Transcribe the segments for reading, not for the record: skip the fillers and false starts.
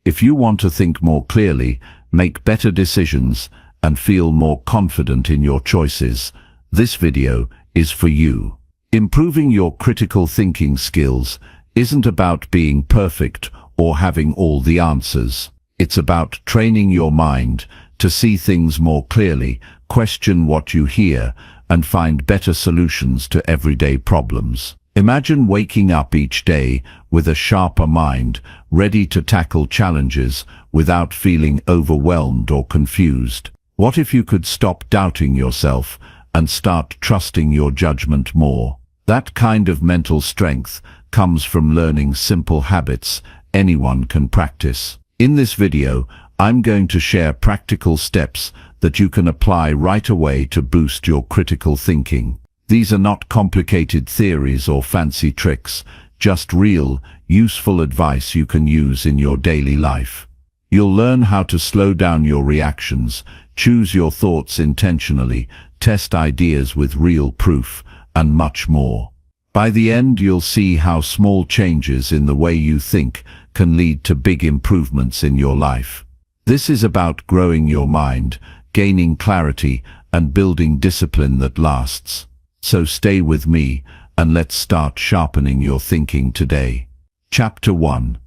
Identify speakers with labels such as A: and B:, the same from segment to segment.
A: If you want to think more clearly, make better decisions, and feel more confident in your choices, this video is for you. Improving your critical thinking skills isn't about being perfect or having all the answers. It's about training your mind to see things more clearly, question what you hear, and find better solutions to everyday problems. Imagine waking up each day with a sharper mind, ready to tackle challenges without feeling overwhelmed or confused. What if you could stop doubting yourself and start trusting your judgment more? That kind of mental strength comes from learning simple habits anyone can practice. In this video, I'm going to share practical steps that you can apply right away to boost your critical thinking. These are not complicated theories or fancy tricks, just real, useful advice you can use in your daily life. You'll learn how to slow down your reactions, choose your thoughts intentionally, test ideas with real proof, and much more. By the end, you'll see how small changes in the way you think can lead to big improvements in your life. This is about growing your mind, gaining clarity, and building discipline that lasts. So stay with me, and let's start sharpening your thinking today. Chapter 1.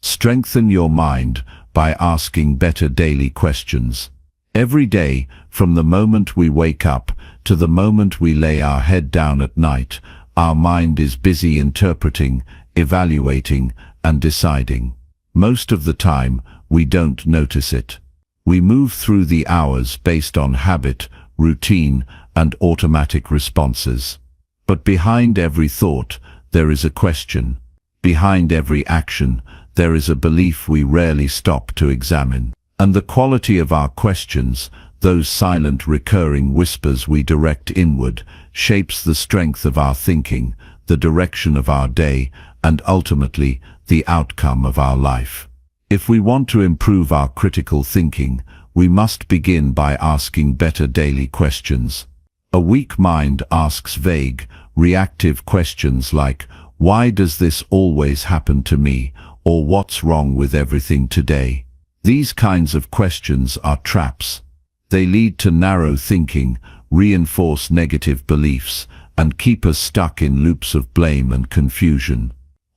A: Strengthen your mind by asking better daily questions. Every day, from the moment we wake up to the moment we lay our head down at night, our mind is busy interpreting, evaluating, and deciding. Most of the time, we don't notice it. We move through the hours based on habit, routine, and automatic responses. But behind every thought, there is a question. Behind every action, there is a belief we rarely stop to examine. And the quality of our questions, those silent recurring whispers we direct inward, shapes the strength of our thinking, the direction of our day, and ultimately, the outcome of our life. If we want to improve our critical thinking, we must begin by asking better daily questions. A weak mind asks vague, reactive questions like, "Why does this always happen to me?" or "What's wrong with everything today?" These kinds of questions are traps. They lead to narrow thinking, reinforce negative beliefs, and keep us stuck in loops of blame and confusion.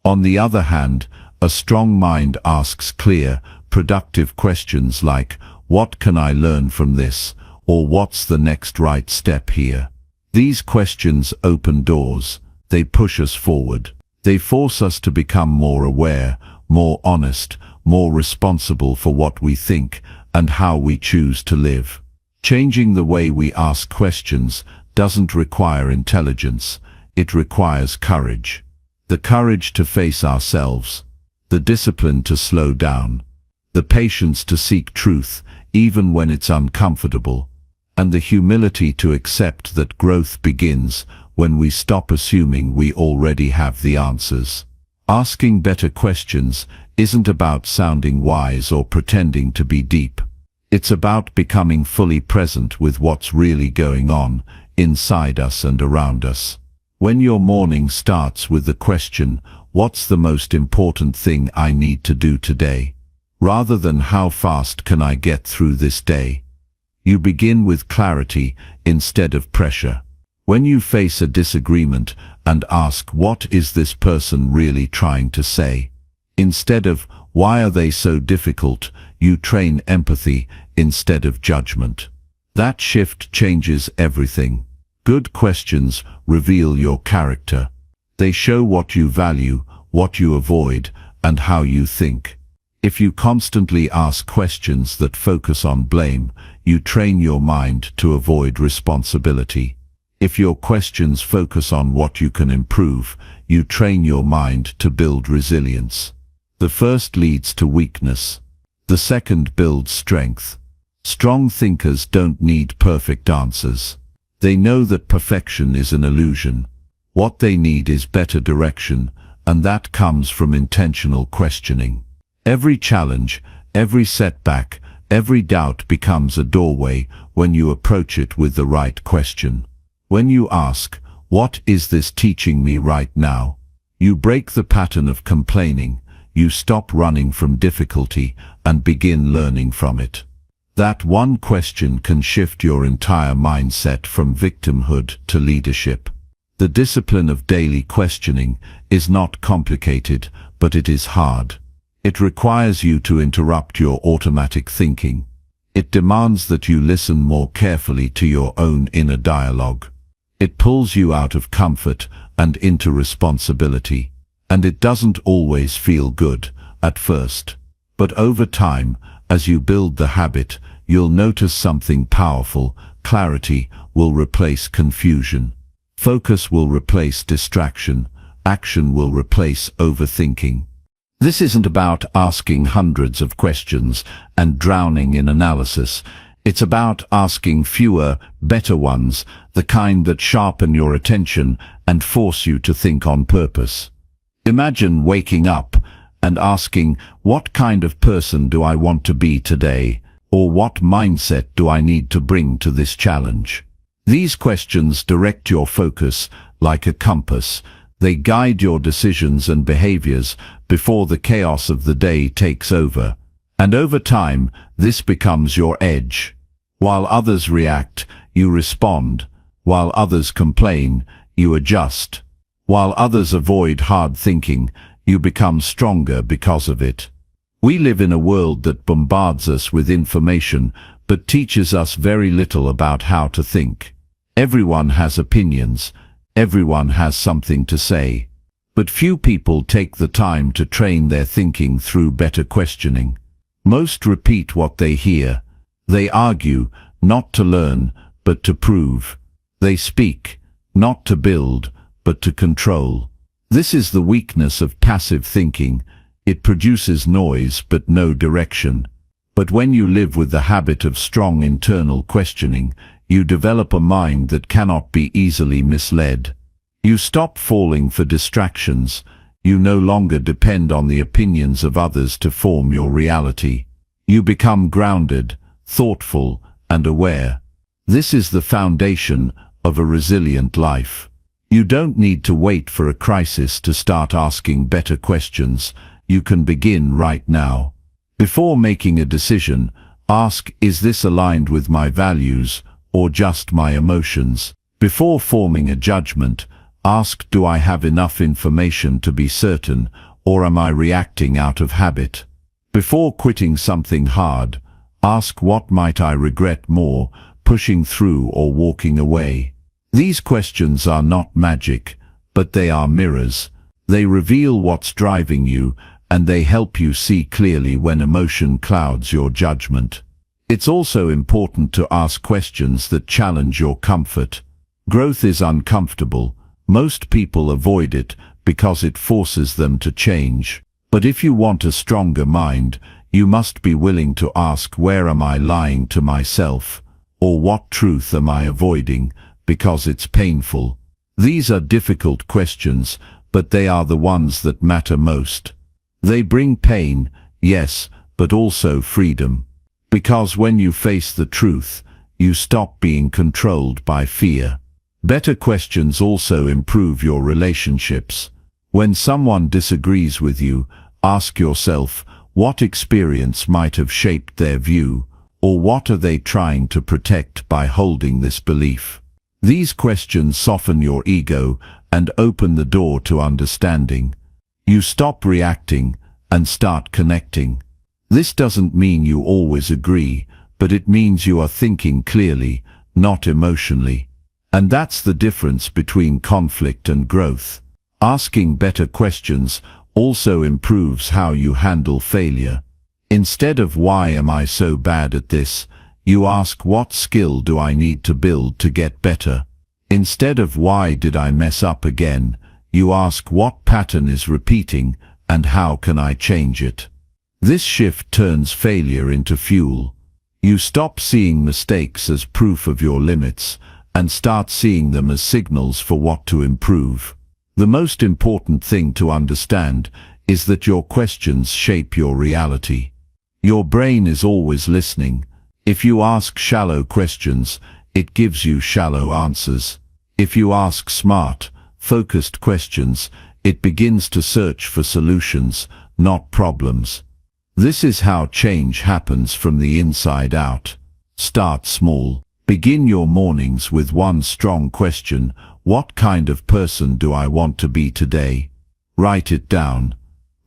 A: On the other hand, a strong mind asks clear, productive questions like, "What can I learn from this?" or "What's the next right step here?" These questions open doors. They push us forward. They force us to become more aware, more honest, more responsible for what we think and how we choose to live. Changing the way we ask questions doesn't require intelligence, it requires courage. The courage to face ourselves, the discipline to slow down, the patience to seek truth even when it's uncomfortable, and the humility to accept that growth begins when we stop assuming we already have the answers. Asking better questions isn't about sounding wise or pretending to be deep. It's about becoming fully present with what's really going on inside us and around us. When your morning starts with the question, "What's the most important thing I need to do today?" rather than "How fast can I get through this day?" you begin with clarity instead of pressure. When you face a disagreement and ask, "What is this person really trying to say?" instead of "Why are they so difficult?" you train empathy instead of judgment. That shift changes everything. Good questions reveal your character. They show what you value, what you avoid, and how you think. If you constantly ask questions that focus on blame, you train your mind to avoid responsibility. If your questions focus on what you can improve, you train your mind to build resilience. The first leads to weakness. The second builds strength. Strong thinkers don't need perfect answers. They know that perfection is an illusion. What they need is better direction, and that comes from intentional questioning. Every challenge, every setback, every doubt becomes a doorway when you approach it with the right question. When you ask, "What is this teaching me right now?" you break the pattern of complaining. you stop running from difficulty and begin learning from it. That one question can shift your entire mindset from victimhood to leadership. The discipline of daily questioning is not complicated, but it is hard. It requires you to interrupt your automatic thinking. It demands that you listen more carefully to your own inner dialogue. It pulls you out of comfort and into responsibility. And it doesn't always feel good at first. But over time, as you build the habit, you'll notice something powerful. Clarity will replace confusion. Focus will replace distraction. Action will replace overthinking. This isn't about asking hundreds of questions and drowning in analysis. It's about asking fewer, better ones, the kind that sharpen your attention and force you to think on purpose. Imagine waking up and asking, what kind of person do I want to be today? Or what mindset do I need to bring to this challenge? These questions direct your focus like a compass. They guide your decisions and behaviors before the chaos of the day takes over. And over time, this becomes your edge. While others react, you respond. While others complain, you adjust. While others avoid hard thinking, you become stronger because of it. We live in a world that bombards us with information, but teaches us very little about how to think. Everyone has opinions. Everyone has something to say. But few people take the time to train their thinking through better questioning. Most repeat what they hear. They argue, not to learn, but to prove. They speak, not to build, but to control. This is the weakness of passive thinking. It produces noise but no direction. But when you live with the habit of strong internal questioning, you develop a mind that cannot be easily misled. You stop falling for distractions. You no longer depend on the opinions of others to form your reality. You become grounded, thoughtful, and aware. This is the foundation of a resilient life. You don't need to wait for a crisis to start asking better questions. You can begin right now. Before making a decision, ask, is this aligned with my values or just my emotions? Before forming a judgment, ask, do I have enough information to be certain, or am I reacting out of habit? Before quitting something hard, ask, what might I regret more, pushing through or walking away? These questions are not magic, but they are mirrors. They reveal what's driving you, and they help you see clearly when emotion clouds your judgment. It's also important to ask questions that challenge your comfort. Growth is uncomfortable. Most people avoid it because it forces them to change. But if you want a stronger mind, you must be willing to ask, where am I lying to myself? Or what truth am I avoiding because it's painful? These are difficult questions, but they are the ones that matter most. They bring pain, yes, but also freedom. Because when you face the truth, you stop being controlled by fear. Better questions also improve your relationships. When someone disagrees with you, ask yourself, what experience might have shaped their view, or what are they trying to protect by holding this belief? These questions soften your ego and open the door to understanding. You stop reacting and start connecting. This doesn't mean you always agree, but it means you are thinking clearly, not emotionally. And that's the difference between conflict and growth. Asking better questions also improves how you handle failure. Instead of why am I so bad at this, you ask, what skill do I need to build to get better? Instead of why did I mess up again, you ask, what pattern is repeating and how can I change it? This shift turns failure into fuel. You stop seeing mistakes as proof of your limits and start seeing them as signals for what to improve. The most important thing to understand is that your questions shape your reality. Your brain is always listening. If you ask shallow questions, it gives you shallow answers. If you ask smart, focused questions, it begins to search for solutions, not problems. This is how change happens from the inside out. Start small. Begin your mornings with one strong question: what kind of person do I want to be today? Write it down.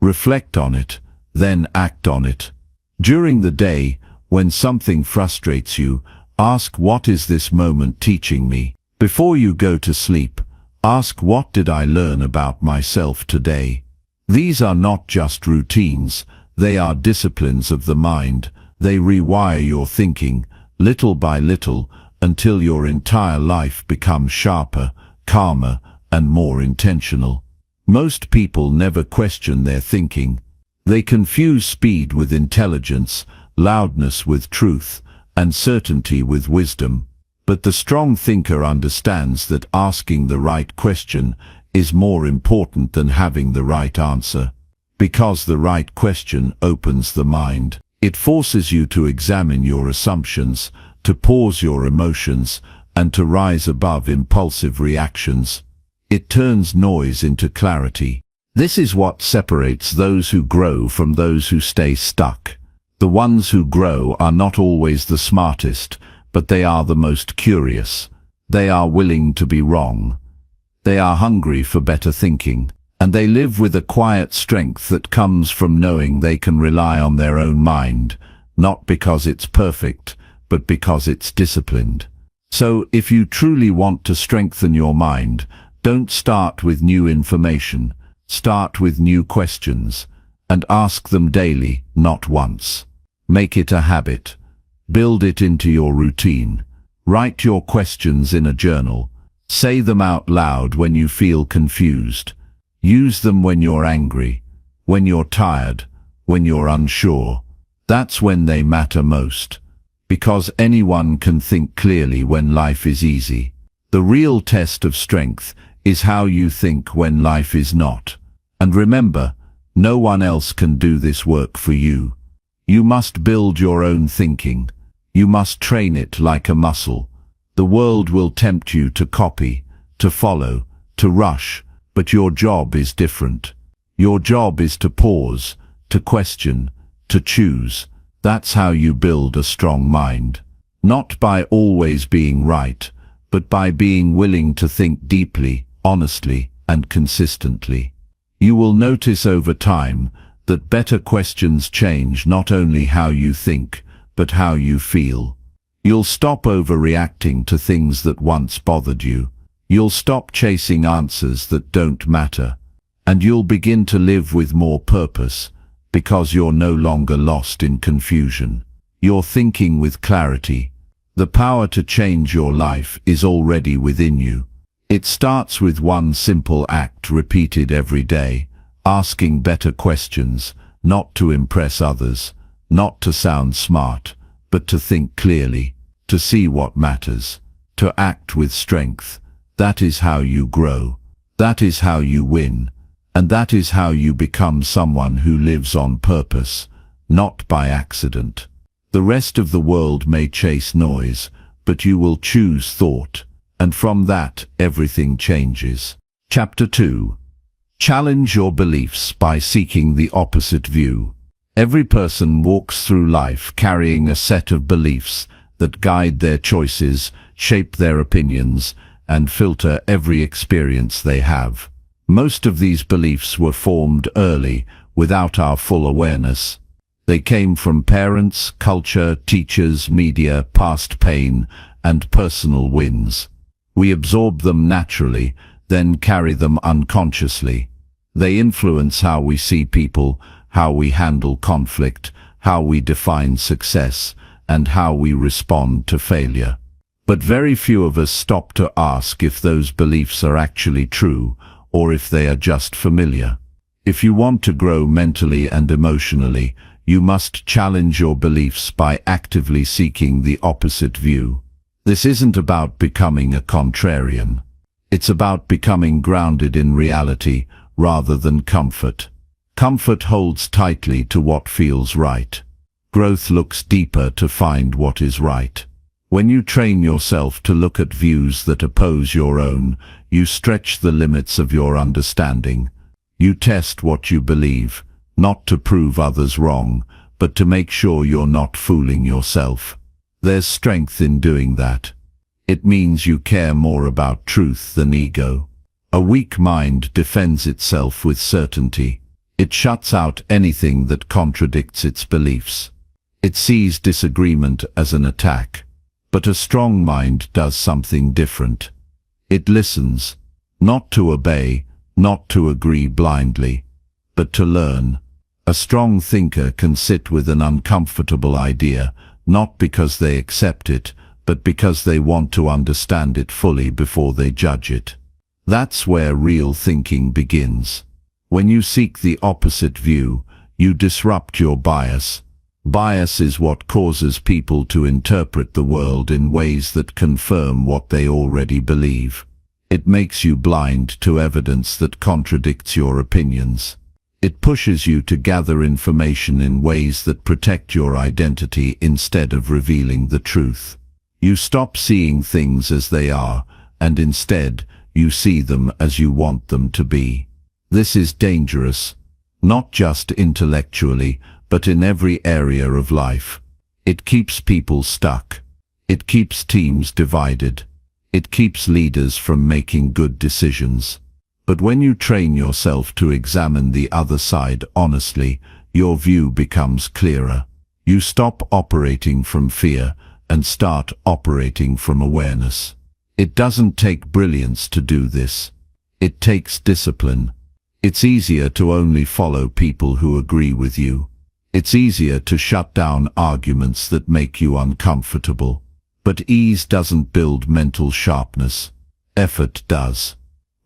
A: Reflect on it, then act on it. During the day, when something frustrates you, ask, what is this moment teaching me? Before you go to sleep, ask, what did I learn about myself today? These are not just routines, they are disciplines of the mind. They rewire your thinking, little by little, until your entire life becomes sharper, calmer, and more intentional. Most people never question their thinking. They confuse speed with intelligence, loudness with truth, and certainty with wisdom. But the strong thinker understands that asking the right question is more important than having the right answer. Because the right question opens the mind. It forces you to examine your assumptions, to pause your emotions, and to rise above impulsive reactions. It turns noise into clarity. This is what separates those who grow from those who stay stuck. The ones who grow are not always the smartest, but they are the most curious. They are willing to be wrong. They are hungry for better thinking, and they live with a quiet strength that comes from knowing they can rely on their own mind, not because it's perfect, but because it's disciplined. So, if you truly want to strengthen your mind, don't start with new information. Start with new questions, and ask them daily, not once. Make it a habit. Build it into your routine. Write your questions in a journal. Say them out loud when you feel confused. Use them when you're angry, when you're tired, when you're unsure. That's when they matter most. Because anyone can think clearly when life is easy. The real test of strength is how you think when life is not. And remember, no one else can do this work for you. You must build your own thinking. You must train it like a muscle. The world will tempt you to copy, to follow, to rush, but your job is different. Your job is to pause, to question, to choose. That's how you build a strong mind. Not by always being right, but by being willing to think deeply, honestly, and consistently. You will notice over time that better questions change not only how you think, but how you feel. You'll stop overreacting to things that once bothered you. You'll stop chasing answers that don't matter. And you'll begin to live with more purpose, because you're no longer lost in confusion. You're thinking with clarity. The power to change your life is already within you. It starts with one simple act repeated every day, asking better questions, not to impress others, not to sound smart, but to think clearly, to see what matters, to act with strength. That is how you grow. That is how you win. And that is how you become someone who lives on purpose, not by accident. The rest of the world may chase noise, but you will choose thought. And from that, everything changes. Chapter 2. Challenge your beliefs by seeking the opposite view. Every person walks through life carrying a set of beliefs that guide their choices, shape their opinions, and filter every experience they have. Most of these beliefs were formed early, without our full awareness. They came from parents, culture, teachers, media, past pain, and personal wins. We absorb them naturally, then carry them unconsciously. They influence how we see people, how we handle conflict, how we define success, and how we respond to failure. But very few of us stop to ask if those beliefs are actually true, or if they are just familiar. If you want to grow mentally and emotionally, you must challenge your beliefs by actively seeking the opposite view. This isn't about becoming a contrarian. It's about becoming grounded in reality rather than comfort. Comfort holds tightly to what feels right. Growth looks deeper to find what is right. When you train yourself to look at views that oppose your own, you stretch the limits of your understanding. You test what you believe, not to prove others wrong, but to make sure you're not fooling yourself. There's strength in doing that. It means you care more about truth than ego. A weak mind defends itself with certainty. It shuts out anything that contradicts its beliefs. It sees disagreement as an attack. But a strong mind does something different. It listens, not to obey, not to agree blindly, but to learn. A strong thinker can sit with an uncomfortable idea, not because they accept it, but because they want to understand it fully before they judge it. That's where real thinking begins. When you seek the opposite view, you disrupt your bias. Bias is what causes people to interpret the world in ways that confirm what they already believe. It makes you blind to evidence that contradicts your opinions. It pushes you to gather information in ways that protect your identity instead of revealing the truth. You stop seeing things as they are, and instead, you see them as you want them to be. This is dangerous, not just intellectually, but in every area of life. It keeps people stuck. It keeps teams divided. It keeps leaders from making good decisions. But when you train yourself to examine the other side honestly, your view becomes clearer. You stop operating from fear and start operating from awareness. It doesn't take brilliance to do this. It takes discipline. It's easier to only follow people who agree with you. It's easier to shut down arguments that make you uncomfortable. But ease doesn't build mental sharpness. Effort does.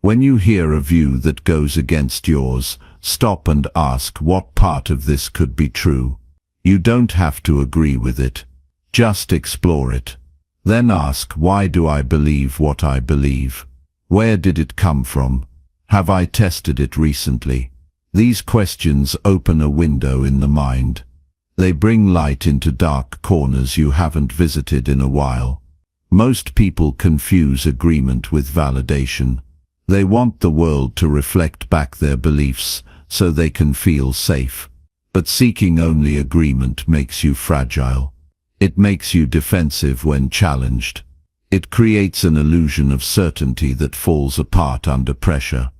A: When you hear a view that goes against yours, stop and ask what part of this could be true. You don't have to agree with it. Just explore it. Then ask, why do I believe what I believe? Where did it come from? Have I tested it recently? These questions open a window in the mind. They bring light into dark corners you haven't visited in a while. Most people confuse agreement with validation. They want the world to reflect back their beliefs so they can feel safe. But seeking only agreement makes you fragile. It makes you defensive when challenged. It creates an illusion of certainty that falls apart under pressure.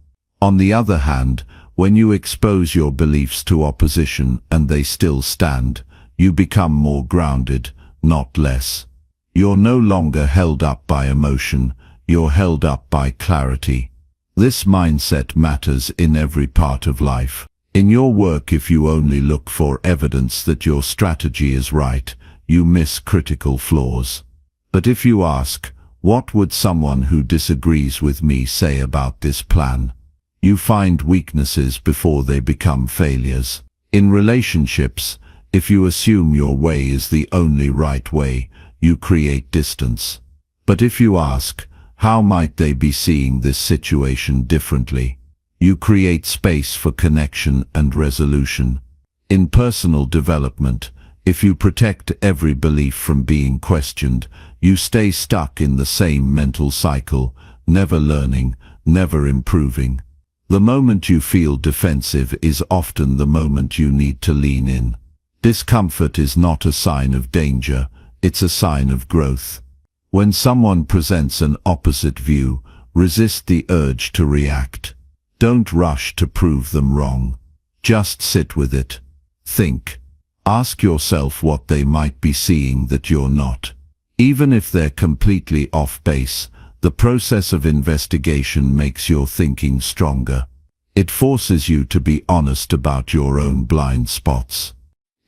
A: On the other hand, when you expose your beliefs to opposition and they still stand, you become more grounded, not less. You're no longer held up by emotion, you're held up by clarity. This mindset matters in every part of life. In your work, if you only look for evidence that your strategy is right, you miss critical flaws. But if you ask, what would someone who disagrees with me say about this plan? You find weaknesses before they become failures. In relationships, if you assume your way is the only right way, you create distance. But if you ask, how might they be seeing this situation differently? You create space for connection and resolution. In personal development, if you protect every belief from being questioned, you stay stuck in the same mental cycle, never learning, never improving. The moment you feel defensive is often the moment you need to lean in. Discomfort is not a sign of danger, it's a sign of growth. When someone presents an opposite view, resist the urge to react. Don't rush to prove them wrong. Just sit with it. Think. Ask yourself what they might be seeing that you're not. Even if they're completely off base, the process of investigation makes your thinking stronger. It forces you to be honest about your own blind spots.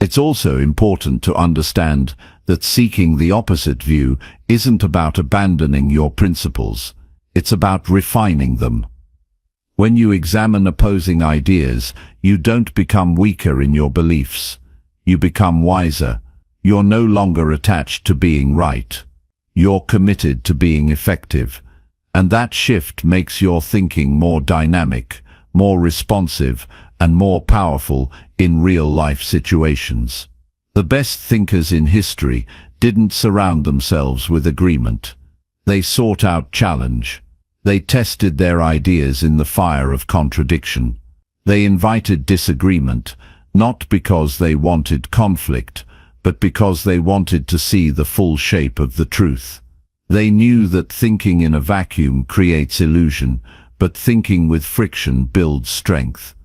A: It's also important to understand that seeking the opposite view isn't about abandoning your principles. It's about refining them. When you examine opposing ideas, you don't become weaker in your beliefs. You become wiser. You're no longer attached to being right. You're committed to being effective. And that shift makes your thinking more dynamic, more responsive, and more powerful in real-life situations. The best thinkers in history didn't surround themselves with agreement. They sought out challenge. They tested their ideas in the fire of contradiction. They invited disagreement, not because they wanted conflict, but because they wanted to see the full shape of the truth. They knew that thinking in a vacuum creates illusion, but thinking with friction builds strength.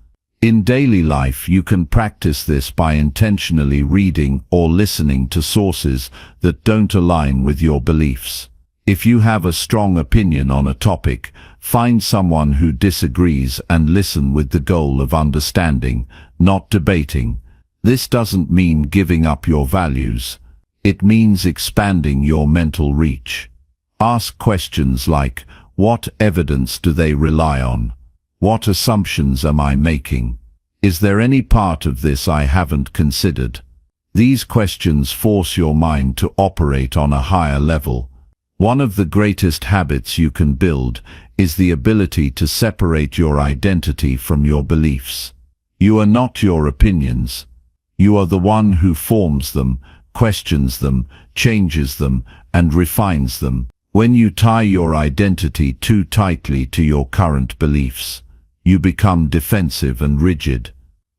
A: In daily life, you can practice this by intentionally reading or listening to sources that don't align with your beliefs. If you have a strong opinion on a topic, find someone who disagrees and listen with the goal of understanding, not debating. This doesn't mean giving up your values. It means expanding your mental reach. Ask questions like, what evidence do they rely on? What assumptions am I making? Is there any part of this I haven't considered? These questions force your mind to operate on a higher level. One of the greatest habits you can build is the ability to separate your identity from your beliefs. You are not your opinions. You are the one who forms them, questions them, changes them, and refines them. When you tie your identity too tightly to your current beliefs, you become defensive and rigid.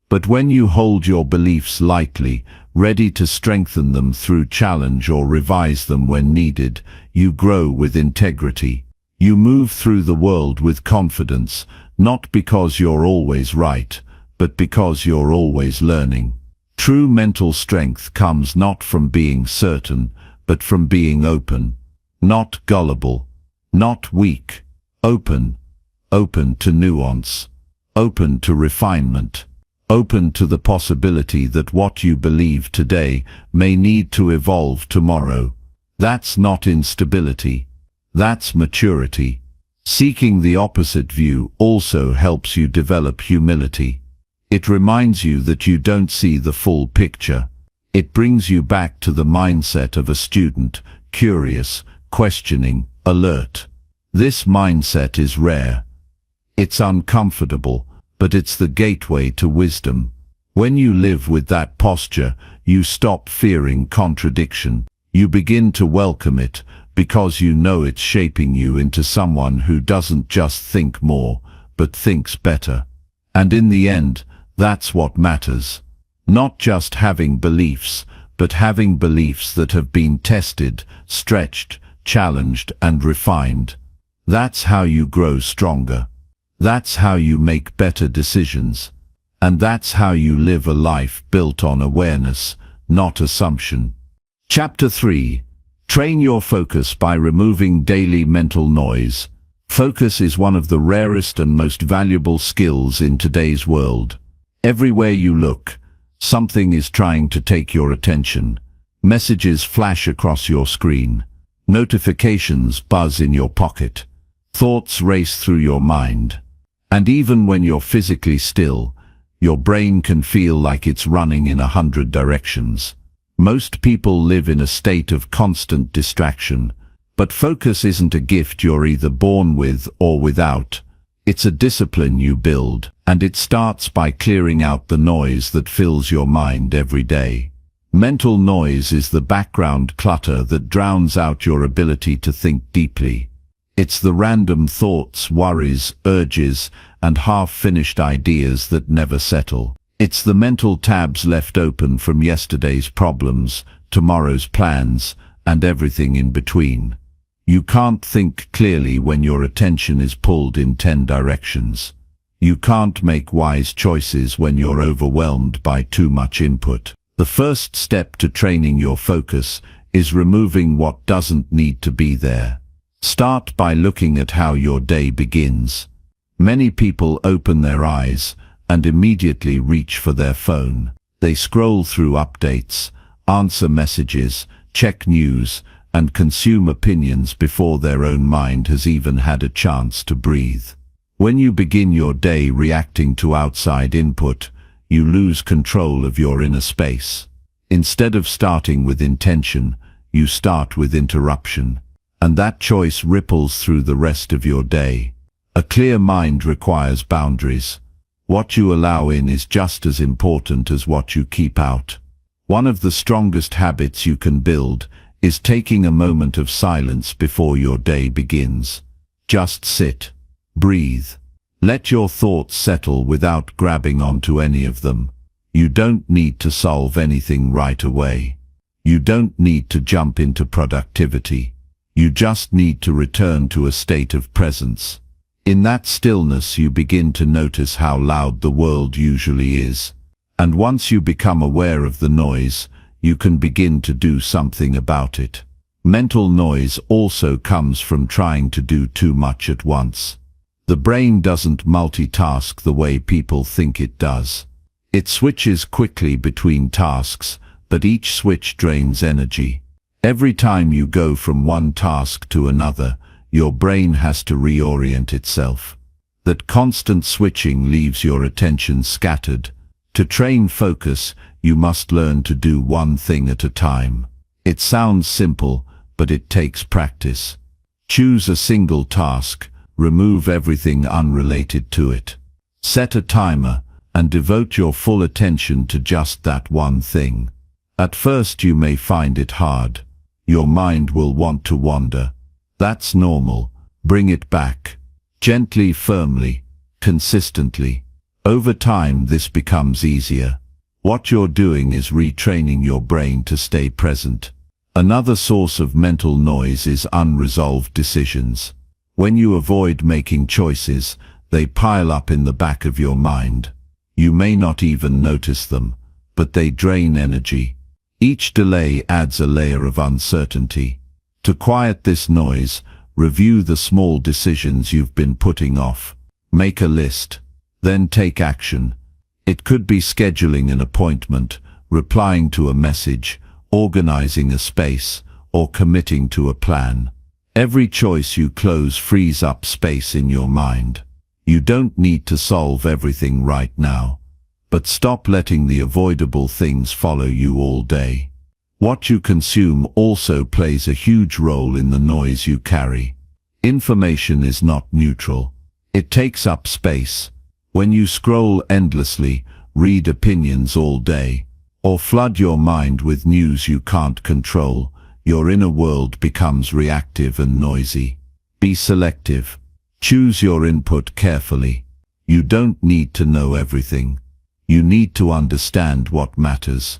A: But when you hold your beliefs lightly, ready to strengthen them through challenge or revise them when needed, you grow with integrity. You move through the world with confidence, not because you're always right, but because you're always learning. True mental strength comes not from being certain, but from being open. Not gullible, not weak, open to nuance, open to refinement, open to the possibility that what you believe today may need to evolve tomorrow. That's not instability, that's maturity. Seeking the opposite view also helps you develop humility. It reminds you that you don't see the full picture. It brings you back to the mindset of a student, curious, questioning, alert. This mindset is rare. It's uncomfortable, but it's the gateway to wisdom. When you live with that posture, you stop fearing contradiction. You begin to welcome it, because you know it's shaping you into someone who doesn't just think more, but thinks better. And in the end, that's what matters. Not just having beliefs, but having beliefs that have been tested, stretched, challenged, and refined. That's how you grow stronger. That's how you make better decisions. And that's how you live a life built on awareness, not assumption. Chapter 3. Train your focus by removing daily mental noise. Focus is one of the rarest and most valuable skills in today's world. Everywhere you look, something is trying to take your attention. Messages flash across your screen. Notifications buzz in your pocket. Thoughts race through your mind. And even when you're physically still, your brain can feel like it's running in 100 directions. Most people live in a state of constant distraction, but focus isn't a gift you're either born with or without. It's a discipline you build, and it starts by clearing out the noise that fills your mind every day. Mental noise is the background clutter that drowns out your ability to think deeply. It's the random thoughts, worries, urges, and half-finished ideas that never settle. It's the mental tabs left open from yesterday's problems, tomorrow's plans, and everything in between. You can't think clearly when your attention is pulled in 10 directions. You can't make wise choices when you're overwhelmed by too much input. The first step to training your focus is removing what doesn't need to be there. Start by looking at how your day begins. Many people open their eyes and immediately reach for their phone. They scroll through updates, answer messages, check news, and consume opinions before their own mind has even had a chance to breathe. When you begin your day reacting to outside input, you lose control of your inner space. Instead of starting with intention, you start with interruption, and that choice ripples through the rest of your day. A clear mind requires boundaries. What you allow in is just as important as what you keep out. One of the strongest habits you can build is taking a moment of silence before your day begins. Just sit, breathe. Let your thoughts settle without grabbing onto any of them. You don't need to solve anything right away. You don't need to jump into productivity. You just need to return to a state of presence. In that stillness you begin to notice how loud the world usually is. And once you become aware of the noise, you can begin to do something about it. Mental noise also comes from trying to do too much at once. The brain doesn't multitask the way people think it does. It switches quickly between tasks, but each switch drains energy. Every time you go from one task to another, your brain has to reorient itself. That constant switching leaves your attention scattered. To train focus, you must learn to do one thing at a time. It sounds simple, but it takes practice. Choose a single task, remove everything unrelated to it. Set a timer, and devote your full attention to just that one thing. At first you may find it hard. Your mind will want to wander. That's normal. Bring it back. Gently, firmly, consistently. Over time this becomes easier. What you're doing is retraining your brain to stay present. Another source of mental noise is unresolved decisions. When you avoid making choices, they pile up in the back of your mind. You may not even notice them, but they drain energy. Each delay adds a layer of uncertainty. To quiet this noise, review the small decisions you've been putting off. Make a list, then take action. It could be scheduling an appointment, replying to a message, organizing a space, or committing to a plan. Every choice you close frees up space in your mind. You don't need to solve everything right now, but stop letting the avoidable things follow you all day. What you consume also plays a huge role in the noise you carry. Information is not neutral. It takes up space. When you scroll endlessly, read opinions all day, or flood your mind with news you can't control, your inner world becomes reactive and noisy. Be selective. Choose your input carefully. You don't need to know everything. You need to understand what matters.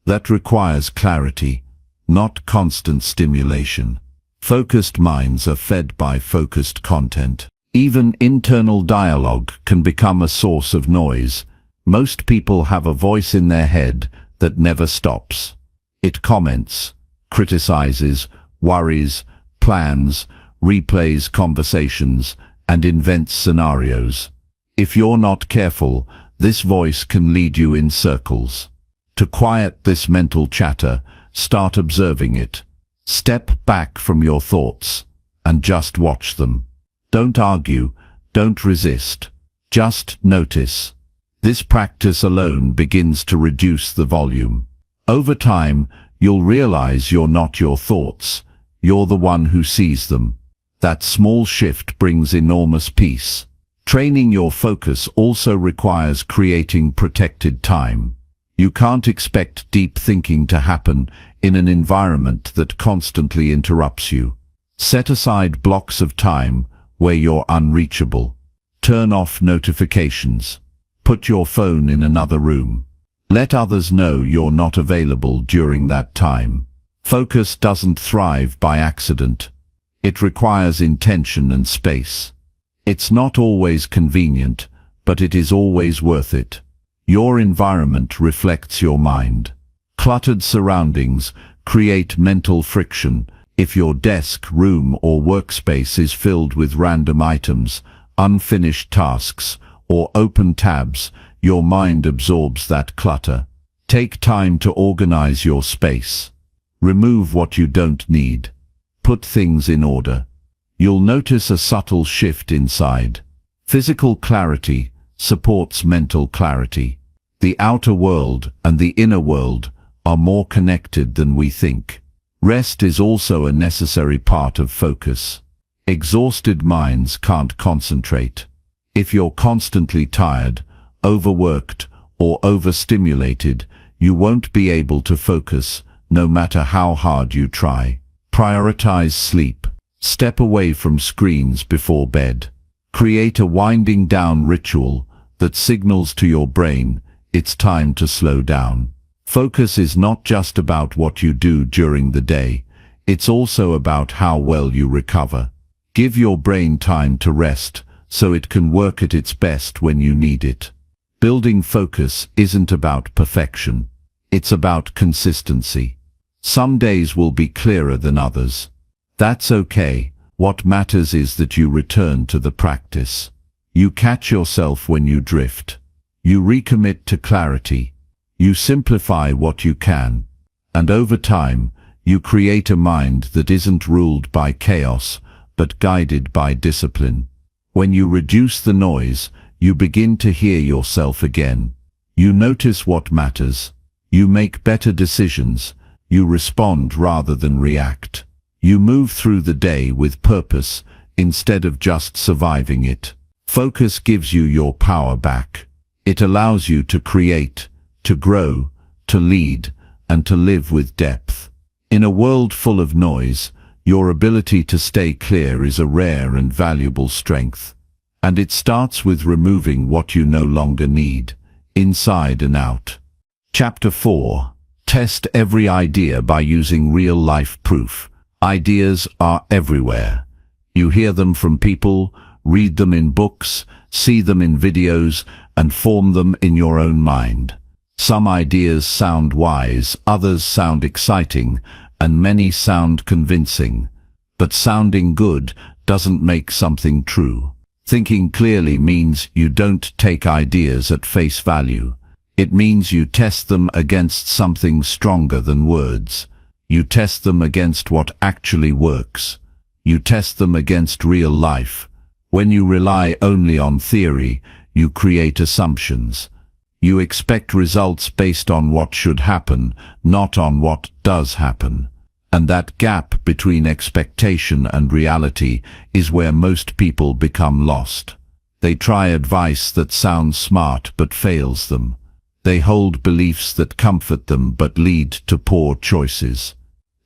A: That requires clarity, not constant stimulation. Focused minds are fed by focused content. Even internal dialogue can become a source of noise. Most people have a voice in their head that never stops. It comments, criticizes, worries, plans, replays conversations, and invents scenarios. If you're not careful, this voice can lead you in circles. To quiet this mental chatter, start observing it. Step back from your thoughts and just watch them. Don't argue, don't resist. Just notice. This practice alone begins to reduce the volume. Over time, you'll realize you're not your thoughts. You're the one who sees them. That small shift brings enormous peace. Training your focus also requires creating protected time. You can't expect deep thinking to happen in an environment that constantly interrupts you. Set aside blocks of time where you're unreachable. Turn off notifications. Put your phone in another room. Let others know you're not available during that time. Focus doesn't thrive by accident. It requires intention and space. It's not always convenient, but it is always worth it. Your environment reflects your mind. Cluttered surroundings create mental friction. If your desk, room, or workspace is filled with random items, unfinished tasks, or open tabs, your mind absorbs that clutter. Take time to organize your space. Remove what you don't need. Put things in order. You'll notice a subtle shift inside. Physical clarity supports mental clarity. The outer world and the inner world are more connected than we think. Rest is also a necessary part of focus. Exhausted minds can't concentrate. If you're constantly tired, overworked, or overstimulated, you won't be able to focus, no matter how hard you try. Prioritize sleep. Step away from screens before bed. Create a winding down ritual that signals to your brain, it's time to slow down. Focus is not just about what you do during the day, it's also about how well you recover. Give your brain time to rest so it can work at its best when you need it. Building focus isn't about perfection, it's about consistency. Some days will be clearer than others. That's okay. What matters is that you return to the practice. You catch yourself when you drift. You recommit to clarity. You simplify what you can. And over time, you create a mind that isn't ruled by chaos, but guided by discipline. When you reduce the noise, you begin to hear yourself again. You notice what matters. You make better decisions. You respond rather than react. You move through the day with purpose instead of just surviving it. Focus gives you your power back. It allows you to create, to grow, to lead, and to live with depth. In a world full of noise, your ability to stay clear is a rare and valuable strength. And it starts with removing what you no longer need, inside and out. Chapter 4. Test every idea by using real-life proof. Ideas are everywhere. You hear them from people, read them in books, see them in videos, and form them in your own mind. Some ideas sound wise, others sound exciting, and many sound convincing. But sounding good doesn't make something true. Thinking clearly means you don't take ideas at face value. It means you test them against something stronger than words. You test them against what actually works. You test them against real life. When you rely only on theory, you create assumptions. You expect results based on what should happen, not on what does happen. And that gap between expectation and reality is where most people become lost. They try advice that sounds smart but fails them. They hold beliefs that comfort them but lead to poor choices.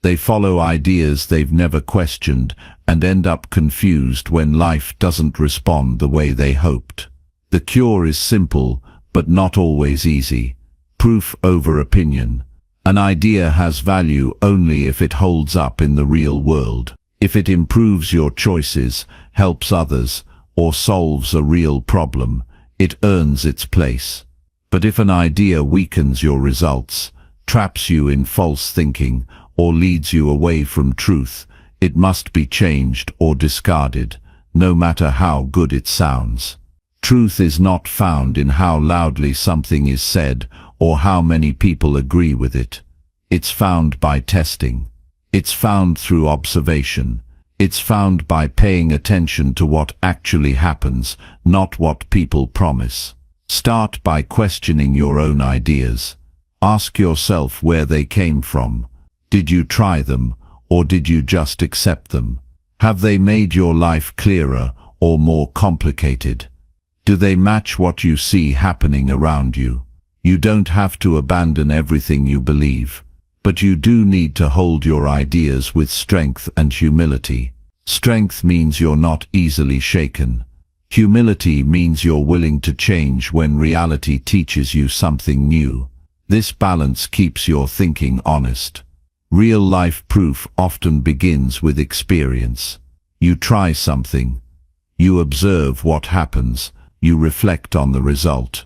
A: They follow ideas they've never questioned and end up confused when life doesn't respond the way they hoped. The cure is simple, but not always easy. Proof over opinion. An idea has value only if it holds up in the real world. If it improves your choices, helps others, or solves a real problem, it earns its place. But if an idea weakens your results, traps you in false thinking, or leads you away from truth, it must be changed or discarded, no matter how good it sounds. Truth is not found in how loudly something is said or how many people agree with it. It's found by testing. It's found through observation. It's found by paying attention to what actually happens, not what people promise. Start by questioning your own ideas. Ask yourself where they came from. Did you try them, or did you just accept them? Have they made your life clearer or more complicated? Do they match what you see happening around you? You don't have to abandon everything you believe, but you do need to hold your ideas with strength and humility. Strength means you're not easily shaken. Humility means you're willing to change when reality teaches you something new. This balance keeps your thinking honest. Real-life proof often begins with experience. You try something. You observe what happens. You reflect on the result.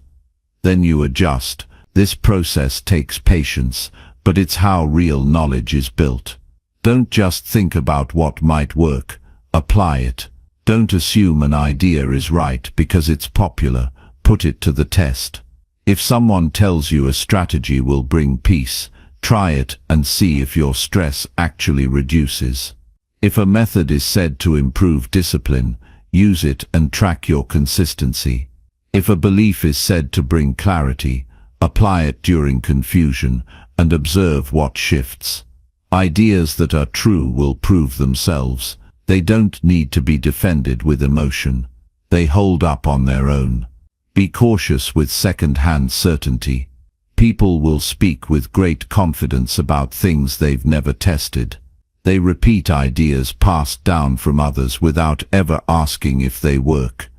A: Then you adjust. This process takes patience, but it's how real knowledge is built. Don't just think about what might work. Apply it. Don't assume an idea is right because it's popular. Put it to the test. If someone tells you a strategy will bring peace, try it and see if your stress actually reduces. If a method is said to improve discipline, use it and track your consistency. If a belief is said to bring clarity, apply it during confusion and observe what shifts. Ideas that are true will prove themselves. They don't need to be defended with emotion. They hold up on their own. Be cautious with second-hand certainty. People will speak with great confidence about things they've never tested. They repeat ideas passed down from others without ever asking if they work.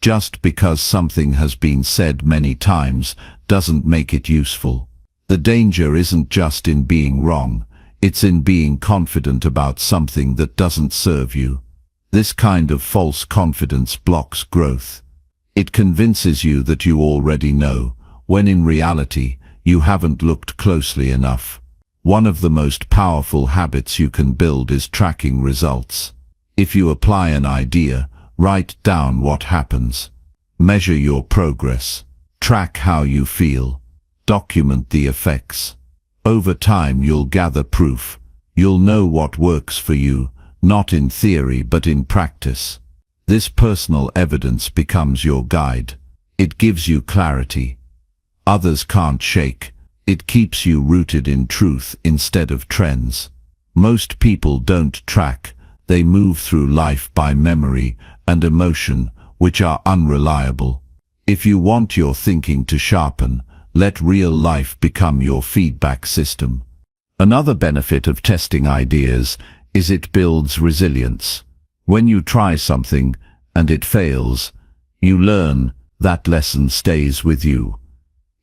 A: Just because something has been said many times doesn't make it useful. The danger isn't just in being wrong, it's in being confident about something that doesn't serve you. This kind of false confidence blocks growth. It convinces you that you already know, when in reality, you haven't looked closely enough. One of the most powerful habits you can build is tracking results. If you apply an idea, write down what happens. Measure your progress. Track how you feel. Document the effects. Over time you'll gather proof. You'll know what works for you, not in theory but in practice. This personal evidence becomes your guide. It gives you clarity. Others can't shake. It keeps you rooted in truth instead of trends. Most people don't track. They move through life by memory and emotion, which are unreliable. If you want your thinking to sharpen, let real life become your feedback system. Another benefit of testing ideas is it builds resilience. When you try something and it fails, you learn. That lesson stays with you.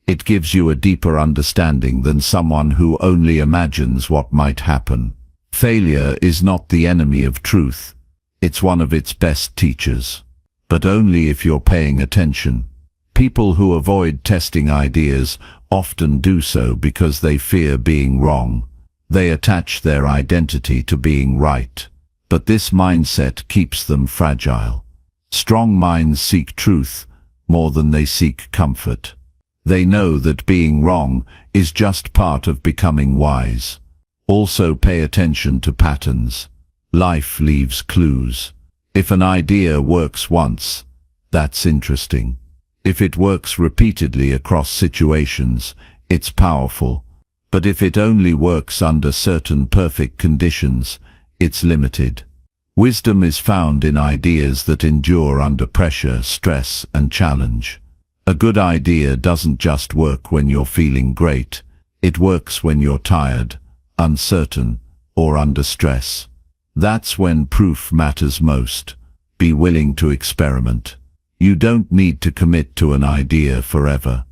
A: It gives you a deeper understanding than someone who only imagines what might happen. Failure is not the enemy of truth. It's one of its best teachers. But only if you're paying attention. People who avoid testing ideas often do so because they fear being wrong. They attach their identity to being right. But this mindset keeps them fragile. Strong minds seek truth more than they seek comfort. They know that being wrong is just part of becoming wise. Also pay attention to patterns. Life leaves clues. If an idea works once, that's interesting. If it works repeatedly across situations, it's powerful. But if it only works under certain perfect conditions, it's limited. Wisdom is found in ideas that endure under pressure, stress, and challenge. A good idea doesn't just work when you're feeling great. It works when you're tired, uncertain, or under stress. That's when proof matters most. Be willing to experiment. You don't need to commit to an idea forever.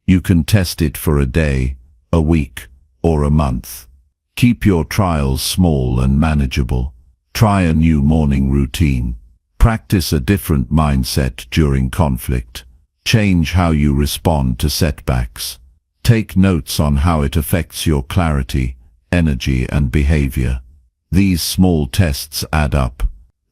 A: You can test it for a day, a week, or a month. Keep your trials small and manageable. Try a new morning routine. Practice a different mindset during conflict. Change how you respond to setbacks. Take notes on how it affects your clarity, energy, and behavior. These small tests add up.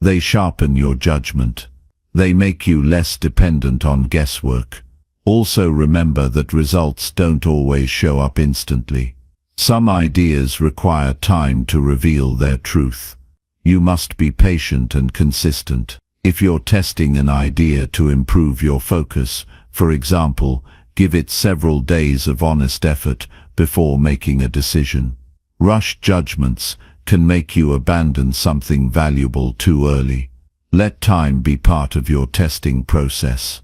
A: They sharpen your judgment. They make you less dependent on guesswork. Also remember that results don't always show up instantly. Some ideas require time to reveal their truth. You must be patient and consistent. If you're testing an idea to improve your focus, for example, give it several days of honest effort before making a decision. Rushed judgments can make you abandon something valuable too early. Let time be part of your testing process.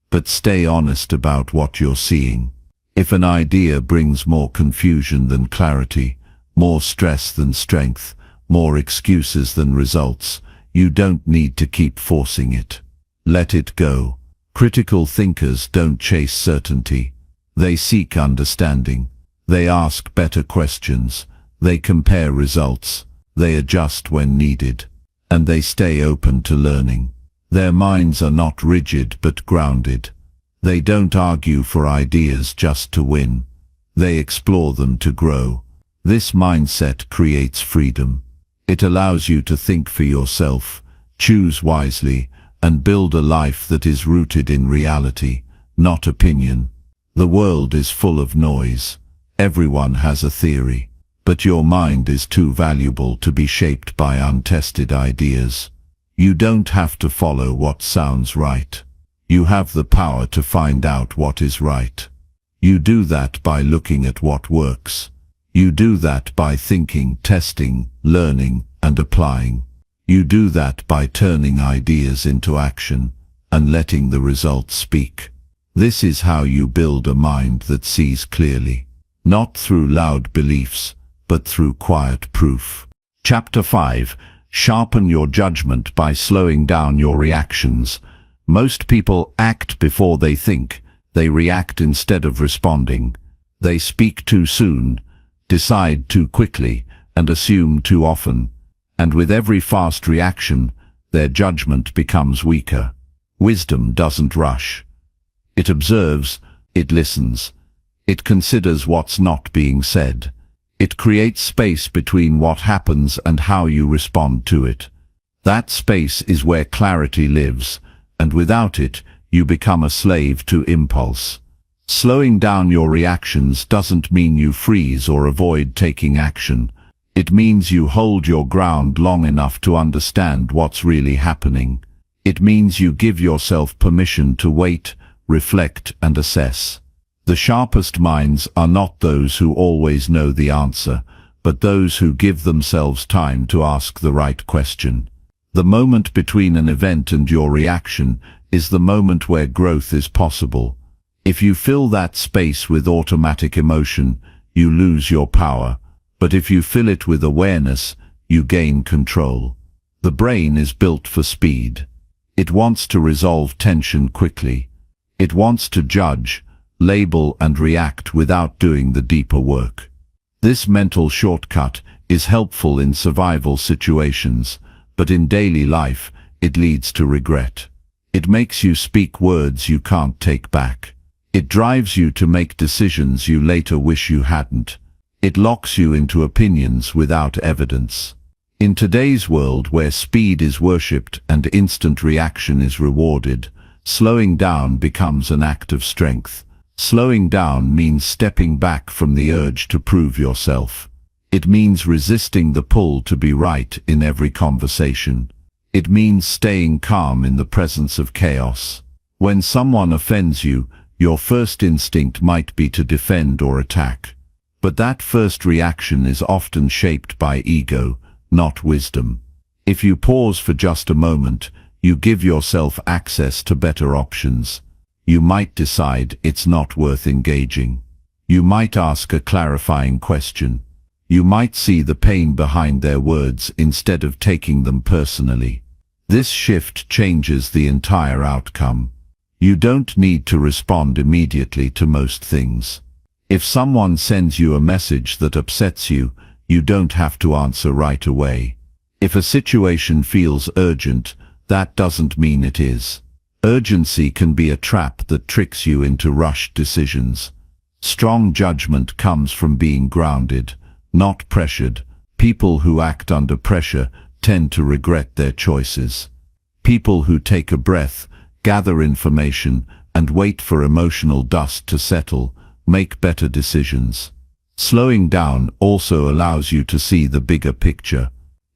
A: But stay honest about what you're seeing. If an idea brings more confusion than clarity, more stress than strength, more excuses than results, you don't need to keep forcing it. Let it go. Critical thinkers don't chase certainty. They seek understanding. They ask better questions. They compare results. They adjust when needed. And they stay open to learning. Their minds are not rigid but grounded. They don't argue for ideas just to win. They explore them to grow. This mindset creates freedom. It allows you to think for yourself, choose wisely, and build a life that is rooted in reality, not opinion. The world is full of noise. Everyone has a theory. But your mind is too valuable to be shaped by untested ideas. You don't have to follow what sounds right. You have the power to find out what is right. You do that by looking at what works. You do that by thinking, testing, learning, and applying. You do that by turning ideas into action and letting the results speak. This is how you build a mind that sees clearly, not through loud beliefs, but through quiet proof. Chapter 5. Sharpen your judgment by slowing down your reactions. Most people act before they think. They react instead of responding. They speak too soon, decide too quickly, and assume too often. And with every fast reaction, their judgment becomes weaker. Wisdom doesn't rush. It observes, it listens. It considers what's not being said. It creates space between what happens and how you respond to it. That space is where clarity lives, and without it, you become a slave to impulse. Slowing down your reactions doesn't mean you freeze or avoid taking action. It means you hold your ground long enough to understand what's really happening. It means you give yourself permission to wait, reflect, and assess. The sharpest minds are not those who always know the answer, but those who give themselves time to ask the right question. The moment between an event and your reaction is the moment where growth is possible. If you fill that space with automatic emotion, you lose your power. But if you fill it with awareness, you gain control. The brain is built for speed. It wants to resolve tension quickly. It wants to judge, label, and react without doing the deeper work. This mental shortcut is helpful in survival situations, but in daily life, it leads to regret. It makes you speak words you can't take back. It drives you to make decisions you later wish you hadn't. It locks you into opinions without evidence. In today's world where speed is worshipped and instant reaction is rewarded, slowing down becomes an act of strength. Slowing down means stepping back from the urge to prove yourself. It means resisting the pull to be right in every conversation. It means staying calm in the presence of chaos. When someone offends you, your first instinct might be to defend or attack. But that first reaction is often shaped by ego, not wisdom. If you pause for just a moment, you give yourself access to better options. You might decide it's not worth engaging. You might ask a clarifying question. You might see the pain behind their words instead of taking them personally. This shift changes the entire outcome. You don't need to respond immediately to most things. If someone sends you a message that upsets you, you don't have to answer right away. If a situation feels urgent, that doesn't mean it is. Urgency can be a trap that tricks you into rushed decisions. Strong judgment comes from being grounded, not pressured. People who act under pressure tend to regret their choices. People who take a breath, gather information, and wait for emotional dust to settle make better decisions. Slowing down also allows you to see the bigger picture.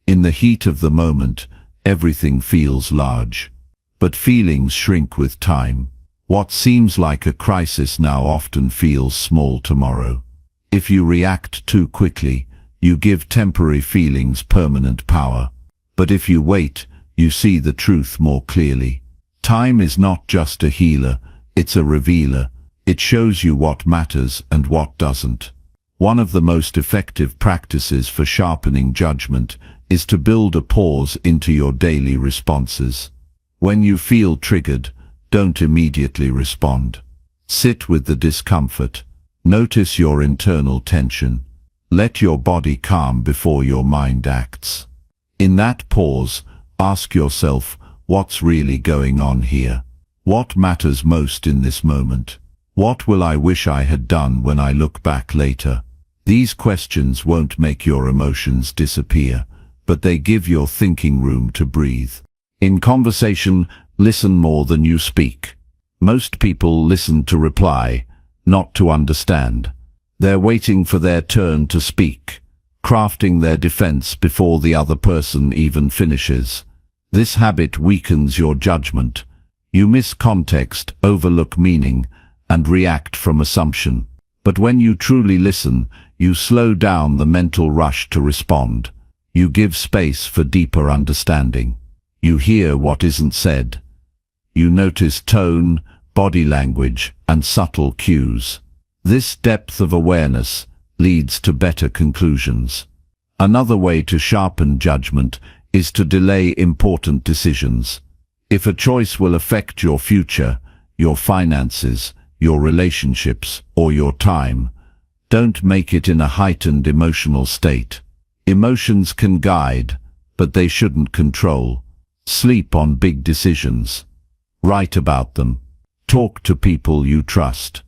A: In the heat of the moment, everything feels large. But feelings shrink with time. What seems like a crisis now often feels small tomorrow. If you react too quickly, you give temporary feelings permanent power. But if you wait, you see the truth more clearly. Time is not just a healer, it's a revealer. It shows you what matters and what doesn't. One of the most effective practices for sharpening judgment is to build a pause into your daily responses. When you feel triggered, don't immediately respond. Sit with the discomfort. Notice your internal tension. Let your body calm before your mind acts. In that pause, ask yourself, what's really going on here? What matters most in this moment? What will I wish I had done when I look back later? These questions won't make your emotions disappear, but they give your thinking room to breathe. In conversation, listen more than you speak. Most people listen to reply, not to understand. They're waiting for their turn to speak, crafting their defense before the other person even finishes. This habit weakens your judgment. You miss context, overlook meaning, and react from assumption. But when you truly listen, you slow down the mental rush to respond. You give space for deeper understanding. You hear what isn't said. You notice tone, body language, and subtle cues. This depth of awareness leads to better conclusions. Another way to sharpen judgment is to delay important decisions. If a choice will affect your future, your finances, your relationships, or your time, don't make it in a heightened emotional state. Emotions can guide, but they shouldn't control. Sleep on big decisions. Write about them. Talk to people you trust.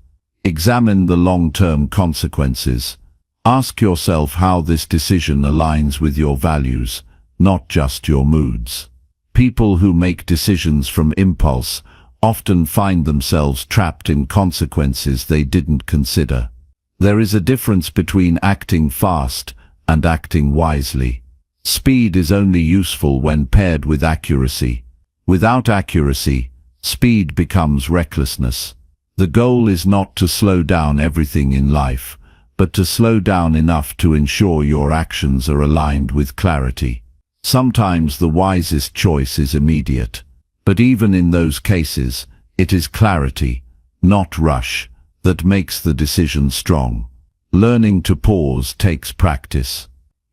A: Examine the long-term consequences. Ask yourself how this decision aligns with your values, not just your moods. People who make decisions from impulse often find themselves trapped in consequences they didn't consider. There is a difference between acting fast and acting wisely. Speed is only useful when paired with accuracy. Without accuracy, speed becomes recklessness. The goal is not to slow down everything in life, but to slow down enough to ensure your actions are aligned with clarity. Sometimes the wisest choice is immediate, but even in those cases, it is clarity, not rush, that makes the decision strong. Learning to pause takes practice.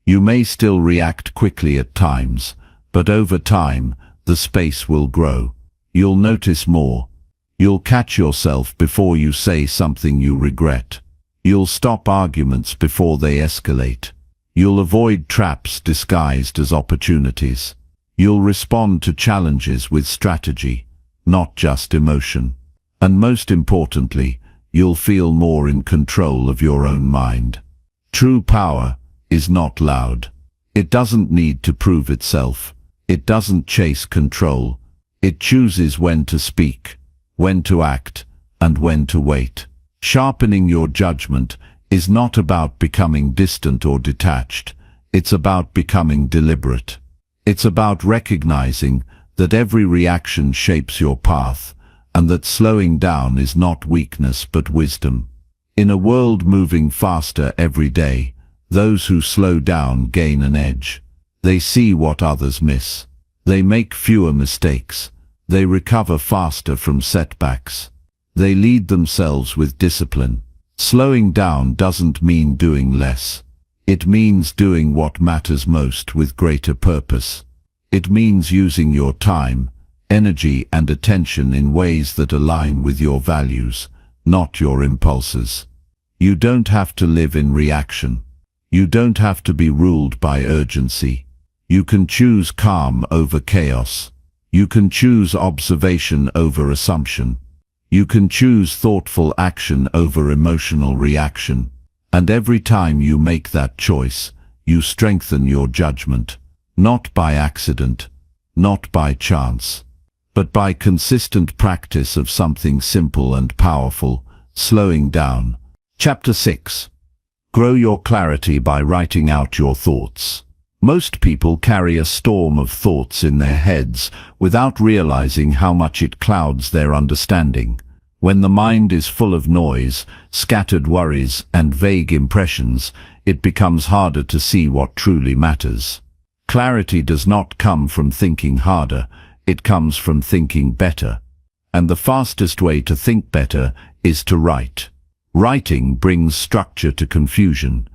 A: You may still react quickly at times, but over time, the space will grow. You'll notice more. You'll catch yourself before you say something you regret. You'll stop arguments before they escalate. You'll avoid traps disguised as opportunities. You'll respond to challenges with strategy, not just emotion. And most importantly, you'll feel more in control of your own mind. True power is not loud. It doesn't need to prove itself. It doesn't chase control. It chooses when to speak, when to act, and when to wait. Sharpening your judgment is not about becoming distant or detached. It's about becoming deliberate. It's about recognizing that every reaction shapes your path, and that slowing down is not weakness but wisdom. In a world moving faster every day, those who slow down gain an edge. They see what others miss. They make fewer mistakes. They recover faster from setbacks. They lead themselves with discipline. Slowing down doesn't mean doing less. It means doing what matters most with greater purpose. It means using your time, energy, and attention in ways that align with your values, not your impulses. You don't have to live in reaction. You don't have to be ruled by urgency. You can choose calm over chaos. You can choose observation over assumption. You can choose thoughtful action over emotional reaction. And every time you make that choice, you strengthen your judgment, not by accident, not by chance, but by consistent practice of something simple and powerful, slowing down. Chapter 6. Grow your clarity by writing out your thoughts. Most people carry a storm of thoughts in their heads without realizing how much it clouds their understanding. When the mind is full of noise, scattered worries, and vague impressions, it becomes harder to see what truly matters. Clarity does not come from thinking harder, it comes from thinking better. And the fastest way to think better is to write. Writing brings structure to confusion.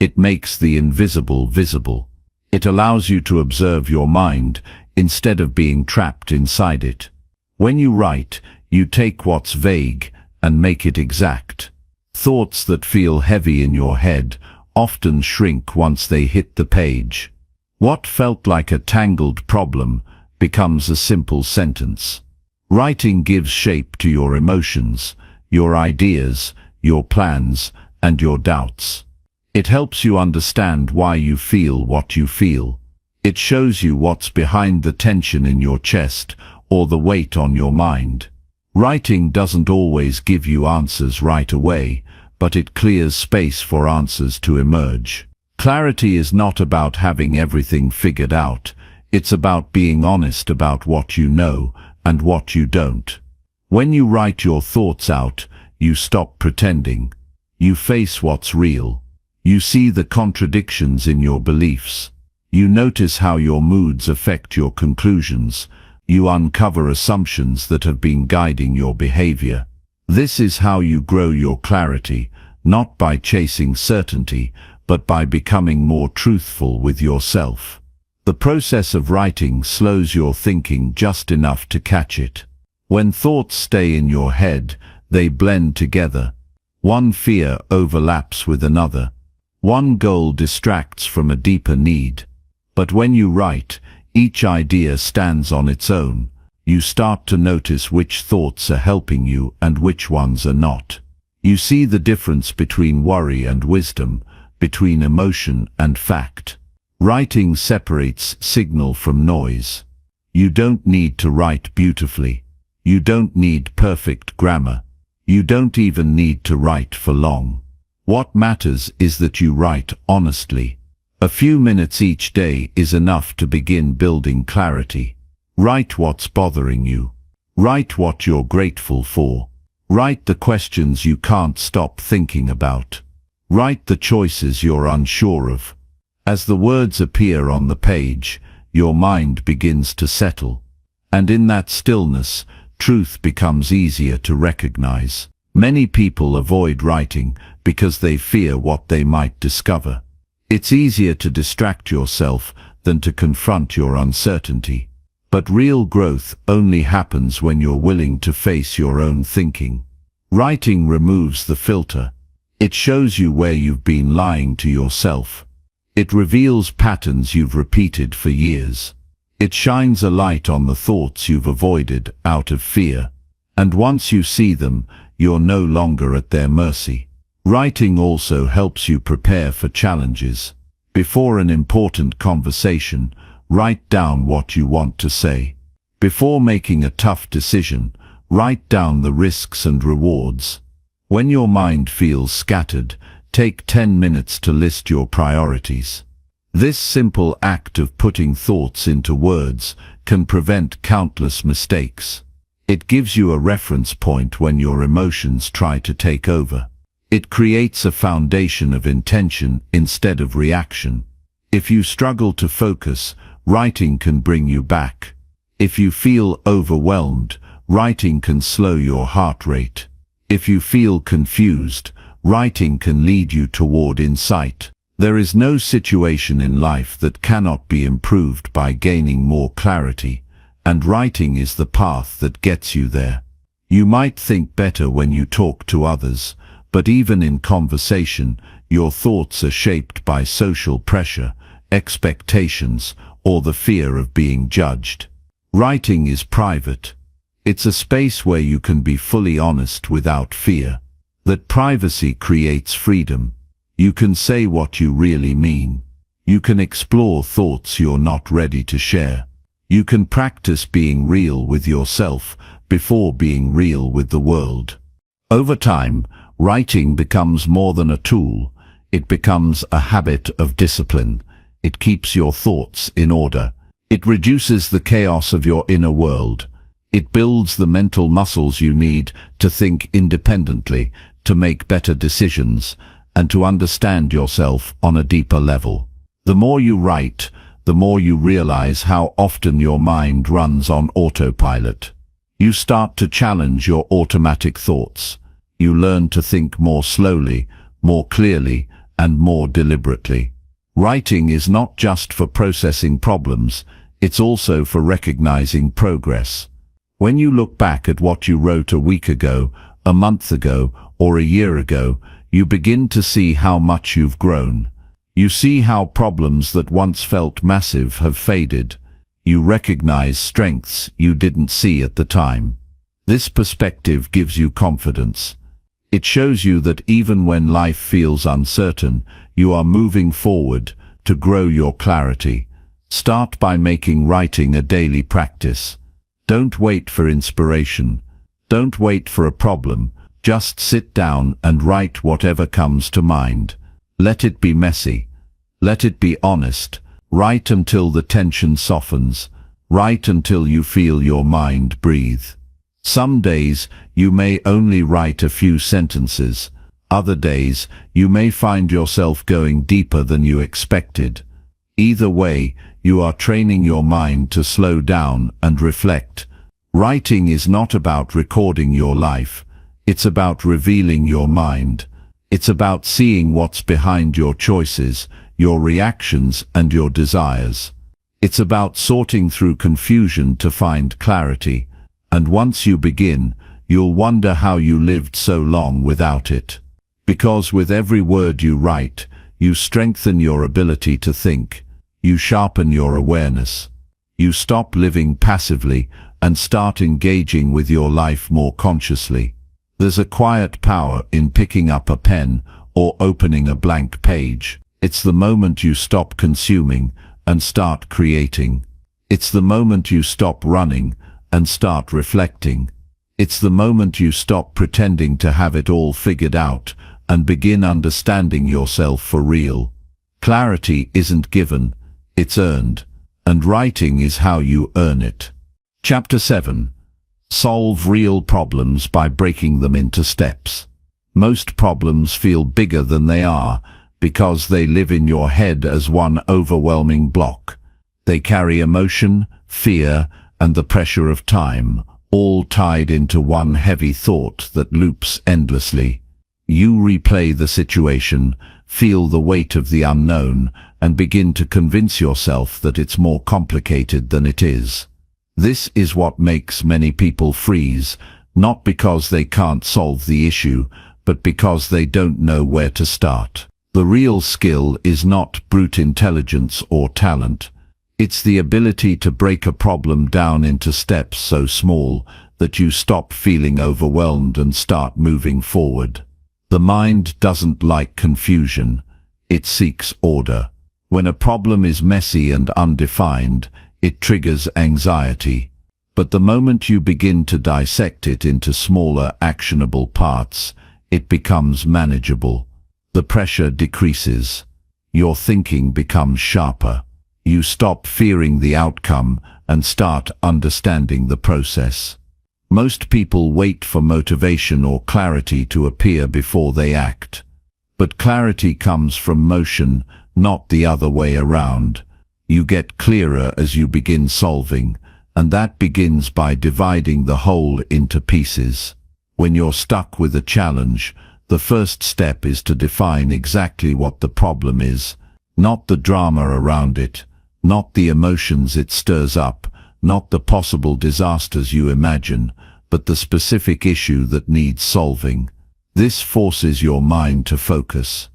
A: It makes the invisible visible. It allows you to observe your mind instead of being trapped inside it. When you write, you take what's vague and make it exact. Thoughts that feel heavy in your head often shrink once they hit the page. What felt like a tangled problem becomes a simple sentence. Writing gives shape to your emotions, your ideas, your plans, and your doubts. It helps you understand why you feel what you feel. It shows you what's behind the tension in your chest or the weight on your mind. Writing doesn't always give you answers right away, but it clears space for answers to emerge. Clarity is not about having everything figured out. It's about being honest about what you know and what you don't. When you write your thoughts out, you stop pretending. You face what's real. You see the contradictions in your beliefs. You notice how your moods affect your conclusions. You uncover assumptions that have been guiding your behavior. This is how you grow your clarity, not by chasing certainty, but by becoming more truthful with yourself. The process of writing slows your thinking just enough to catch it. When thoughts stay in your head, they blend together. One fear overlaps with another. One goal distracts from a deeper need. But when you write, each idea stands on its own. You start to notice which thoughts are helping you and which ones are not. You see the difference between worry and wisdom, between emotion and fact. Writing separates signal from noise. You don't need to write beautifully. You don't need perfect grammar. You don't even need to write for long. What matters is that you write honestly. A few minutes each day is enough to begin building clarity. Write what's bothering you. Write what you're grateful for. Write the questions you can't stop thinking about. Write the choices you're unsure of. As the words appear on the page, your mind begins to settle. And in that stillness, truth becomes easier to recognize. Many people avoid writing because they fear what they might discover. It's easier to distract yourself than to confront your uncertainty. But real growth only happens when you're willing to face your own thinking. Writing removes the filter. It shows you where you've been lying to yourself. It reveals patterns you've repeated for years. It shines a light on the thoughts you've avoided out of fear. And once you see them, you're no longer at their mercy. Writing also helps you prepare for challenges. Before an important conversation, write down what you want to say. Before making a tough decision, write down the risks and rewards. When your mind feels scattered, take 10 minutes to list your priorities. This simple act of putting thoughts into words can prevent countless mistakes. It gives you a reference point when your emotions try to take over. It creates a foundation of intention instead of reaction. If you struggle to focus, writing can bring you back. If you feel overwhelmed, writing can slow your heart rate. If you feel confused, writing can lead you toward insight. There is no situation in life that cannot be improved by gaining more clarity, and writing is the path that gets you there. You might think better when you talk to others, but even in conversation, your thoughts are shaped by social pressure, expectations, or the fear of being judged. Writing is private. It's a space where you can be fully honest without fear. That privacy creates freedom. You can say what you really mean. You can explore thoughts you're not ready to share. You can practice being real with yourself before being real with the world. Over time, writing becomes more than a tool. It becomes a habit of discipline. It keeps your thoughts in order. It reduces the chaos of your inner world. It builds the mental muscles you need to think independently, to make better decisions, and to understand yourself on a deeper level. The more you write, the more you realize how often your mind runs on autopilot. You start to challenge your automatic thoughts. You learn to think more slowly, more clearly, and more deliberately. Writing is not just for processing problems, it's also for recognizing progress. When you look back at what you wrote a week ago, a month ago, or a year ago, you begin to see how much you've grown. You see how problems that once felt massive have faded. You recognize strengths you didn't see at the time. This perspective gives you confidence. It shows you that even when life feels uncertain, you are moving forward to grow your clarity. Start by making writing a daily practice. Don't wait for inspiration. Don't wait for a problem. Just sit down and write whatever comes to mind. Let it be messy. Let it be honest. Write until the tension softens. Write until you feel your mind breathe. Some days you may only write a few sentences. Other days you may find yourself going deeper than you expected. Either way, you are training your mind to slow down and reflect. Writing is not about recording your life. It's about revealing your mind. It's about seeing what's behind your choices, your reactions, and your desires. It's about sorting through confusion to find clarity, and once you begin, you'll wonder how you lived so long without it. Because with every word you write, you strengthen your ability to think, you sharpen your awareness, you stop living passively and start engaging with your life more consciously. There's a quiet power in picking up a pen or opening a blank page. It's the moment you stop consuming and start creating. It's the moment you stop running and start reflecting. It's the moment you stop pretending to have it all figured out and begin understanding yourself for real. Clarity isn't given, it's earned, and writing is how you earn it. Chapter 7. Solve real problems by breaking them into steps. Most problems feel bigger than they are because they live in your head as one overwhelming block. They carry emotion, fear, and the pressure of time, all tied into one heavy thought that loops endlessly. You replay the situation, feel the weight of the unknown, and begin to convince yourself that it's more complicated than it is. This is what makes many people freeze, not because they can't solve the issue, but because they don't know where to start. The real skill is not brute intelligence or talent. It's the ability to break a problem down into steps so small that you stop feeling overwhelmed and start moving forward. The mind doesn't like confusion. It seeks order. When a problem is messy and undefined, it triggers anxiety. But the moment you begin to dissect it into smaller, actionable parts, it becomes manageable. The pressure decreases. Your thinking becomes sharper. You stop fearing the outcome and start understanding the process. Most people wait for motivation or clarity to appear before they act. But clarity comes from motion, not the other way around. You get clearer as you begin solving, and that begins by dividing the whole into pieces. When you're stuck with a challenge, the first step is to define exactly what the problem is, not the drama around it, not the emotions it stirs up, not the possible disasters you imagine, but the specific issue that needs solving. This forces your mind to focus.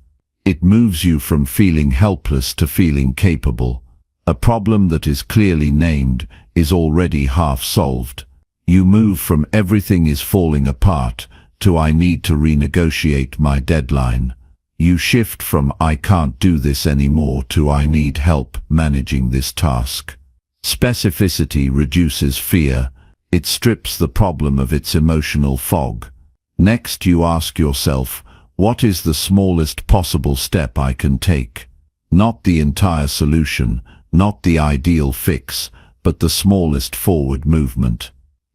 A: It moves you from feeling helpless to feeling capable. A problem that is clearly named is already half solved. You move from everything is falling apart to I need to renegotiate my deadline. You shift from I can't do this anymore to I need help managing this task. Specificity reduces fear. It strips the problem of its emotional fog. Next, you ask yourself, what is the smallest possible step I can take? Not the entire solution, not the ideal fix, but the smallest forward movement.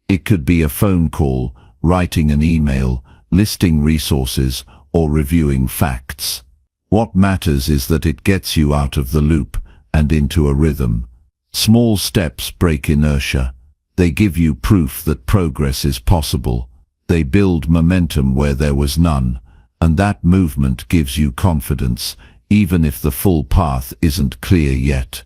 A: It could be a phone call, writing an email, listing resources, or reviewing facts. What matters is that it gets you out of the loop and into a rhythm. Small steps break inertia. They give you proof that progress is possible. They build momentum where there was none, and that movement gives you confidence, even if the full path isn't clear yet.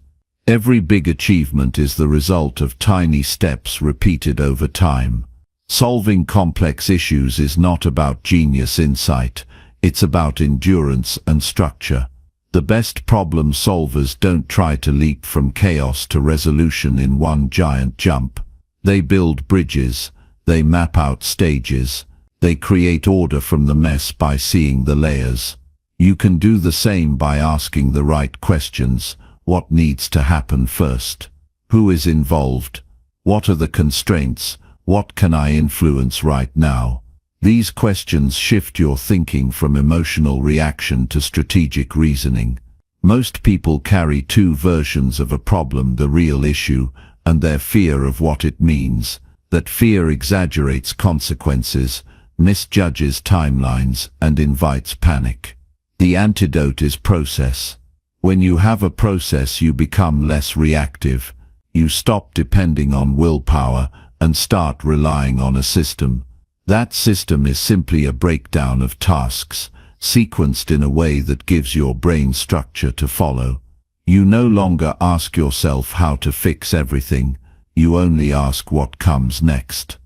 A: Every big achievement is the result of tiny steps repeated over time. Solving complex issues is not about genius insight, it's about endurance and structure. The best problem solvers don't try to leap from chaos to resolution in one giant jump. They build bridges, they map out stages, they create order from the mess by seeing the layers. You can do the same by asking the right questions. What needs to happen first? Who is involved? What are the constraints? What can I influence right now? These questions shift your thinking from emotional reaction to strategic reasoning. Most people carry two versions of a problem: the real issue and their fear of what it means. That fear exaggerates consequences, misjudges timelines, and invites panic. The antidote is process. When you have a process, you become less reactive. You stop depending on willpower and start relying on a system. That system is simply a breakdown of tasks, sequenced in a way that gives your brain structure to follow. You no longer ask yourself how to fix everything, you only ask what comes next.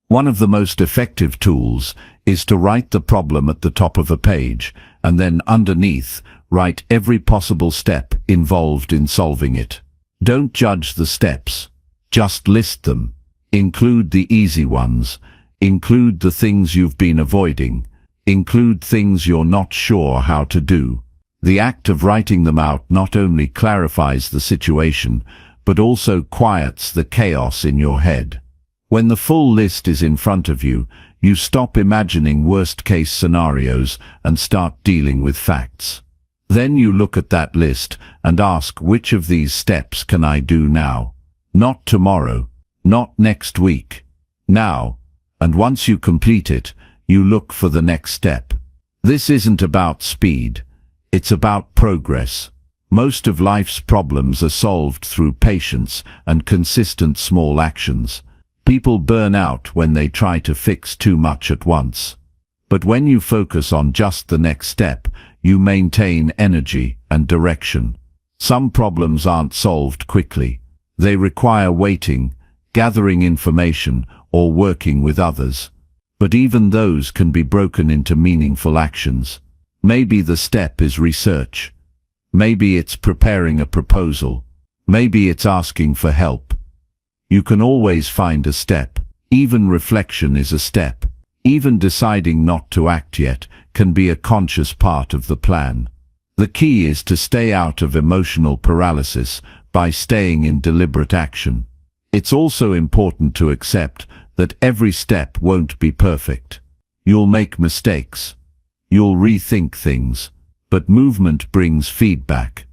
A: One of the most effective tools is to write the problem at the top of a page, and then underneath, write every possible step involved in solving it. Don't judge the steps, just list them. Include the easy ones, include the things you've been avoiding, include things you're not sure how to do. The act of writing them out not only clarifies the situation, but also quiets the chaos in your head. When the full list is in front of you, you stop imagining worst-case scenarios and start dealing with facts. Then you look at that list and ask, which of these steps can I do now? Not tomorrow, not next week, now. And once you complete it, you look for the next step. This isn't about speed. It's about progress. Most of life's problems are solved through patience and consistent small actions. People burn out when they try to fix too much at once. But when you focus on just the next step, you maintain energy and direction. Some problems aren't solved quickly. They require waiting, gathering information, or working with others. But even those can be broken into meaningful actions. Maybe the step is research. Maybe it's preparing a proposal. Maybe it's asking for help. You can always find a step. Even reflection is a step. Even deciding not to act yet can be a conscious part of the plan. The key is to stay out of emotional paralysis by staying in deliberate action. It's also important to accept that every step won't be perfect. You'll make mistakes. You'll rethink things. But movement brings feedback.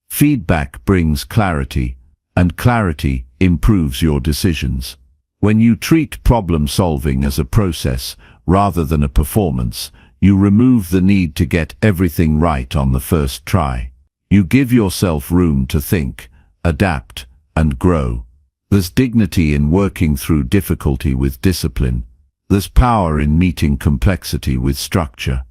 A: Feedback brings clarity, and clarity improves your decisions. When you treat problem solving as a process rather than a performance, you remove the need to get everything right on the first try. You give yourself room to think, adapt, and grow. There's dignity in working through difficulty with discipline. There's power in meeting complexity with structure.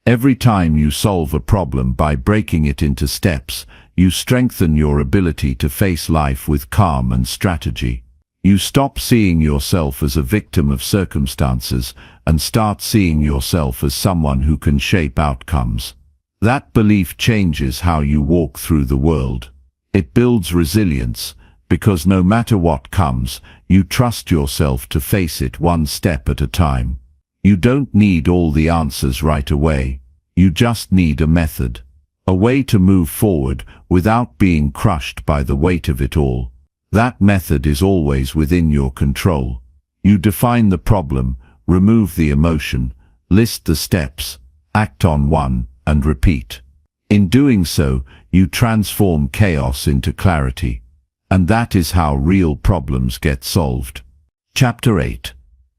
A: Every time you solve a problem by breaking it into steps, you strengthen your ability to face life with calm and strategy. You stop seeing yourself as a victim of circumstances and start seeing yourself as someone who can shape outcomes. That belief changes how you walk through the world. It builds resilience, because no matter what comes, you trust yourself to face it one step at a time. You don't need all the answers right away. You just need a method. A way to move forward without being crushed by the weight of it all. That method is always within your control. You define the problem, remove the emotion, list the steps, act on one, and repeat. In doing so, you transform chaos into clarity. And that is how real problems get solved. Chapter 8.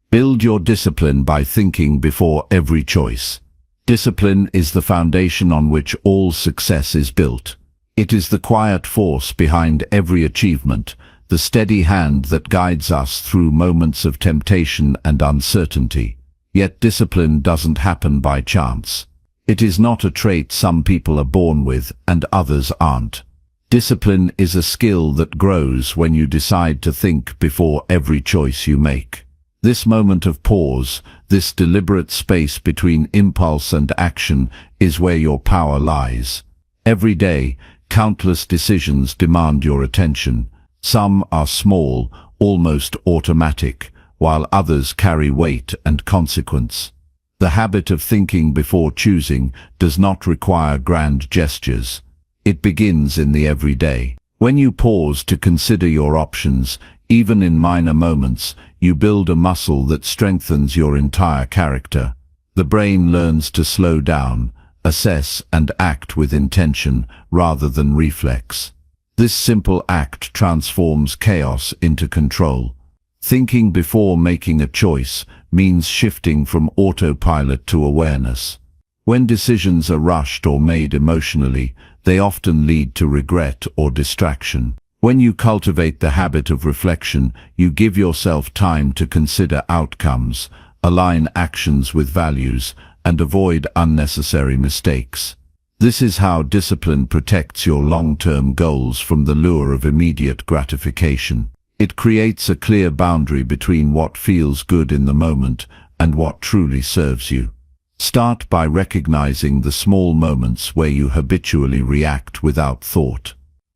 A: Build your discipline by thinking before every choice. Discipline is the foundation on which all success is built. It is the quiet force behind every achievement, the steady hand that guides us through moments of temptation and uncertainty. Yet discipline doesn't happen by chance. It is not a trait some people are born with and others aren't. Discipline is a skill that grows when you decide to think before every choice you make. This moment of pause, this deliberate space between impulse and action, is where your power lies. Every day, countless decisions demand your attention. Some are small, almost automatic, while others carry weight and consequence. The habit of thinking before choosing does not require grand gestures. It begins in the everyday. When you pause to consider your options, even in minor moments, you build a muscle that strengthens your entire character. The brain learns to slow down, assess, and act with intention rather than reflex. This simple act transforms chaos into control. Thinking before making a choice means shifting from autopilot to awareness. When decisions are rushed or made emotionally, they often lead to regret or distraction. When you cultivate the habit of reflection, you give yourself time to consider outcomes, align actions with values, and avoid unnecessary mistakes. This is how discipline protects your long-term goals from the lure of immediate gratification. It creates a clear boundary between what feels good in the moment and what truly serves you. Start by recognizing the small moments where you habitually react without thought.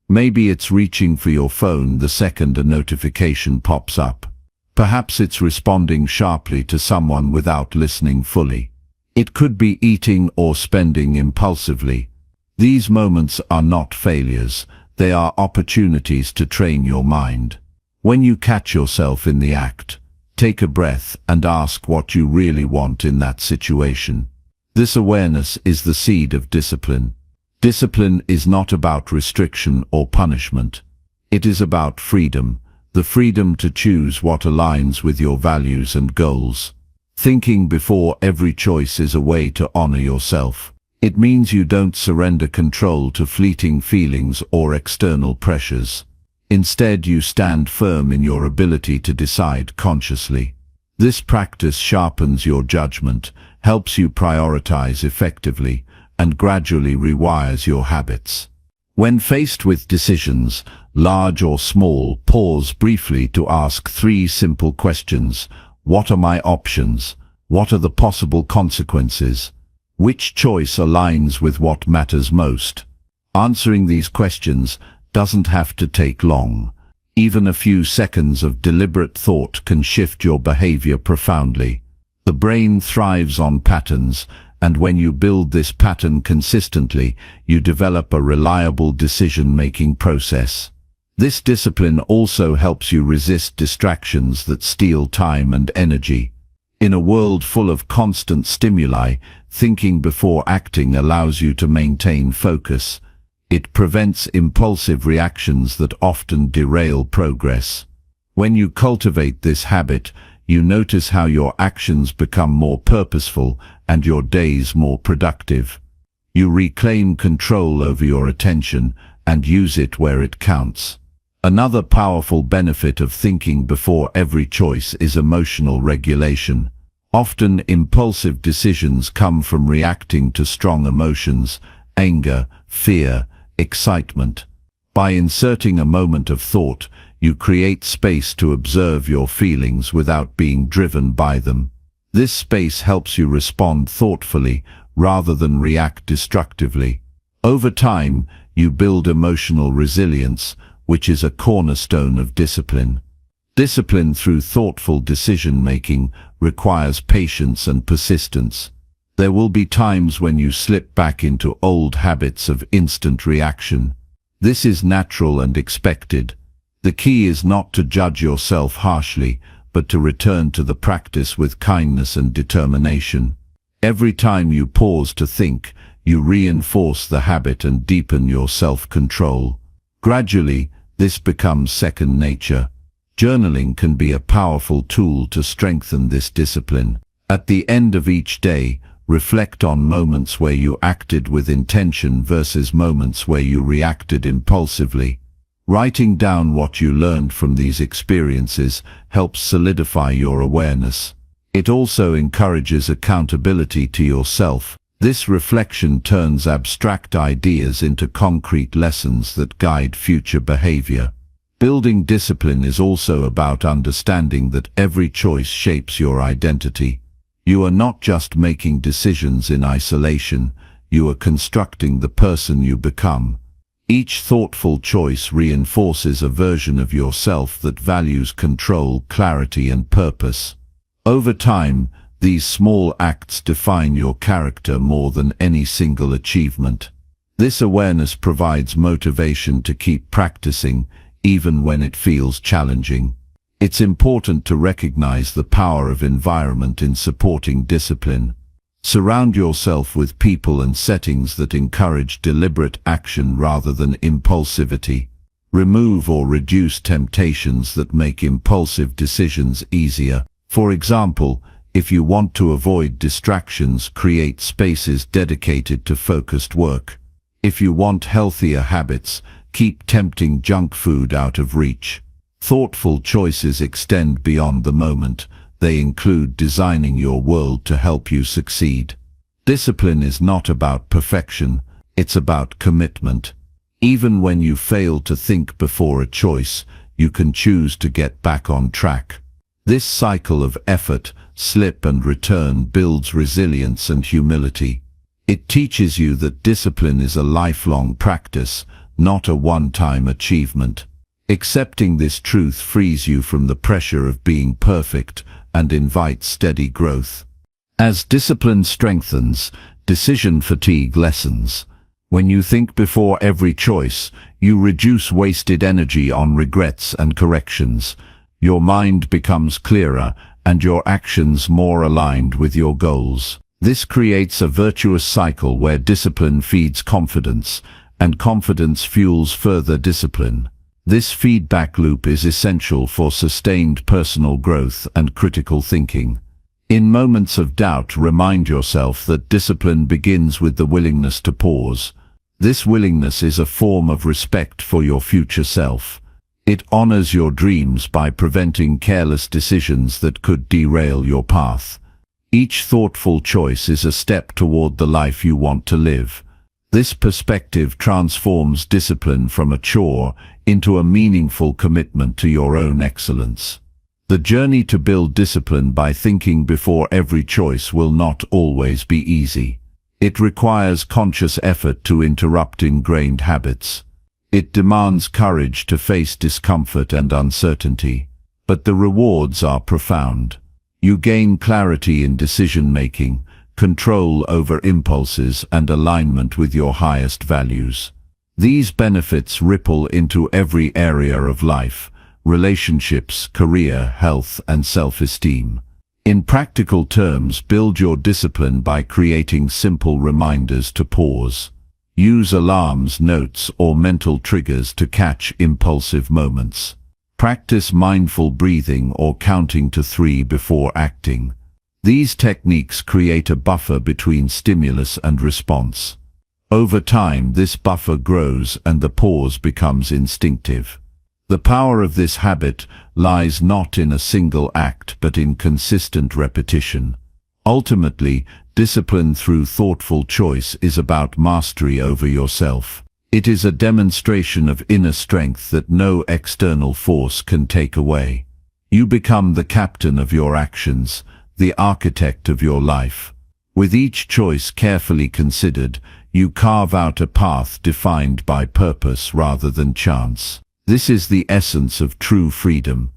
A: Maybe it's reaching for your phone the second a notification pops up. Perhaps it's responding sharply to someone without listening fully. It could be eating or spending impulsively. These moments are not failures, they are opportunities to train your mind. When you catch yourself in the act, take a breath and ask what you really want in that situation. This awareness is the seed of discipline. Discipline is not about restriction or punishment. It is about freedom, the freedom to choose what aligns with your values and goals. Thinking before every choice is a way to honor yourself. It means you don't surrender control to fleeting feelings or external pressures. Instead, you stand firm in your ability to decide consciously. This practice sharpens your judgment, helps you prioritize effectively, and gradually rewires your habits. When faced with decisions, large or small, pause briefly to ask 3 simple questions. What are my options? What are the possible consequences? Which choice aligns with what matters most? Answering these questions doesn't have to take long. Even a few seconds of deliberate thought can shift your behavior profoundly. The brain thrives on patterns, and when you build this pattern consistently, you develop a reliable decision-making process. This discipline also helps you resist distractions that steal time and energy. In a world full of constant stimuli, thinking before acting allows you to maintain focus. It prevents impulsive reactions that often derail progress. When you cultivate this habit, you notice how your actions become more purposeful and your days more productive. You reclaim control over your attention and use it where it counts. Another powerful benefit of thinking before every choice is emotional regulation. Often impulsive decisions come from reacting to strong emotions, anger, fear, excitement. By inserting a moment of thought, you create space to observe your feelings without being driven by them. This space helps you respond thoughtfully rather than react destructively. Over time, you build emotional resilience, which is a cornerstone of discipline. Discipline through thoughtful decision-making requires patience and persistence. There will be times when you slip back into old habits of instant reaction. This is natural and expected. The key is not to judge yourself harshly, but to return to the practice with kindness and determination. Every time you pause to think, you reinforce the habit and deepen your self-control. Gradually, this becomes second nature. Journaling can be a powerful tool to strengthen this discipline. At the end of each day, reflect on moments where you acted with intention versus moments where you reacted impulsively. Writing down what you learned from these experiences helps solidify your awareness. It also encourages accountability to yourself. This reflection turns abstract ideas into concrete lessons that guide future behavior. Building discipline is also about understanding that every choice shapes your identity. You are not just making decisions in isolation, you are constructing the person you become. Each thoughtful choice reinforces a version of yourself that values control, clarity, and purpose. Over time, these small acts define your character more than any single achievement. This awareness provides motivation to keep practicing, even when it feels challenging. It's important to recognize the power of environment in supporting discipline. Surround yourself with people and settings that encourage deliberate action rather than impulsivity. Remove or reduce temptations that make impulsive decisions easier. For example, if you want to avoid distractions, create spaces dedicated to focused work. If you want healthier habits, keep tempting junk food out of reach. Thoughtful choices extend beyond the moment. They include designing your world to help you succeed. Discipline is not about perfection, It's about commitment. Even when you fail to think before a choice, you can choose to get back on track. This cycle of effort, slip and return builds resilience and humility. It teaches you that discipline is a lifelong practice, not a one-time achievement. Accepting this truth frees you from the pressure of being perfect and invites steady growth. As discipline strengthens, decision fatigue lessens. When you think before every choice, you reduce wasted energy on regrets and corrections. Your mind becomes clearer and your actions more aligned with your goals. This creates a virtuous cycle where discipline feeds confidence, and confidence fuels further discipline. This feedback loop is essential for sustained personal growth and critical thinking. In moments of doubt, remind yourself that discipline begins with the willingness to pause. This willingness is a form of respect for your future self. It honors your dreams by preventing careless decisions that could derail your path. Each thoughtful choice is a step toward the life you want to live. This perspective transforms discipline from a chore into a meaningful commitment to your own excellence. The journey to build discipline by thinking before every choice will not always be easy. It requires conscious effort to interrupt ingrained habits. It demands courage to face discomfort and uncertainty. But the rewards are profound. You gain clarity in decision-making, control over impulses, and alignment with your highest values. These benefits ripple into every area of life: relationships, career, health, and self-esteem. In practical terms, build your discipline by creating simple reminders to pause. Use alarms, notes, or mental triggers to catch impulsive moments. Practice mindful breathing or counting to 3 before acting. These techniques create a buffer between stimulus and response. Over time, this buffer grows and the pause becomes instinctive. The power of this habit lies not in a single act but in consistent repetition. Ultimately, discipline through thoughtful choice is about mastery over yourself. It is a demonstration of inner strength that no external force can take away. You become the captain of your actions, the architect of your life. With each choice carefully considered, you carve out a path defined by purpose rather than chance. This is the essence of true freedom,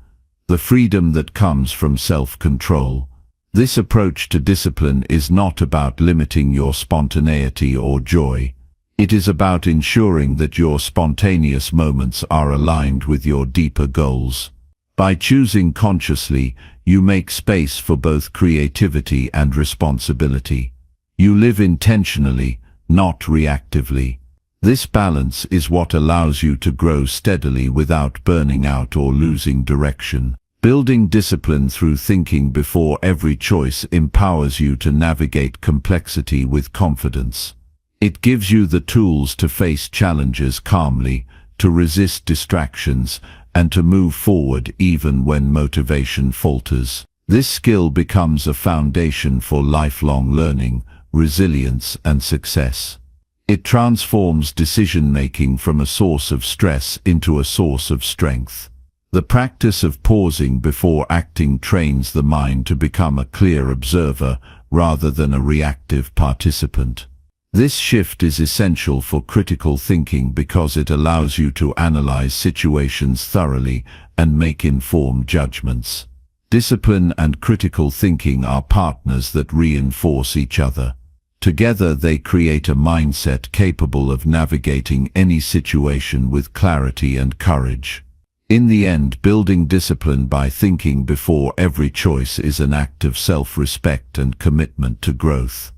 A: the freedom that comes from self-control. This approach to discipline is not about limiting your spontaneity or joy. It is about ensuring that your spontaneous moments are aligned with your deeper goals. By choosing consciously, you make space for both creativity and responsibility. You live intentionally, not reactively. This balance is what allows you to grow steadily without burning out or losing direction. Building discipline through thinking before every choice empowers you to navigate complexity with confidence. It gives you the tools to face challenges calmly, to resist distractions, and to move forward even when motivation falters. This skill becomes a foundation for lifelong learning, resilience, and success. It transforms decision-making from a source of stress into a source of strength. The practice of pausing before acting trains the mind to become a clear observer rather than a reactive participant. This shift is essential for critical thinking because it allows you to analyze situations thoroughly and make informed judgments. Discipline and critical thinking are partners that reinforce each other. Together they create a mindset capable of navigating any situation with clarity and courage. In the end, building discipline by thinking before every choice is an act of self-respect and commitment to growth.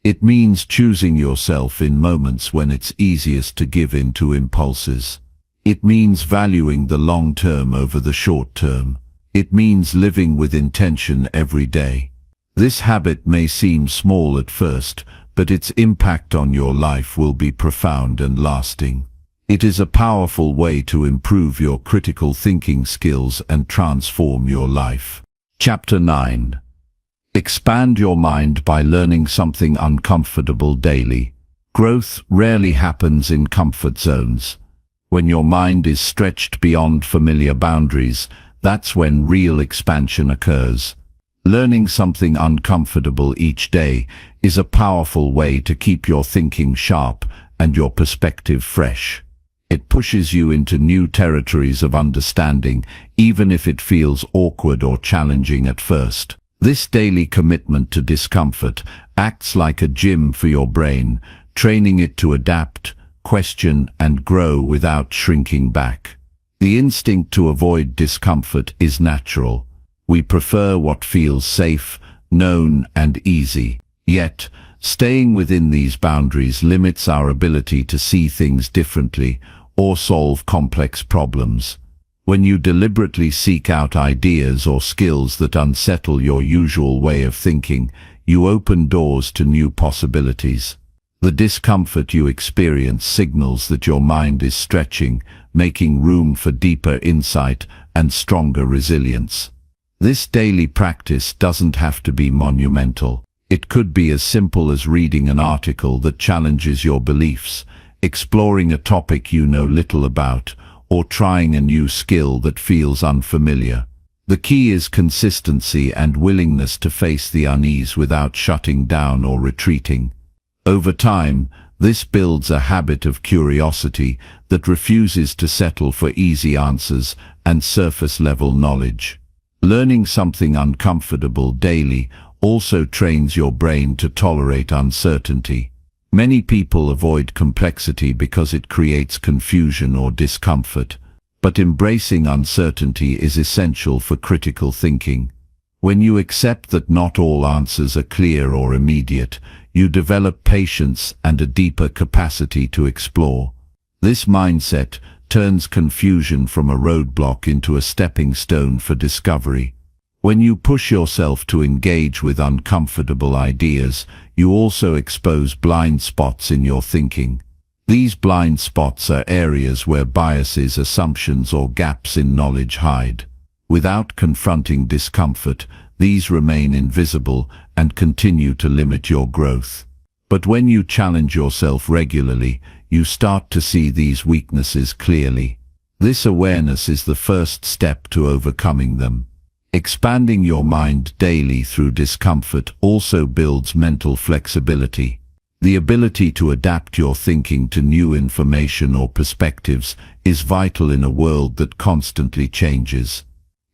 A: It means choosing yourself in moments when it's easiest to give in to impulses. It means valuing the long term over the short term. It means living with intention every day. This habit may seem small at first, but its impact on your life will be profound and lasting. It is a powerful way to improve your critical thinking skills and transform your life. Chapter 9. Expand your mind by learning something uncomfortable daily. Growth rarely happens in comfort zones. When your mind is stretched beyond familiar boundaries, that's when real expansion occurs. Learning something uncomfortable each day is a powerful way to keep your thinking sharp and your perspective fresh. It pushes you into new territories of understanding, even if it feels awkward or challenging at first. This daily commitment to discomfort acts like a gym for your brain, training it to adapt, question, and grow without shrinking back. The instinct to avoid discomfort is natural. We prefer what feels safe, known, and easy. Yet, staying within these boundaries limits our ability to see things differently or solve complex problems. When you deliberately seek out ideas or skills that unsettle your usual way of thinking, you open doors to new possibilities. The discomfort you experience signals that your mind is stretching, making room for deeper insight and stronger resilience. This daily practice doesn't have to be monumental. It could be as simple as reading an article that challenges your beliefs, exploring a topic you know little about, or trying a new skill that feels unfamiliar. The key is consistency and willingness to face the unease without shutting down or retreating. Over time, this builds a habit of curiosity that refuses to settle for easy answers and surface-level knowledge. Learning something uncomfortable daily also trains your brain to tolerate uncertainty. Many people avoid complexity because it creates confusion or discomfort, but embracing uncertainty is essential for critical thinking. When you accept that not all answers are clear or immediate, you develop patience and a deeper capacity to explore. This mindset turns confusion from a roadblock into a stepping stone for discovery. When you push yourself to engage with uncomfortable ideas, you also expose blind spots in your thinking. These blind spots are areas where biases, assumptions, or gaps in knowledge hide. Without confronting discomfort, these remain invisible and continue to limit your growth. But when you challenge yourself regularly, you start to see these weaknesses clearly. This awareness is the first step to overcoming them. Expanding your mind daily through discomfort also builds mental flexibility. The ability to adapt your thinking to new information or perspectives is vital in a world that constantly changes.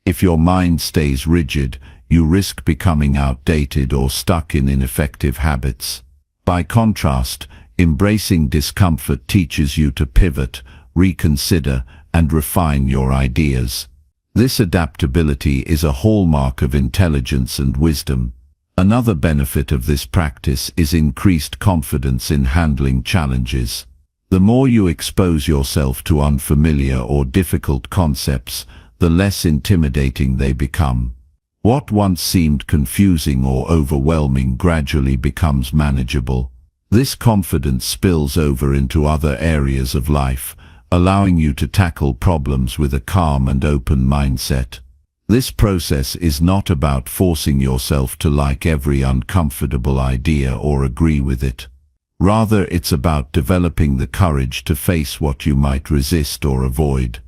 A: If your mind stays rigid, you risk becoming outdated or stuck in ineffective habits. By contrast, embracing discomfort teaches you to pivot, reconsider, and refine your ideas. This adaptability is a hallmark of intelligence and wisdom. Another benefit of this practice is increased confidence in handling challenges. The more you expose yourself to unfamiliar or difficult concepts, the less intimidating they become. What once seemed confusing or overwhelming gradually becomes manageable. This confidence spills over into other areas of life, allowing you to tackle problems with a calm and open mindset. This process is not about forcing yourself to like every uncomfortable idea or agree with it. Rather, it's about developing the courage to face what you might resist or avoid.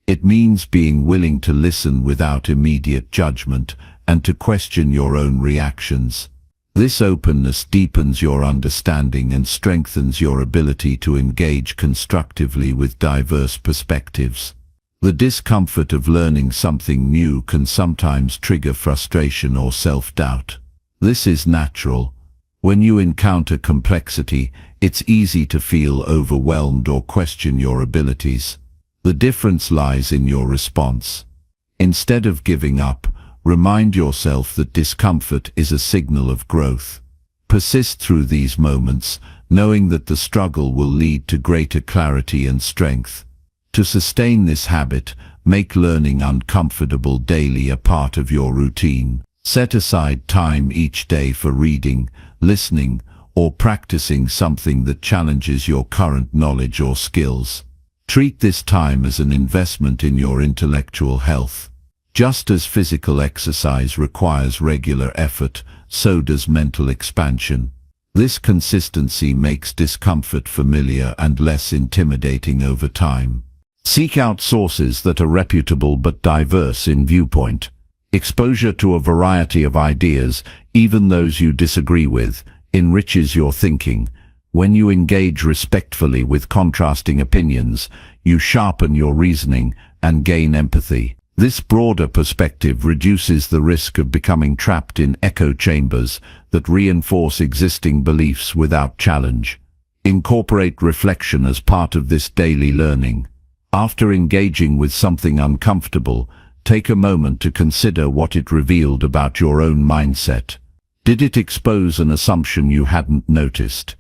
A: It means being willing to listen without immediate judgment and to question your own reactions. This openness deepens your understanding and strengthens your ability to engage constructively with diverse perspectives. The discomfort of learning something new can sometimes trigger frustration or self-doubt. This is natural. When you encounter complexity, it's easy to feel overwhelmed or question your abilities. The difference lies in your response. Instead of giving up, remind yourself that discomfort is a signal of growth. Persist through these moments, knowing that the struggle will lead to greater clarity and strength. To sustain this habit, make learning uncomfortable daily a part of your routine. Set aside time each day for reading, listening, or practicing something that challenges your current knowledge or skills. Treat this time as an investment in your intellectual health. Just as physical exercise requires regular effort, so does mental expansion. This consistency makes discomfort familiar and less intimidating over time. Seek out sources that are reputable but diverse in viewpoint. Exposure to a variety of ideas, even those you disagree with, enriches your thinking. When you engage respectfully with contrasting opinions, you sharpen your reasoning and gain empathy. This broader perspective reduces the risk of becoming trapped in echo chambers that reinforce existing beliefs without challenge. Incorporate reflection as part of this daily learning. After engaging with something uncomfortable, take a moment to consider what it revealed about your own mindset. Did it expose an assumption you hadn't noticed?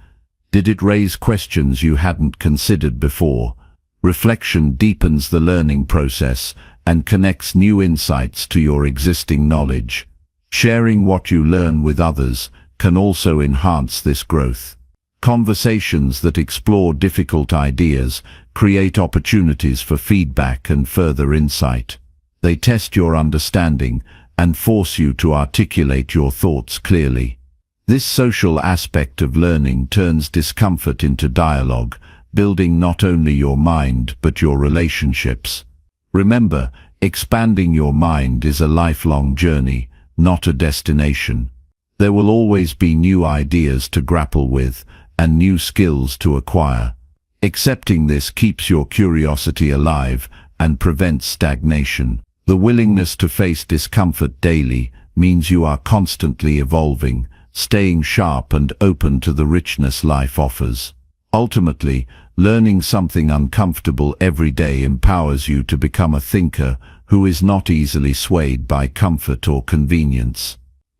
A: Did it raise questions you hadn't considered before? Reflection deepens the learning process and connects new insights to your existing knowledge. Sharing what you learn with others can also enhance this growth. Conversations that explore difficult ideas create opportunities for feedback and further insight. They test your understanding and force you to articulate your thoughts clearly. This social aspect of learning turns discomfort into dialogue, building not only your mind but your relationships. Remember, expanding your mind is a lifelong journey, not a destination. There will always be new ideas to grapple with and new skills to acquire. Accepting this keeps your curiosity alive and prevents stagnation. The willingness to face discomfort daily means you are constantly evolving, staying sharp and open to the richness life offers. Ultimately, learning something uncomfortable every day empowers you to become a thinker who is not easily swayed by comfort or convenience.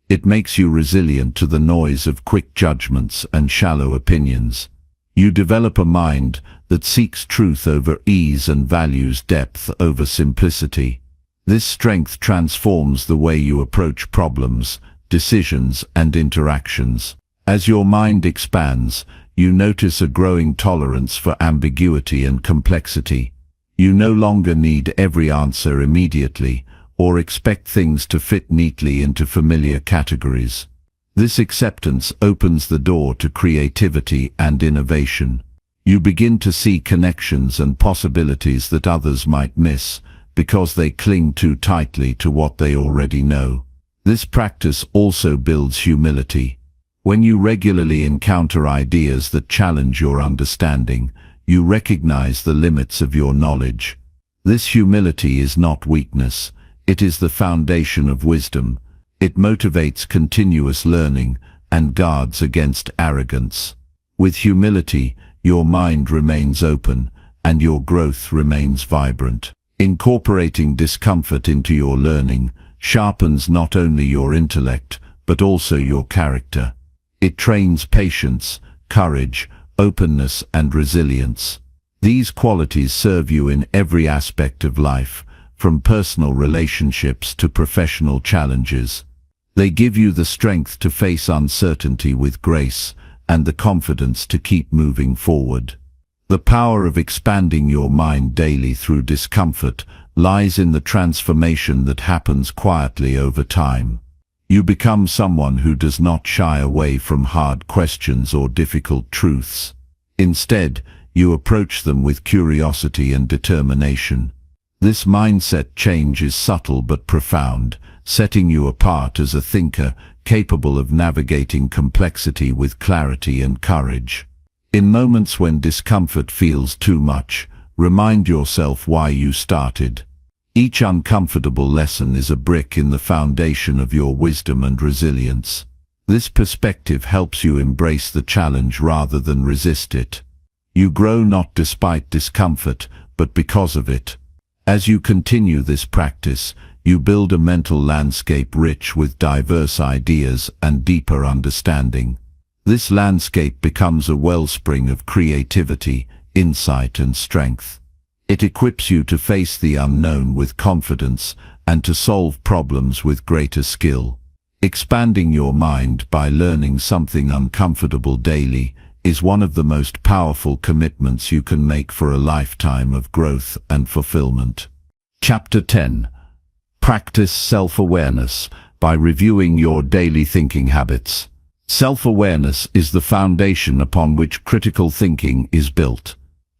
A: It makes you resilient to the noise of quick judgments and shallow opinions. You develop a mind that seeks truth over ease and values depth over simplicity. This strength transforms the way you approach problems, decisions, and interactions. As your mind expands, you notice a growing tolerance for ambiguity and complexity. You no longer need every answer immediately, or expect things to fit neatly into familiar categories. This acceptance opens the door to creativity and innovation. You begin to see connections and possibilities that others might miss, because they cling too tightly to what they already know. This practice also builds humility. When you regularly encounter ideas that challenge your understanding, you recognize the limits of your knowledge. This humility is not weakness, it is the foundation of wisdom. It motivates continuous learning and guards against arrogance. With humility, your mind remains open and your growth remains vibrant. Incorporating discomfort into your learning sharpens not only your intellect, but also your character. It trains patience, courage, openness, and resilience. These qualities serve you in every aspect of life, from personal relationships to professional challenges. They give you the strength to face uncertainty with grace and the confidence to keep moving forward. The power of expanding your mind daily through discomfort lies in the transformation that happens quietly over time. You become someone who does not shy away from hard questions or difficult truths. Instead, you approach them with curiosity and determination. This mindset change is subtle but profound, setting you apart as a thinker capable of navigating complexity with clarity and courage. In moments when discomfort feels too much, remind yourself why you started. Each uncomfortable lesson is a brick in the foundation of your wisdom and resilience. This perspective helps you embrace the challenge rather than resist it. You grow not despite discomfort, but because of it. As you continue this practice, you build a mental landscape rich with diverse ideas and deeper understanding. This landscape becomes a wellspring of creativity, insight, and strength. It equips you to face the unknown with confidence and to solve problems with greater skill. Expanding your mind by learning something uncomfortable daily is one of the most powerful commitments you can make for a lifetime of growth and fulfillment. Chapter 10. Practice self-awareness by reviewing your daily thinking habits. Self-awareness is the foundation upon which critical thinking is built.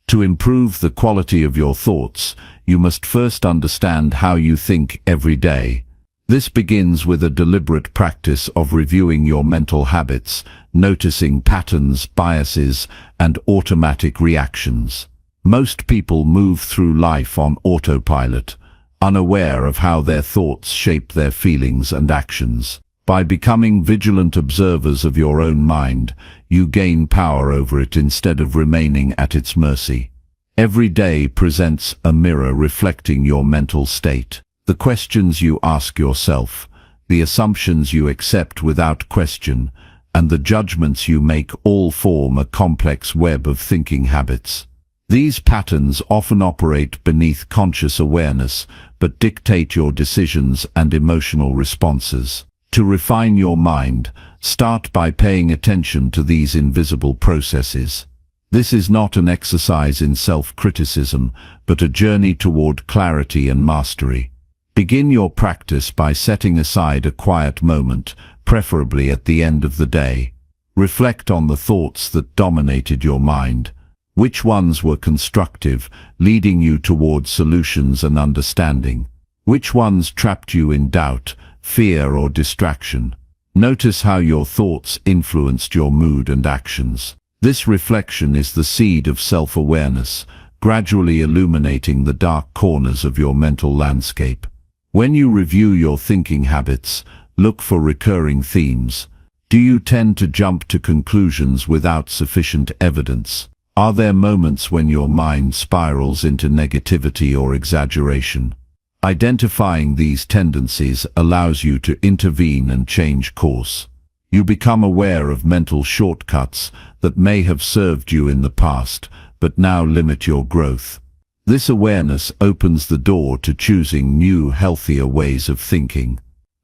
A: To improve the quality of your thoughts, you must first understand how you think every day. This begins with a deliberate practice of reviewing your mental habits, noticing patterns, biases, and automatic reactions. Most people move through life on autopilot, unaware of how their thoughts shape their feelings and actions. By becoming vigilant observers of your own mind, you gain power over it instead of remaining at its mercy. Every day presents a mirror reflecting your mental state. The questions you ask yourself, the assumptions you accept without question, and the judgments you make all form a complex web of thinking habits. These patterns often operate beneath conscious awareness, but dictate your decisions and emotional responses. To refine your mind, start by paying attention to these invisible processes. This is not an exercise in self-criticism, but a journey toward clarity and mastery. Begin your practice by setting aside a quiet moment, preferably at the end of the day. Reflect on the thoughts that dominated your mind. Which ones were constructive, leading you toward solutions and understanding? Which ones trapped you in doubt, fear, or distraction? Notice how your thoughts influenced your mood and actions. This reflection is the seed of self-awareness, gradually illuminating the dark corners of your mental landscape. When you review your thinking habits, look for recurring themes. Do you tend to jump to conclusions without sufficient evidence? Are there moments when your mind spirals into negativity or exaggeration? Identifying these tendencies allows you to intervene and change course. You become aware of mental shortcuts that may have served you in the past, but now limit your growth. This awareness opens the door to choosing new, healthier ways of thinking.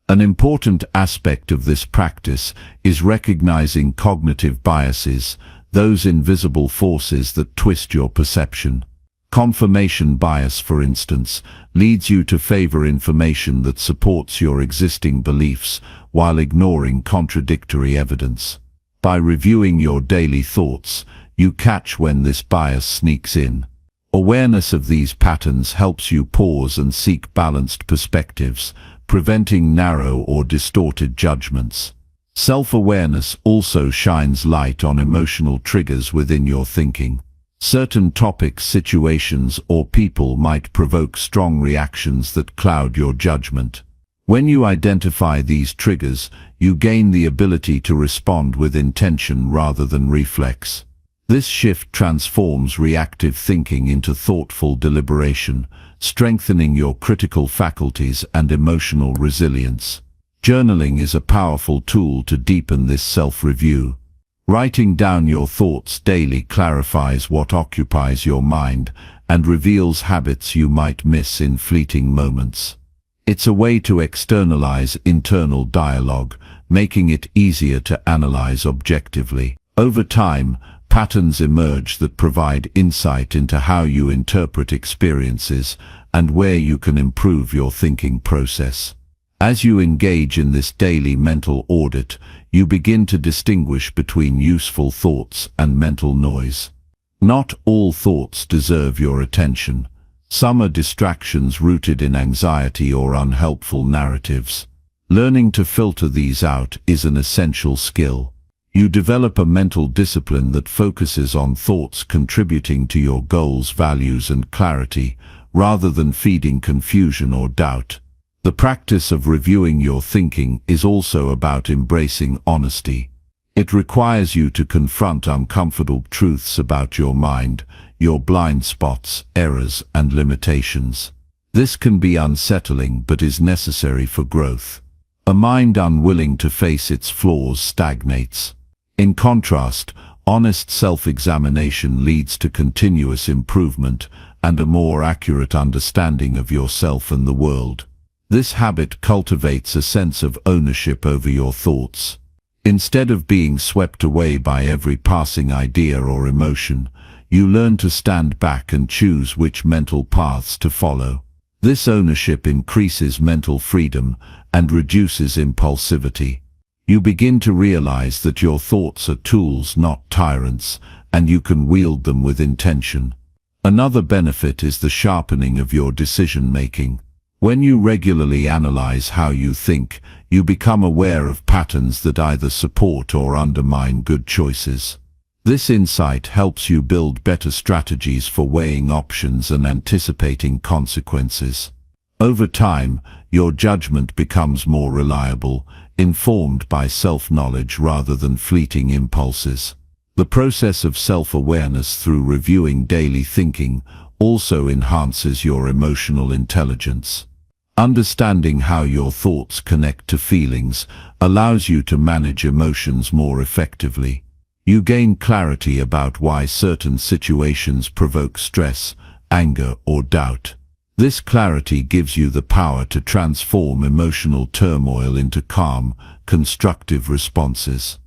A: An important aspect of this practice is recognizing cognitive biases, those invisible forces that twist your perception. Confirmation bias, for instance, leads you to favor information that supports your existing beliefs while ignoring contradictory evidence. By reviewing your daily thoughts, you catch when this bias sneaks in. Awareness of these patterns helps you pause and seek balanced perspectives, preventing narrow or distorted judgments. Self-awareness also shines light on emotional triggers within your thinking. Certain topics, situations, or people might provoke strong reactions that cloud your judgment. When you identify these triggers, you gain the ability to respond with intention rather than reflex. This shift transforms reactive thinking into thoughtful deliberation, strengthening your critical faculties and emotional resilience. Journaling is a powerful tool to deepen this self-review. Writing down your thoughts daily clarifies what occupies your mind and reveals habits you might miss in fleeting moments. It's a way to externalize internal dialogue, making it easier to analyze objectively. Over time, patterns emerge that provide insight into how you interpret experiences and where you can improve your thinking process. As you engage in this daily mental audit, you begin to distinguish between useful thoughts and mental noise. Not all thoughts deserve your attention. Some are distractions rooted in anxiety or unhelpful narratives. Learning to filter these out is an essential skill. You develop a mental discipline that focuses on thoughts contributing to your goals, values, and clarity, rather than feeding confusion or doubt. The practice of reviewing your thinking is also about embracing honesty. It requires you to confront uncomfortable truths about your mind, your blind spots, errors, and limitations. This can be unsettling but is necessary for growth. A mind unwilling to face its flaws stagnates. In contrast, honest self-examination leads to continuous improvement and a more accurate understanding of yourself and the world. This habit cultivates a sense of ownership over your thoughts. Instead of being swept away by every passing idea or emotion, you learn to stand back and choose which mental paths to follow. This ownership increases mental freedom and reduces impulsivity. You begin to realize that your thoughts are tools, not tyrants, and you can wield them with intention. Another benefit is the sharpening of your decision-making. When you regularly analyze how you think, you become aware of patterns that either support or undermine good choices. This insight helps you build better strategies for weighing options and anticipating consequences. Over time, your judgment becomes more reliable, informed by self-knowledge rather than fleeting impulses. The process of self-awareness through reviewing daily thinking also enhances your emotional intelligence. Understanding how your thoughts connect to feelings allows you to manage emotions more effectively. You gain clarity about why certain situations provoke stress, anger, or doubt. This clarity gives you the power to transform emotional turmoil into calm, constructive responses.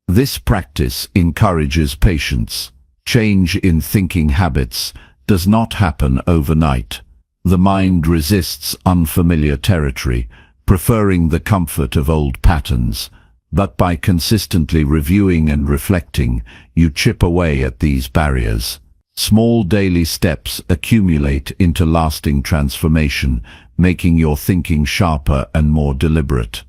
A: This practice encourages patience. Change in thinking habits does not happen overnight. The mind resists unfamiliar territory, preferring the comfort of old patterns. But by consistently reviewing and reflecting, you chip away at these barriers. Small daily steps accumulate into lasting transformation, making your thinking sharper and more deliberate.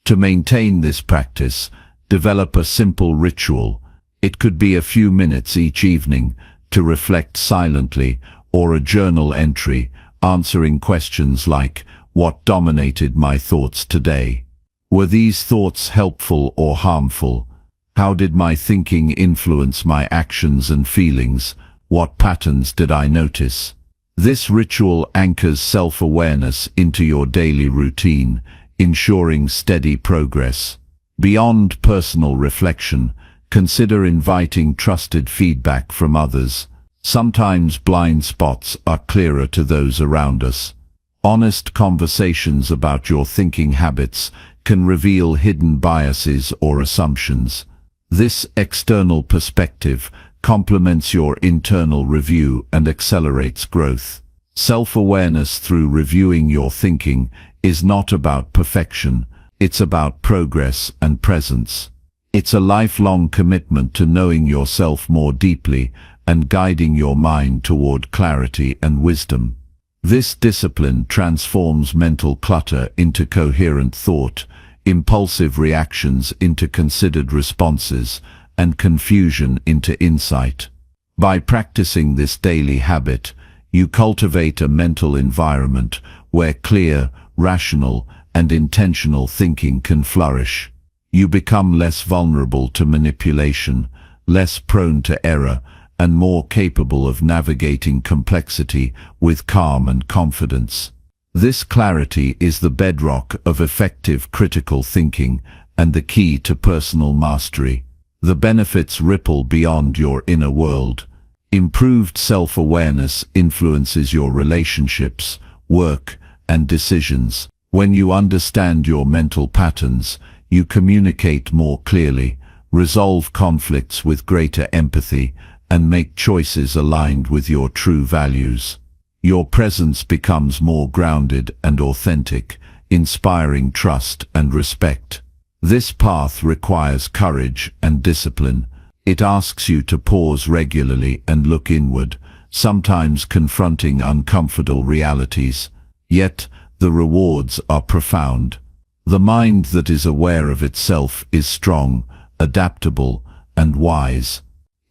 A: To maintain this practice, develop a simple ritual. It could be a few minutes each evening to reflect silently, or a journal entry, answering questions like, "What dominated my thoughts today? Were these thoughts helpful or harmful? How did my thinking influence my actions and feelings? What patterns did I notice?" This ritual anchors self-awareness into your daily routine, ensuring steady progress. Beyond personal reflection, consider inviting trusted feedback from others. Sometimes blind spots are clearer to those around us. Honest conversations about your thinking habits can reveal hidden biases or assumptions. This external perspective complements your internal review and accelerates growth. Self-awareness through reviewing your thinking is not about perfection, it's about progress and presence. It's a lifelong commitment to knowing yourself more deeply and guiding your mind toward clarity and wisdom. This discipline transforms mental clutter into coherent thought, impulsive reactions into considered responses, and confusion into insight. By practicing this daily habit, you cultivate a mental environment where clear, rational, and intentional thinking can flourish. You become less vulnerable to manipulation, less prone to error, and more capable of navigating complexity with calm and confidence. This clarity is the bedrock of effective critical thinking and the key to personal mastery. The benefits ripple beyond your inner world. Improved self-awareness influences your relationships, work, and decisions. When you understand your mental patterns, you communicate more clearly, resolve conflicts with greater empathy, and make choices aligned with your true values. Your presence becomes more grounded and authentic, inspiring trust and respect. This path requires courage and discipline. It asks you to pause regularly and look inward, sometimes confronting uncomfortable realities. Yet, the rewards are profound. The mind that is aware of itself is strong, adaptable, and wise.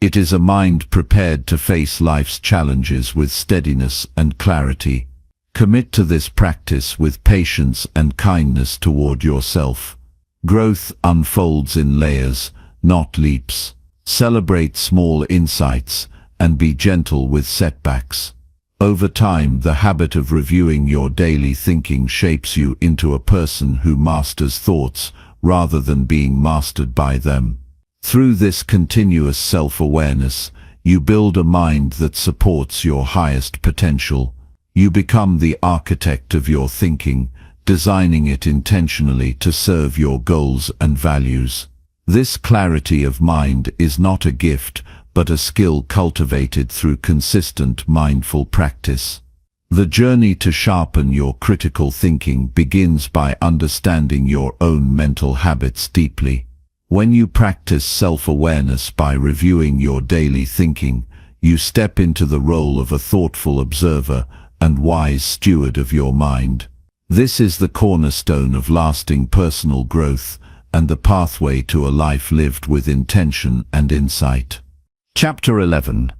A: It is a mind prepared to face life's challenges with steadiness and clarity. Commit to this practice with patience and kindness toward yourself. Growth unfolds in layers, not leaps. Celebrate small insights and be gentle with setbacks. Over time, the habit of reviewing your daily thinking shapes you into a person who masters thoughts rather than being mastered by them. Through this continuous self-awareness, you build a mind that supports your highest potential. You become the architect of your thinking, designing it intentionally to serve your goals and values. This clarity of mind is not a gift, but a skill cultivated through consistent mindful practice. The journey to sharpen your critical thinking begins by understanding your own mental habits deeply. When you practice self-awareness by reviewing your daily thinking, you step into the role of a thoughtful observer and wise steward of your mind. This is the cornerstone of lasting personal growth and the pathway to a life lived with intention and insight. Chapter 11.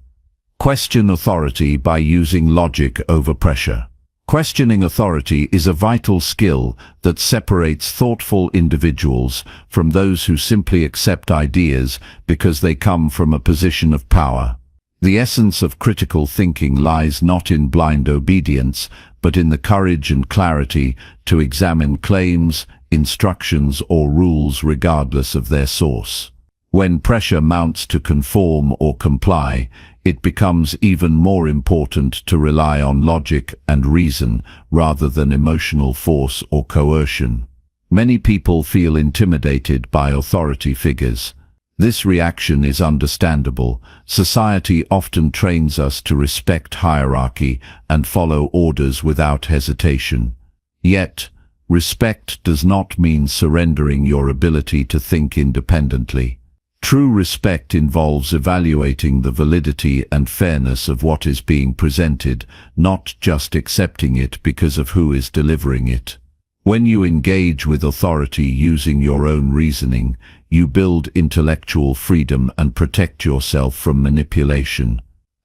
A: Question authority by using logic over pressure. Questioning authority is a vital skill that separates thoughtful individuals from those who simply accept ideas because they come from a position of power. The essence of critical thinking lies not in blind obedience, but in the courage and clarity to examine claims, instructions, or rules regardless of their source. When pressure mounts to conform or comply, it becomes even more important to rely on logic and reason rather than emotional force or coercion. Many people feel intimidated by authority figures. This reaction is understandable. Society often trains us to respect hierarchy and follow orders without hesitation. Yet, respect does not mean surrendering your ability to think independently. True respect involves evaluating the validity and fairness of what is being presented, not just accepting it because of who is delivering it. When you engage with authority using your own reasoning, you build intellectual freedom and protect yourself from manipulation.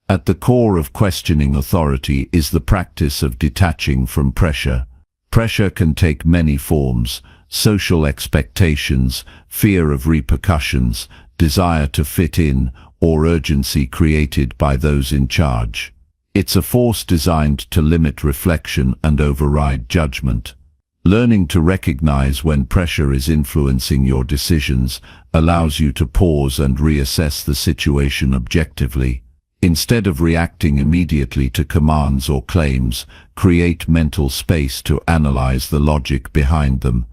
A: At the core of questioning authority is the practice of detaching from pressure. Pressure can take many forms: social expectations, fear of repercussions, desire to fit in, or urgency created by those in charge. It's a force designed to limit reflection and override judgment. Learning to recognize when pressure is influencing your decisions allows you to pause and reassess the situation objectively. Instead of reacting immediately to commands or claims, create mental space to analyze the logic behind them.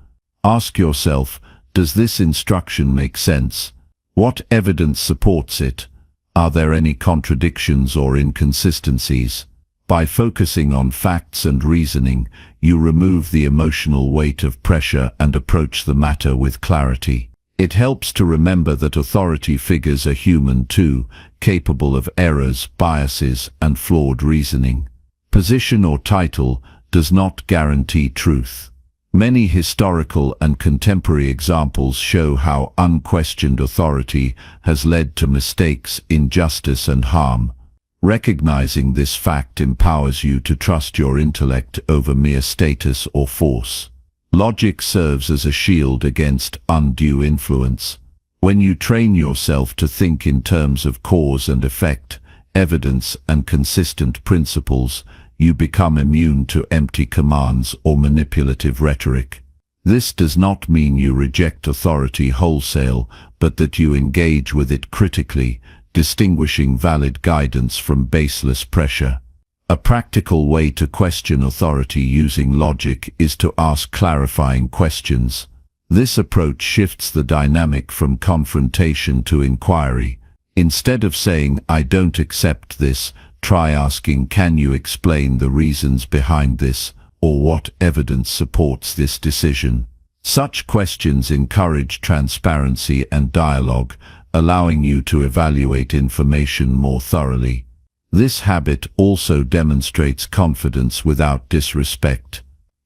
A: Ask yourself, does this instruction make sense? What evidence supports it? Are there any contradictions or inconsistencies? By focusing on facts and reasoning, you remove the emotional weight of pressure and approach the matter with clarity. It helps to remember that authority figures are human too, capable of errors, biases, and flawed reasoning. Position or title does not guarantee truth. Many historical and contemporary examples show how unquestioned authority has led to mistakes, injustice, and harm. Recognizing this fact empowers you to trust your intellect over mere status or force. Logic serves as a shield against undue influence. When you train yourself to think in terms of cause and effect, evidence, and consistent principles, you become immune to empty commands or manipulative rhetoric. This does not mean you reject authority wholesale, but that you engage with it critically, distinguishing valid guidance from baseless pressure. A practical way to question authority using logic is to ask clarifying questions. This approach shifts the dynamic from confrontation to inquiry. Instead of saying, "I don't accept this," try asking, "Can you explain the reasons behind this?" or "What evidence supports this decision?" Such questions encourage transparency and dialogue, allowing you to evaluate information more thoroughly. This habit also demonstrates confidence without disrespect.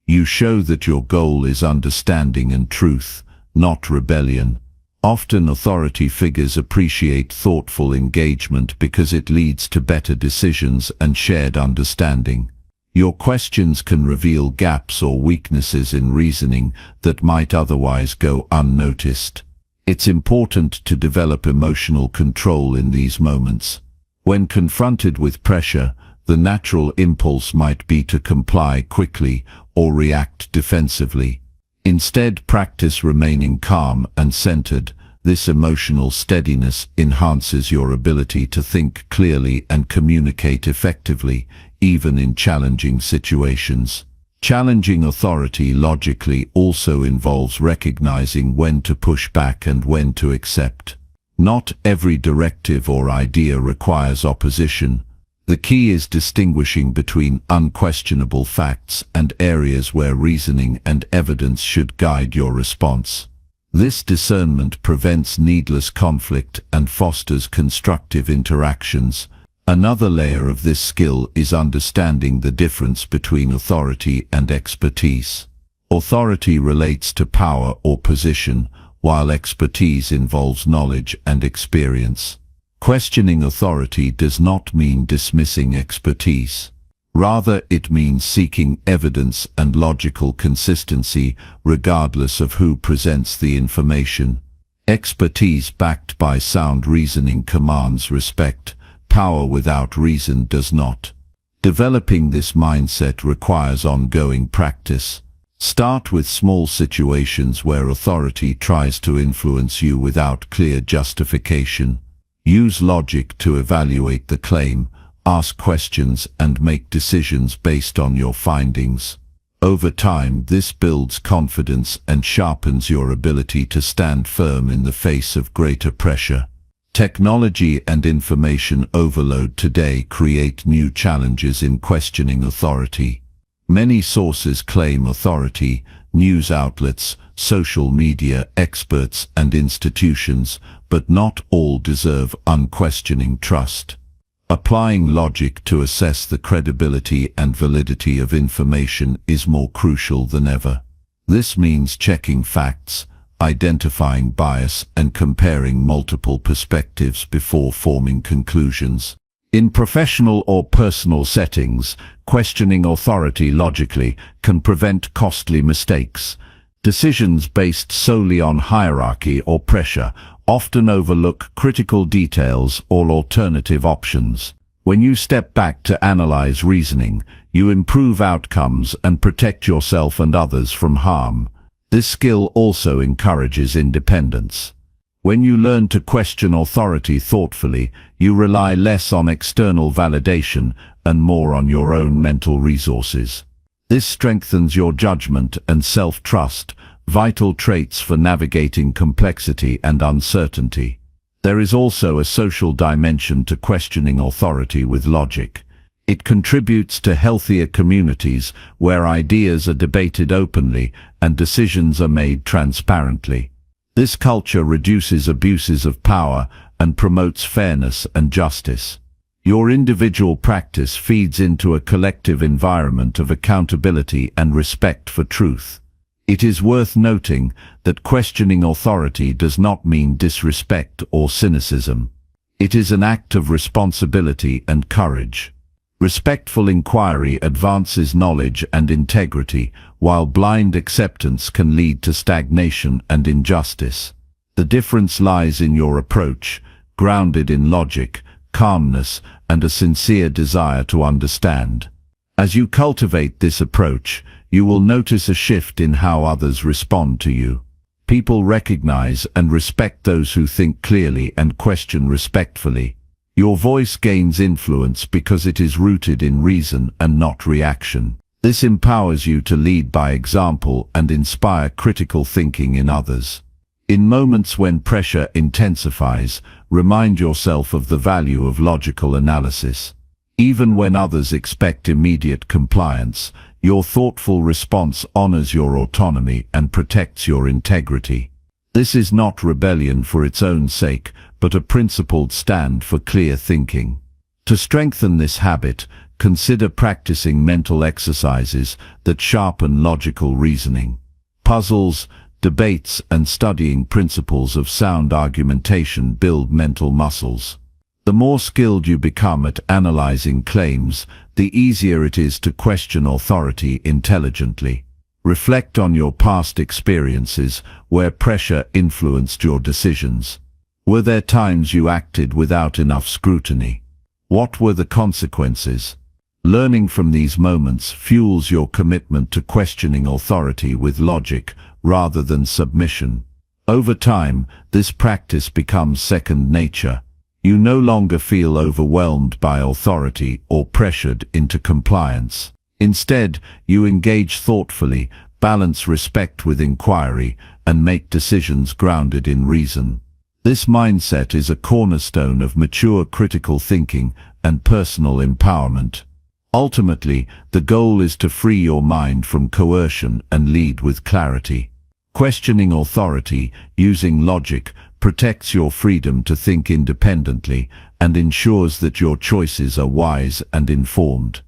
A: You show that your goal is understanding and truth, not rebellion. Often authority figures appreciate thoughtful engagement because it leads to better decisions and shared understanding. Your questions can reveal gaps or weaknesses in reasoning that might otherwise go unnoticed. It's important to develop emotional control in these moments. When confronted with pressure, the natural impulse might be to comply quickly or react defensively. Instead, practice remaining calm and centered. This emotional steadiness enhances your ability to think clearly and communicate effectively, even in challenging situations. Challenging authority logically also involves recognizing when to push back and when to accept. Not every directive or idea requires opposition. The key is distinguishing between unquestionable facts and areas where reasoning and evidence should guide your response. This discernment prevents needless conflict and fosters constructive interactions. Another layer of this skill is understanding the difference between authority and expertise. Authority relates to power or position, while expertise involves knowledge and experience. Questioning authority does not mean dismissing expertise. Rather, it means seeking evidence and logical consistency regardless of who presents the information. Expertise backed by sound reasoning commands respect. Power without reason does not. Developing this mindset requires ongoing practice. Start with small situations where authority tries to influence you without clear justification. Use logic to evaluate the claim, ask questions, and make decisions based on your findings. Over time, this builds confidence and sharpens your ability to stand firm in the face of greater pressure. Technology and information overload today create new challenges in questioning authority. Many sources claim authority: news outlets, social media, experts, and institutions, but not all deserve unquestioning trust. Applying logic to assess the credibility and validity of information is more crucial than ever. This means checking facts, identifying bias, and comparing multiple perspectives before forming conclusions. In professional or personal settings, questioning authority logically can prevent costly mistakes. Decisions based solely on hierarchy or pressure often overlook critical details or alternative options. When you step back to analyze reasoning, you improve outcomes and protect yourself and others from harm. This skill also encourages independence. When you learn to question authority thoughtfully, you rely less on external validation and more on your own mental resources. This strengthens your judgment and self-trust, vital traits for navigating complexity and uncertainty. There is also a social dimension to questioning authority with logic. It contributes to healthier communities where ideas are debated openly and decisions are made transparently. This culture reduces abuses of power and promotes fairness and justice. Your individual practice feeds into a collective environment of accountability and respect for truth. It is worth noting that questioning authority does not mean disrespect or cynicism. It is an act of responsibility and courage. Respectful inquiry advances knowledge and integrity, while blind acceptance can lead to stagnation and injustice. The difference lies in your approach, grounded in logic, calmness, and a sincere desire to understand. As you cultivate this approach, you will notice a shift in how others respond to you. People recognize and respect those who think clearly and question respectfully. Your voice gains influence because it is rooted in reason and not reaction. This empowers you to lead by example and inspire critical thinking in others. In moments when pressure intensifies, remind yourself of the value of logical analysis. Even when others expect immediate compliance, your thoughtful response honors your autonomy and protects your integrity. This is not rebellion for its own sake, but a principled stand for clear thinking. To strengthen this habit, consider practicing mental exercises that sharpen logical reasoning. Puzzles, debates, and studying principles of sound argumentation build mental muscles. The more skilled you become at analyzing claims, the easier it is to question authority intelligently. Reflect on your past experiences where pressure influenced your decisions. Were there times you acted without enough scrutiny? What were the consequences? Learning from these moments fuels your commitment to questioning authority with logic rather than submission. Over time, this practice becomes second nature. You no longer feel overwhelmed by authority or pressured into compliance. Instead, you engage thoughtfully, balance respect with inquiry, and make decisions grounded in reason. This mindset is a cornerstone of mature critical thinking and personal empowerment. Ultimately, the goal is to free your mind from coercion and lead with clarity. Questioning authority, using logic, protects your freedom to think independently and ensures that your choices are wise and informed.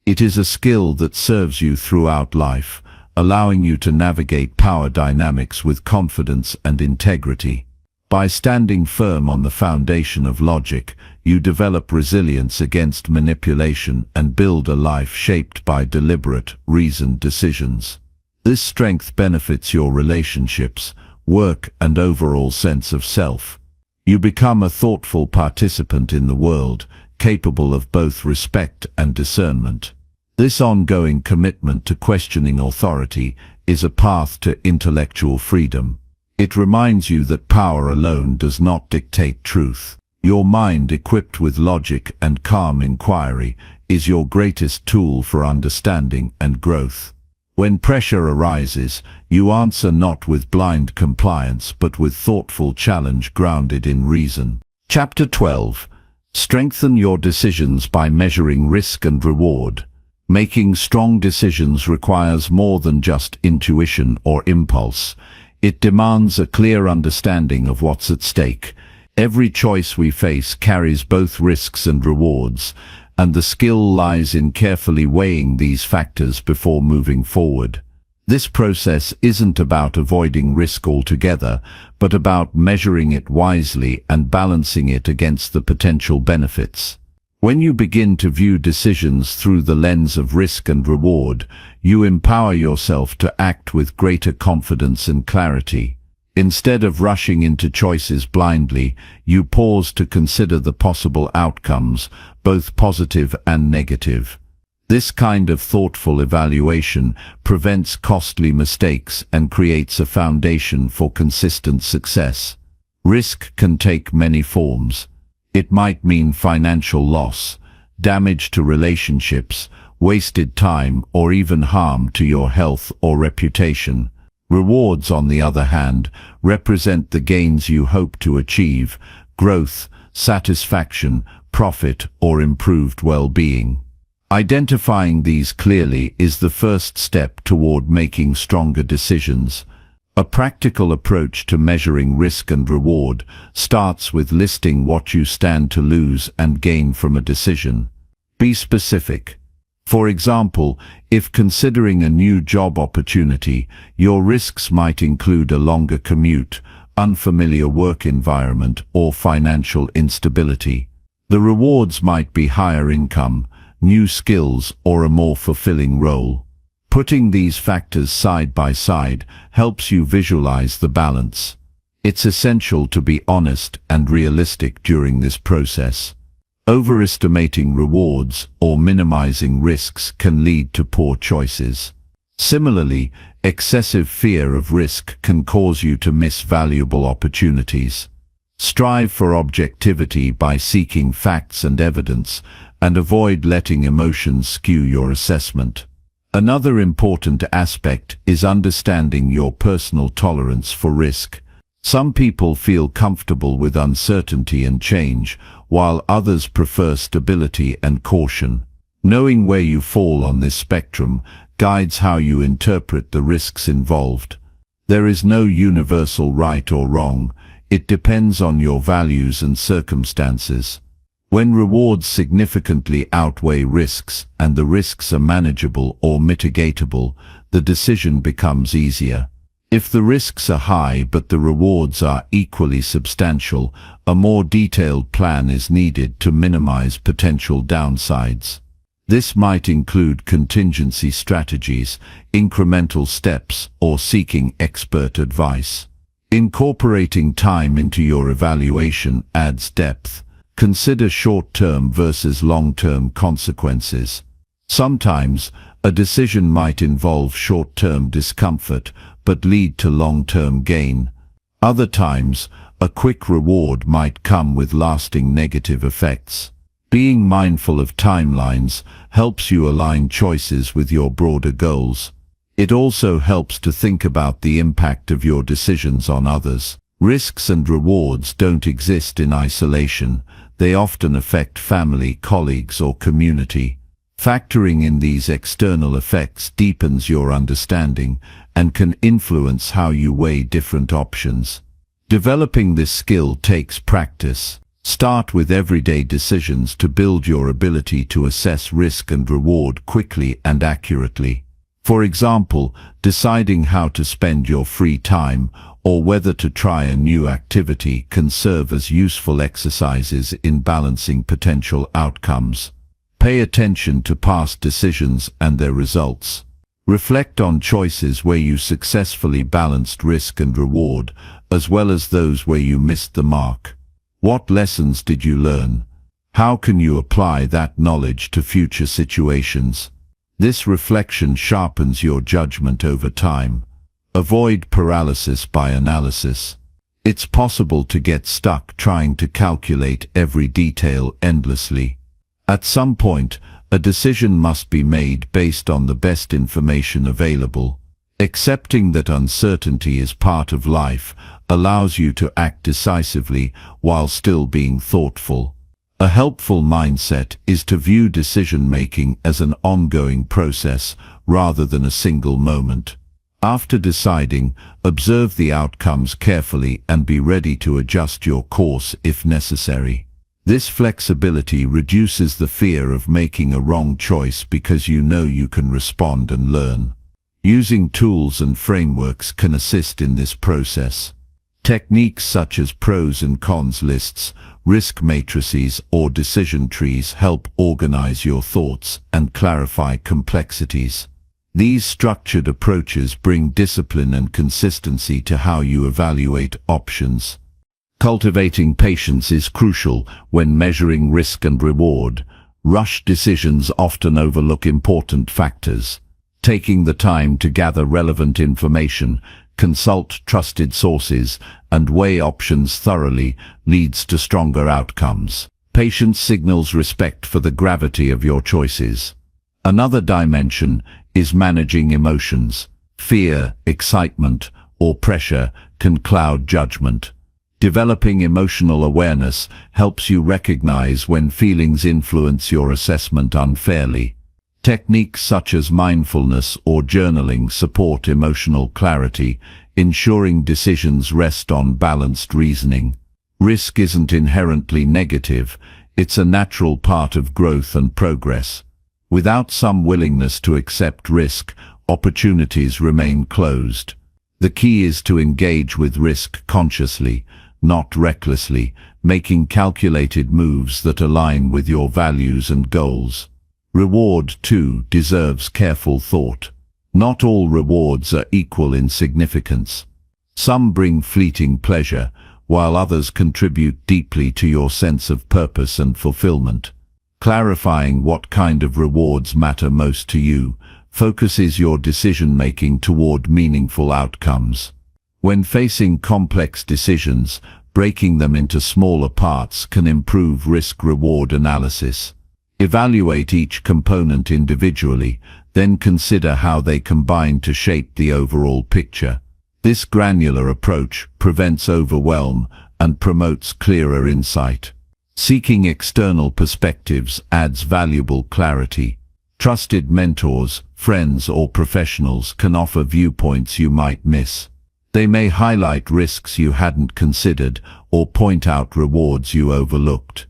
A: It is a skill that serves you throughout life, allowing you to navigate power dynamics with confidence and integrity. By standing firm on the foundation of logic, you develop resilience against manipulation and build a life shaped by deliberate, reasoned decisions. This strength benefits your relationships, work, and overall sense of self. You become a thoughtful participant in the world, capable of both respect and discernment. This ongoing commitment to questioning authority is a path to intellectual freedom. It reminds you that power alone does not dictate truth. Your mind, equipped with logic and calm inquiry, is your greatest tool for understanding and growth. When pressure arises, you answer not with blind compliance but with thoughtful challenge grounded in reason. Chapter 12. Strengthen your decisions by measuring risk and reward. Making strong decisions requires more than just intuition or impulse. It demands a clear understanding of what's at stake. Every choice we face carries both risks and rewards, and the skill lies in carefully weighing these factors before moving forward. This process isn't about avoiding risk altogether, but about measuring it wisely and balancing it against the potential benefits. When you begin to view decisions through the lens of risk and reward, you empower yourself to act with greater confidence and clarity. Instead of rushing into choices blindly, you pause to consider the possible outcomes, both positive and negative. This kind of thoughtful evaluation prevents costly mistakes and creates a foundation for consistent success. Risk can take many forms. It might mean financial loss, damage to relationships, wasted time, or even harm to your health or reputation. Rewards, on the other hand, represent the gains you hope to achieve: growth, satisfaction, profit, or improved well-being. Identifying these clearly is the first step toward making stronger decisions. A practical approach to measuring risk and reward starts with listing what you stand to lose and gain from a decision. Be specific. For example, if considering a new job opportunity, your risks might include a longer commute, unfamiliar work environment, or financial instability. The rewards might be higher income, new skills, or a more fulfilling role. Putting these factors side by side helps you visualize the balance. It's essential to be honest and realistic during this process. Overestimating rewards or minimizing risks can lead to poor choices. Similarly, excessive fear of risk can cause you to miss valuable opportunities. Strive for objectivity by seeking facts and evidence, and avoid letting emotions skew your assessment. Another important aspect is understanding your personal tolerance for risk. Some people feel comfortable with uncertainty and change, while others prefer stability and caution. Knowing where you fall on this spectrum guides how you interpret the risks involved. There is no universal right or wrong. It depends on your values and circumstances. When rewards significantly outweigh risks and the risks are manageable or mitigatable, the decision becomes easier. If the risks are high but the rewards are equally substantial, a more detailed plan is needed to minimize potential downsides. This might include contingency strategies, incremental steps, or seeking expert advice. Incorporating time into your evaluation adds depth. Consider short-term versus long-term consequences. Sometimes, a decision might involve short-term discomfort but lead to long-term gain. Other times, a quick reward might come with lasting negative effects. Being mindful of timelines helps you align choices with your broader goals. It also helps to think about the impact of your decisions on others. Risks and rewards don't exist in isolation. They often affect family, colleagues, or community. Factoring in these external effects deepens your understanding and can influence how you weigh different options. Developing this skill takes practice. Start with everyday decisions to build your ability to assess risk and reward quickly and accurately. For example, deciding how to spend your free time or whether to try a new activity can serve as useful exercises in balancing potential outcomes. Pay attention to past decisions and their results. Reflect on choices where you successfully balanced risk and reward, as well as those where you missed the mark. What lessons did you learn? How can you apply that knowledge to future situations? This reflection sharpens your judgment over time. Avoid paralysis by analysis. It's possible to get stuck trying to calculate every detail endlessly. At some point, a decision must be made based on the best information available. Accepting that uncertainty is part of life allows you to act decisively while still being thoughtful. A helpful mindset is to view decision-making as an ongoing process rather than a single moment. After deciding, observe the outcomes carefully and be ready to adjust your course if necessary. This flexibility reduces the fear of making a wrong choice because you know you can respond and learn. Using tools and frameworks can assist in this process. Techniques such as pros and cons lists, risk matrices, or decision trees help organize your thoughts and clarify complexities. These structured approaches bring discipline and consistency to how you evaluate options. Cultivating patience is crucial when measuring risk and reward. Rushed decisions often overlook important factors. Taking the time to gather relevant information, consult trusted sources, and weigh options thoroughly leads to stronger outcomes. Patience signals respect for the gravity of your choices. Another dimension is managing emotions. Fear, excitement, or pressure can cloud judgment. Developing emotional awareness helps you recognize when feelings influence your assessment unfairly. Techniques such as mindfulness or journaling support emotional clarity, ensuring decisions rest on balanced reasoning. Risk isn't inherently negative, it's a natural part of growth and progress. Without some willingness to accept risk, opportunities remain closed. The key is to engage with risk consciously, not recklessly, making calculated moves that align with your values and goals. Reward, too, deserves careful thought. Not all rewards are equal in significance. Some bring fleeting pleasure, while others contribute deeply to your sense of purpose and fulfillment. Clarifying what kind of rewards matter most to you focuses your decision-making toward meaningful outcomes. When facing complex decisions, breaking them into smaller parts can improve risk-reward analysis. Evaluate each component individually, then consider how they combine to shape the overall picture. This granular approach prevents overwhelm and promotes clearer insight. Seeking external perspectives adds valuable clarity. Trusted mentors, friends, or professionals can offer viewpoints you might miss. They may highlight risks you hadn't considered or point out rewards you overlooked.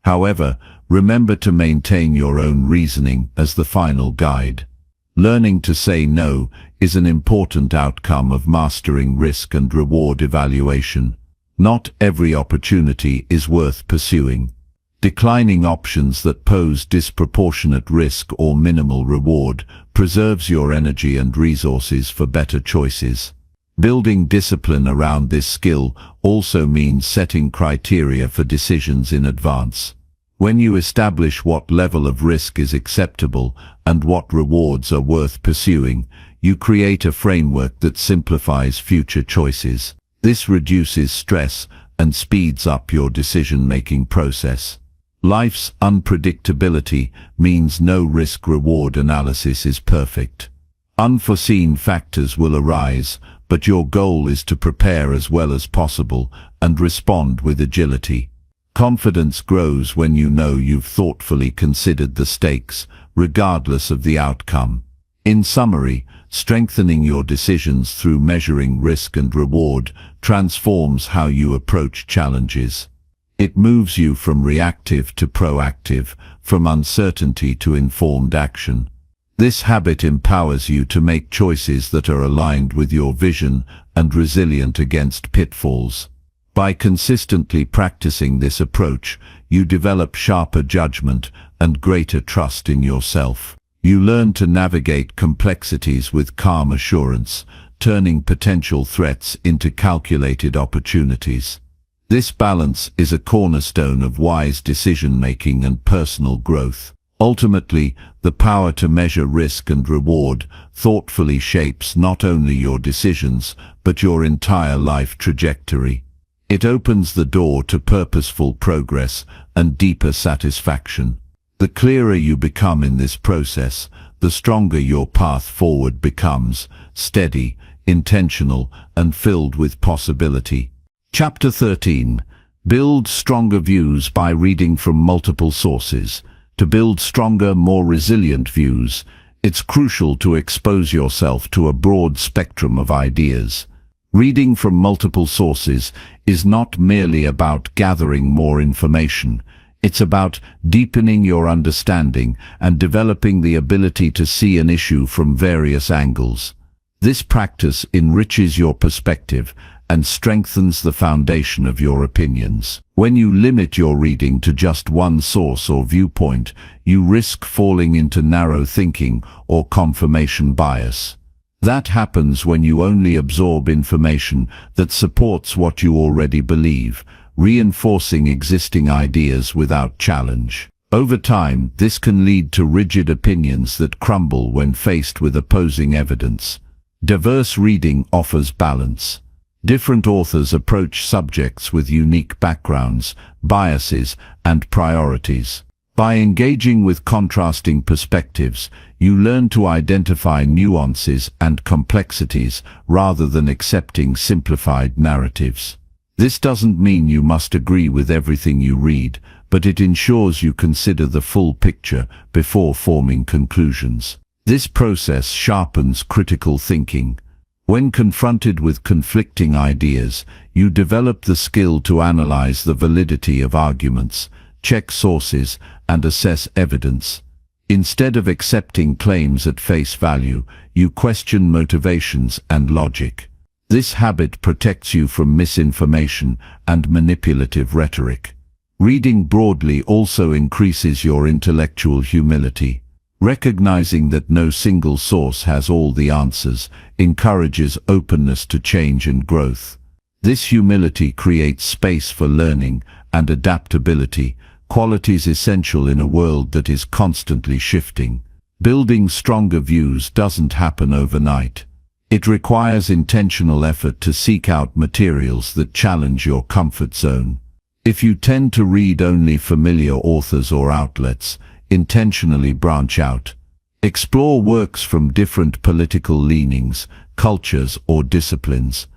A: However, remember to maintain your own reasoning as the final guide. Learning to say no is an important outcome of mastering risk and reward evaluation. Not every opportunity is worth pursuing. Declining options that pose disproportionate risk or minimal reward preserves your energy and resources for better choices. Building discipline around this skill also means setting criteria for decisions in advance. When you establish what level of risk is acceptable and what rewards are worth pursuing, you create a framework that simplifies future choices. This reduces stress and speeds up your decision-making process. Life's unpredictability means no risk-reward analysis is perfect. Unforeseen factors will arise, but your goal is to prepare as well as possible and respond with agility. Confidence grows when you know you've thoughtfully considered the stakes, regardless of the outcome. In summary, strengthening your decisions through measuring risk and reward transforms how you approach challenges. It moves you from reactive to proactive, from uncertainty to informed action. This habit empowers you to make choices that are aligned with your vision and resilient against pitfalls. By consistently practicing this approach, you develop sharper judgment and greater trust in yourself. You learn to navigate complexities with calm assurance, turning potential threats into calculated opportunities. This balance is a cornerstone of wise decision-making and personal growth. Ultimately, the power to measure risk and reward thoughtfully shapes not only your decisions, but your entire life trajectory. It opens the door to purposeful progress and deeper satisfaction. The clearer you become in this process, the stronger your path forward becomes, steady, intentional, and filled with possibility. Chapter 13. Build stronger views by reading from multiple sources. To build stronger, more resilient views, it's crucial to expose yourself to a broad spectrum of ideas. Reading from multiple sources is not merely about gathering more information. It's about deepening your understanding and developing the ability to see an issue from various angles. This practice enriches your perspective and strengthens the foundation of your opinions. When you limit your reading to just one source or viewpoint, you risk falling into narrow thinking or confirmation bias. That happens when you only absorb information that supports what you already believe, reinforcing existing ideas without challenge. Over time, this can lead to rigid opinions that crumble when faced with opposing evidence. Diverse reading offers balance. Different authors approach subjects with unique backgrounds, biases, and priorities. By engaging with contrasting perspectives, you learn to identify nuances and complexities rather than accepting simplified narratives. This doesn't mean you must agree with everything you read, but it ensures you consider the full picture before forming conclusions. This process sharpens critical thinking. When confronted with conflicting ideas, you develop the skill to analyze the validity of arguments, check sources, and assess evidence. Instead of accepting claims at face value, you question motivations and logic. This habit protects you from misinformation and manipulative rhetoric. Reading broadly also increases your intellectual humility. Recognizing that no single source has all the answers encourages openness to change and growth. This humility creates space for learning and adaptability, qualities essential in a world that is constantly shifting. Building stronger views doesn't happen overnight. It requires intentional effort to seek out materials that challenge your comfort zone. If you tend to read only familiar authors or outlets, intentionally branch out. Explore works from different political leanings, cultures, or disciplines.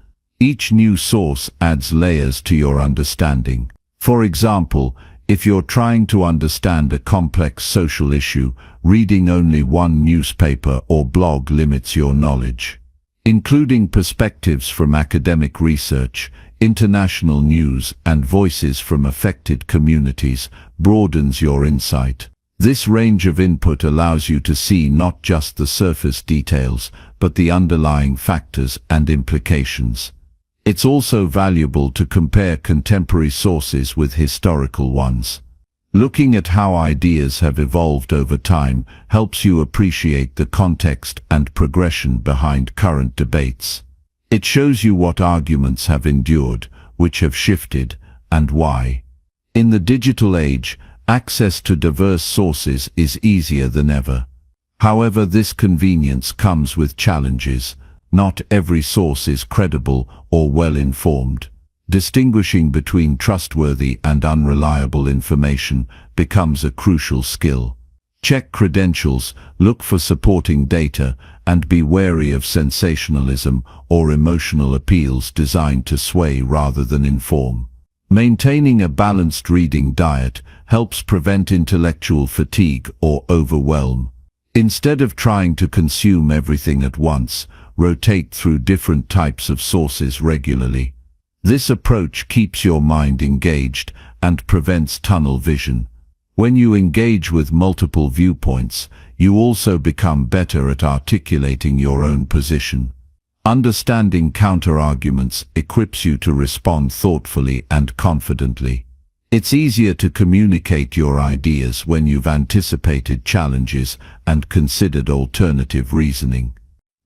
A: Each new source adds layers to your understanding. For example, if you're trying to understand a complex social issue, reading only one newspaper or blog limits your knowledge. Including perspectives from academic research, international news, and voices from affected communities broadens your insight. This range of input allows you to see not just the surface details, but the underlying factors and implications. It's also valuable to compare contemporary sources with historical ones. Looking at how ideas have evolved over time helps you appreciate the context and progression behind current debates. It shows you what arguments have endured, which have shifted, and why. In the digital age, access to diverse sources is easier than ever. However, this convenience comes with challenges. Not every source is credible or well-informed. Distinguishing between trustworthy and unreliable information becomes a crucial skill. Check credentials, look for supporting data, and be wary of sensationalism or emotional appeals designed to sway rather than inform. Maintaining a balanced reading diet helps prevent intellectual fatigue or overwhelm. Instead of trying to consume everything at once, rotate through different types of sources regularly. This approach keeps your mind engaged and prevents tunnel vision. When you engage with multiple viewpoints, you also become better at articulating your own position. Understanding counterarguments equips you to respond thoughtfully and confidently. It's easier to communicate your ideas when you've anticipated challenges and considered alternative reasoning.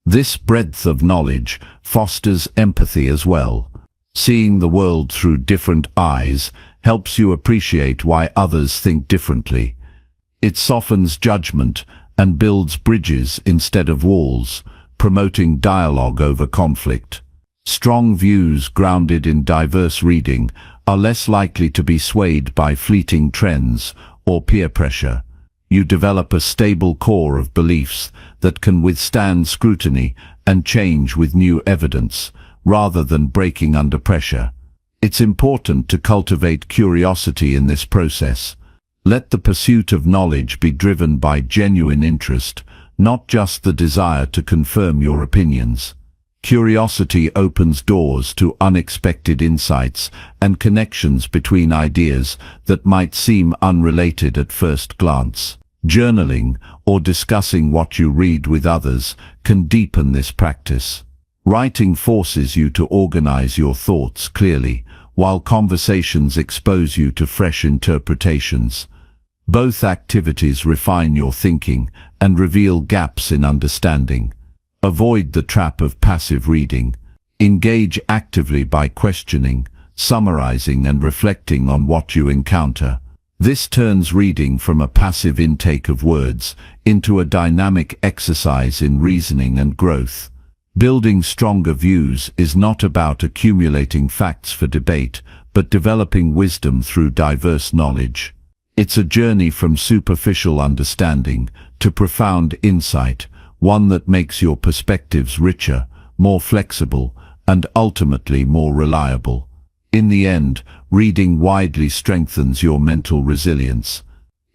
A: This breadth of knowledge fosters empathy as well. Seeing the world through different eyes helps you appreciate why others think differently. It softens judgment and builds bridges instead of walls, promoting dialogue over conflict. Strong views grounded in diverse reading are less likely to be swayed by fleeting trends or peer pressure. You develop a stable core of beliefs that can withstand scrutiny and change with new evidence, rather than breaking under pressure. It's important to cultivate curiosity in this process. Let the pursuit of knowledge be driven by genuine interest, not just the desire to confirm your opinions. Curiosity opens doors to unexpected insights and connections between ideas that might seem unrelated at first glance. Journaling or discussing what you read with others can deepen this practice. Writing forces you to organize your thoughts clearly, while conversations expose you to fresh interpretations. Both activities refine your thinking and reveal gaps in understanding. Avoid the trap of passive reading. Engage actively by questioning, summarizing, and reflecting on what you encounter. This turns reading from a passive intake of words into a dynamic exercise in reasoning and growth. Building stronger views is not about accumulating facts for debate, but developing wisdom through diverse knowledge. It's a journey from superficial understanding to profound insight, one that makes your perspectives richer, more flexible, and ultimately more reliable. In the end, reading widely strengthens your mental resilience.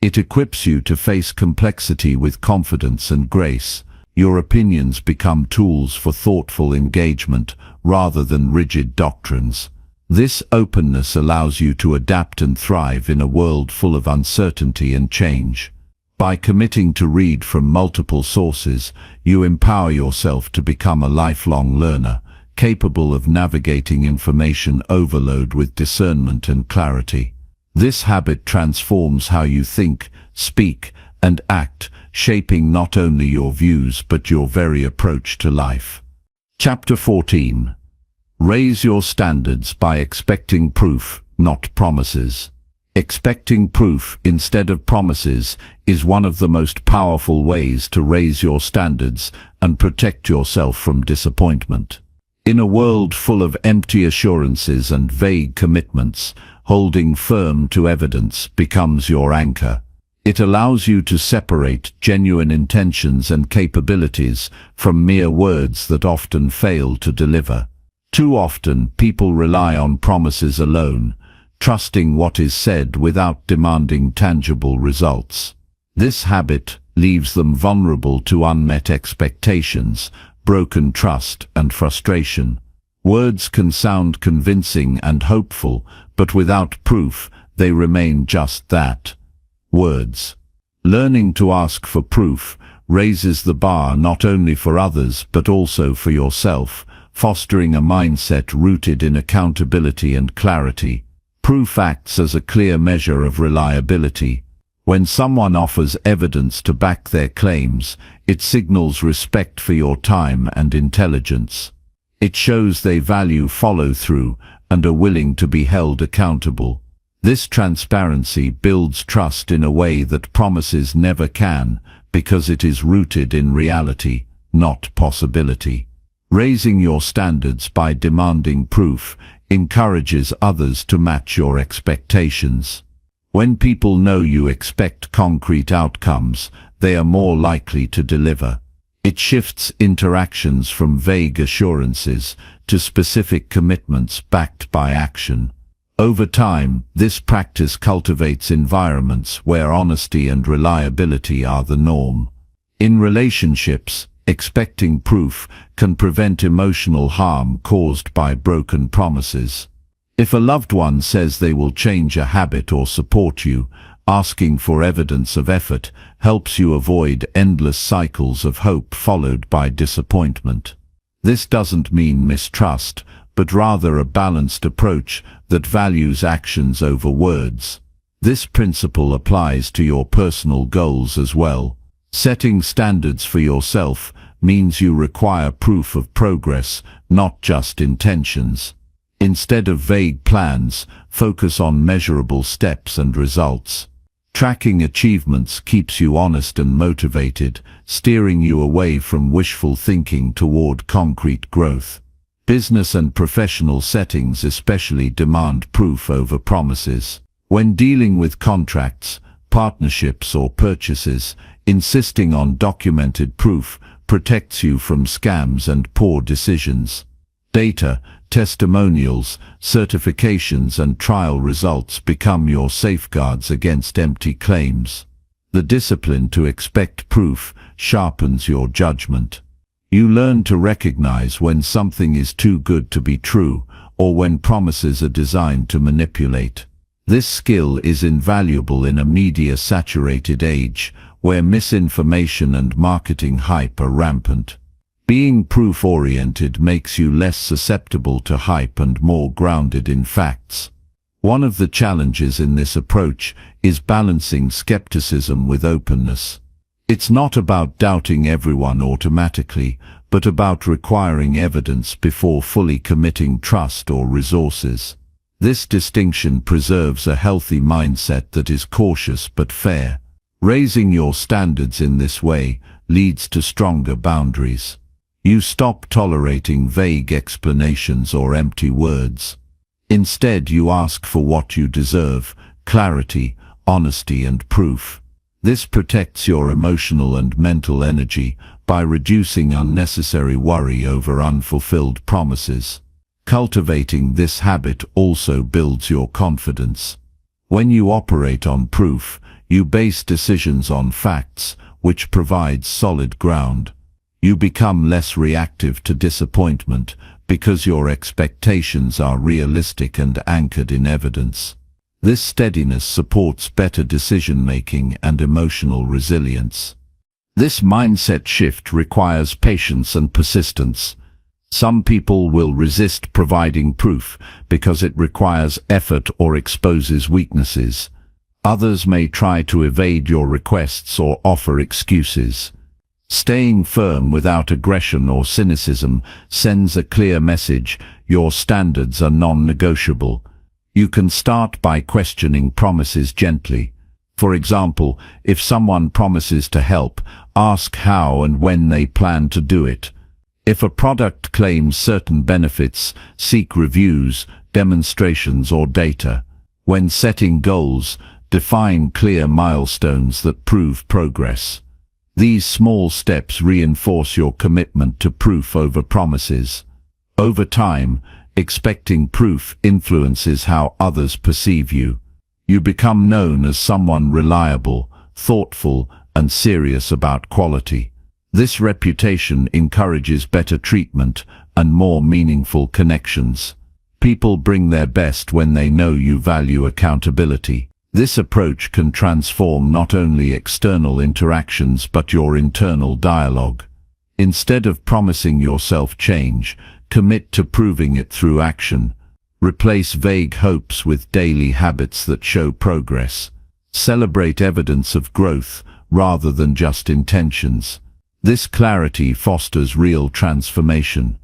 A: It equips you to face complexity with confidence and grace. Your opinions become tools for thoughtful engagement rather than rigid doctrines. This openness allows you to adapt and thrive in a world full of uncertainty and change. By committing to read from multiple sources, you empower yourself to become a lifelong learner, capable of navigating information overload with discernment and clarity. This habit transforms how you think, speak, and act, shaping not only your views but your very approach to life. Chapter 14. Raise your standards by expecting proof, not promises. Expecting proof instead of promises is one of the most powerful ways to raise your standards and protect yourself from disappointment. In a world full of empty assurances and vague commitments, holding firm to evidence becomes your anchor. It allows you to separate genuine intentions and capabilities from mere words that often fail to deliver. Too often, people rely on promises alone, trusting what is said without demanding tangible results. This habit leaves them vulnerable to unmet expectations, broken trust, and frustration. Words can sound convincing and hopeful, but without proof, they remain just that. Words. Learning to ask for proof raises the bar not only for others but also for yourself, fostering a mindset rooted in accountability and clarity. Proof acts as a clear measure of reliability. When someone offers evidence to back their claims, it signals respect for your time and intelligence. It shows they value follow-through and are willing to be held accountable. This transparency builds trust in a way that promises never can, because it is rooted in reality, not possibility. Raising your standards by demanding proof encourages others to match your expectations. When people know you expect concrete outcomes, they are more likely to deliver. It shifts interactions from vague assurances to specific commitments backed by action. Over time, this practice cultivates environments where honesty and reliability are the norm. In relationships, expecting proof can prevent emotional harm caused by broken promises. If a loved one says they will change a habit or support you, asking for evidence of effort helps you avoid endless cycles of hope followed by disappointment. This doesn't mean mistrust, but rather a balanced approach that values actions over words. This principle applies to your personal goals as well. Setting standards for yourself means you require proof of progress, not just intentions. Instead of vague plans, focus on measurable steps and results. Tracking achievements keeps you honest and motivated, steering you away from wishful thinking toward concrete growth. Business and professional settings especially demand proof over promises. When dealing with contracts, partnerships or purchases, insisting on documented proof protects you from scams and poor decisions. Data, testimonials, certifications and trial results become your safeguards against empty claims. The discipline to expect proof sharpens your judgment. You learn to recognize when something is too good to be true, or when promises are designed to manipulate. This skill is invaluable in a media-saturated age, where misinformation and marketing hype are rampant. Being proof-oriented makes you less susceptible to hype and more grounded in facts. One of the challenges in this approach is balancing skepticism with openness. It's not about doubting everyone automatically, but about requiring evidence before fully committing trust or resources. This distinction preserves a healthy mindset that is cautious but fair. Raising your standards in this way leads to stronger boundaries. You stop tolerating vague explanations or empty words. Instead, you ask for what you deserve: clarity, honesty, and proof. This protects your emotional and mental energy by reducing unnecessary worry over unfulfilled promises. Cultivating this habit also builds your confidence. When you operate on proof, you base decisions on facts, which provides solid ground. You become less reactive to disappointment because your expectations are realistic and anchored in evidence. This steadiness supports better decision-making and emotional resilience. This mindset shift requires patience and persistence. Some people will resist providing proof because it requires effort or exposes weaknesses. Others may try to evade your requests or offer excuses. Staying firm without aggression or cynicism sends a clear message: your standards are non-negotiable. You can start by questioning promises gently. For example, if someone promises to help, ask how and when they plan to do it. If a product claims certain benefits, seek reviews, demonstrations, or data. When setting goals, define clear milestones that prove progress. These small steps reinforce your commitment to proof over promises. Over time, expecting proof influences how others perceive you. You become known as someone reliable, thoughtful, and serious about quality. This reputation encourages better treatment and more meaningful connections. People bring their best when they know you value accountability. This approach can transform not only external interactions but your internal dialogue. Instead of promising yourself change, commit to proving it through action. Replace vague hopes with daily habits that show progress. Celebrate evidence of growth rather than just intentions. This clarity fosters real transformation.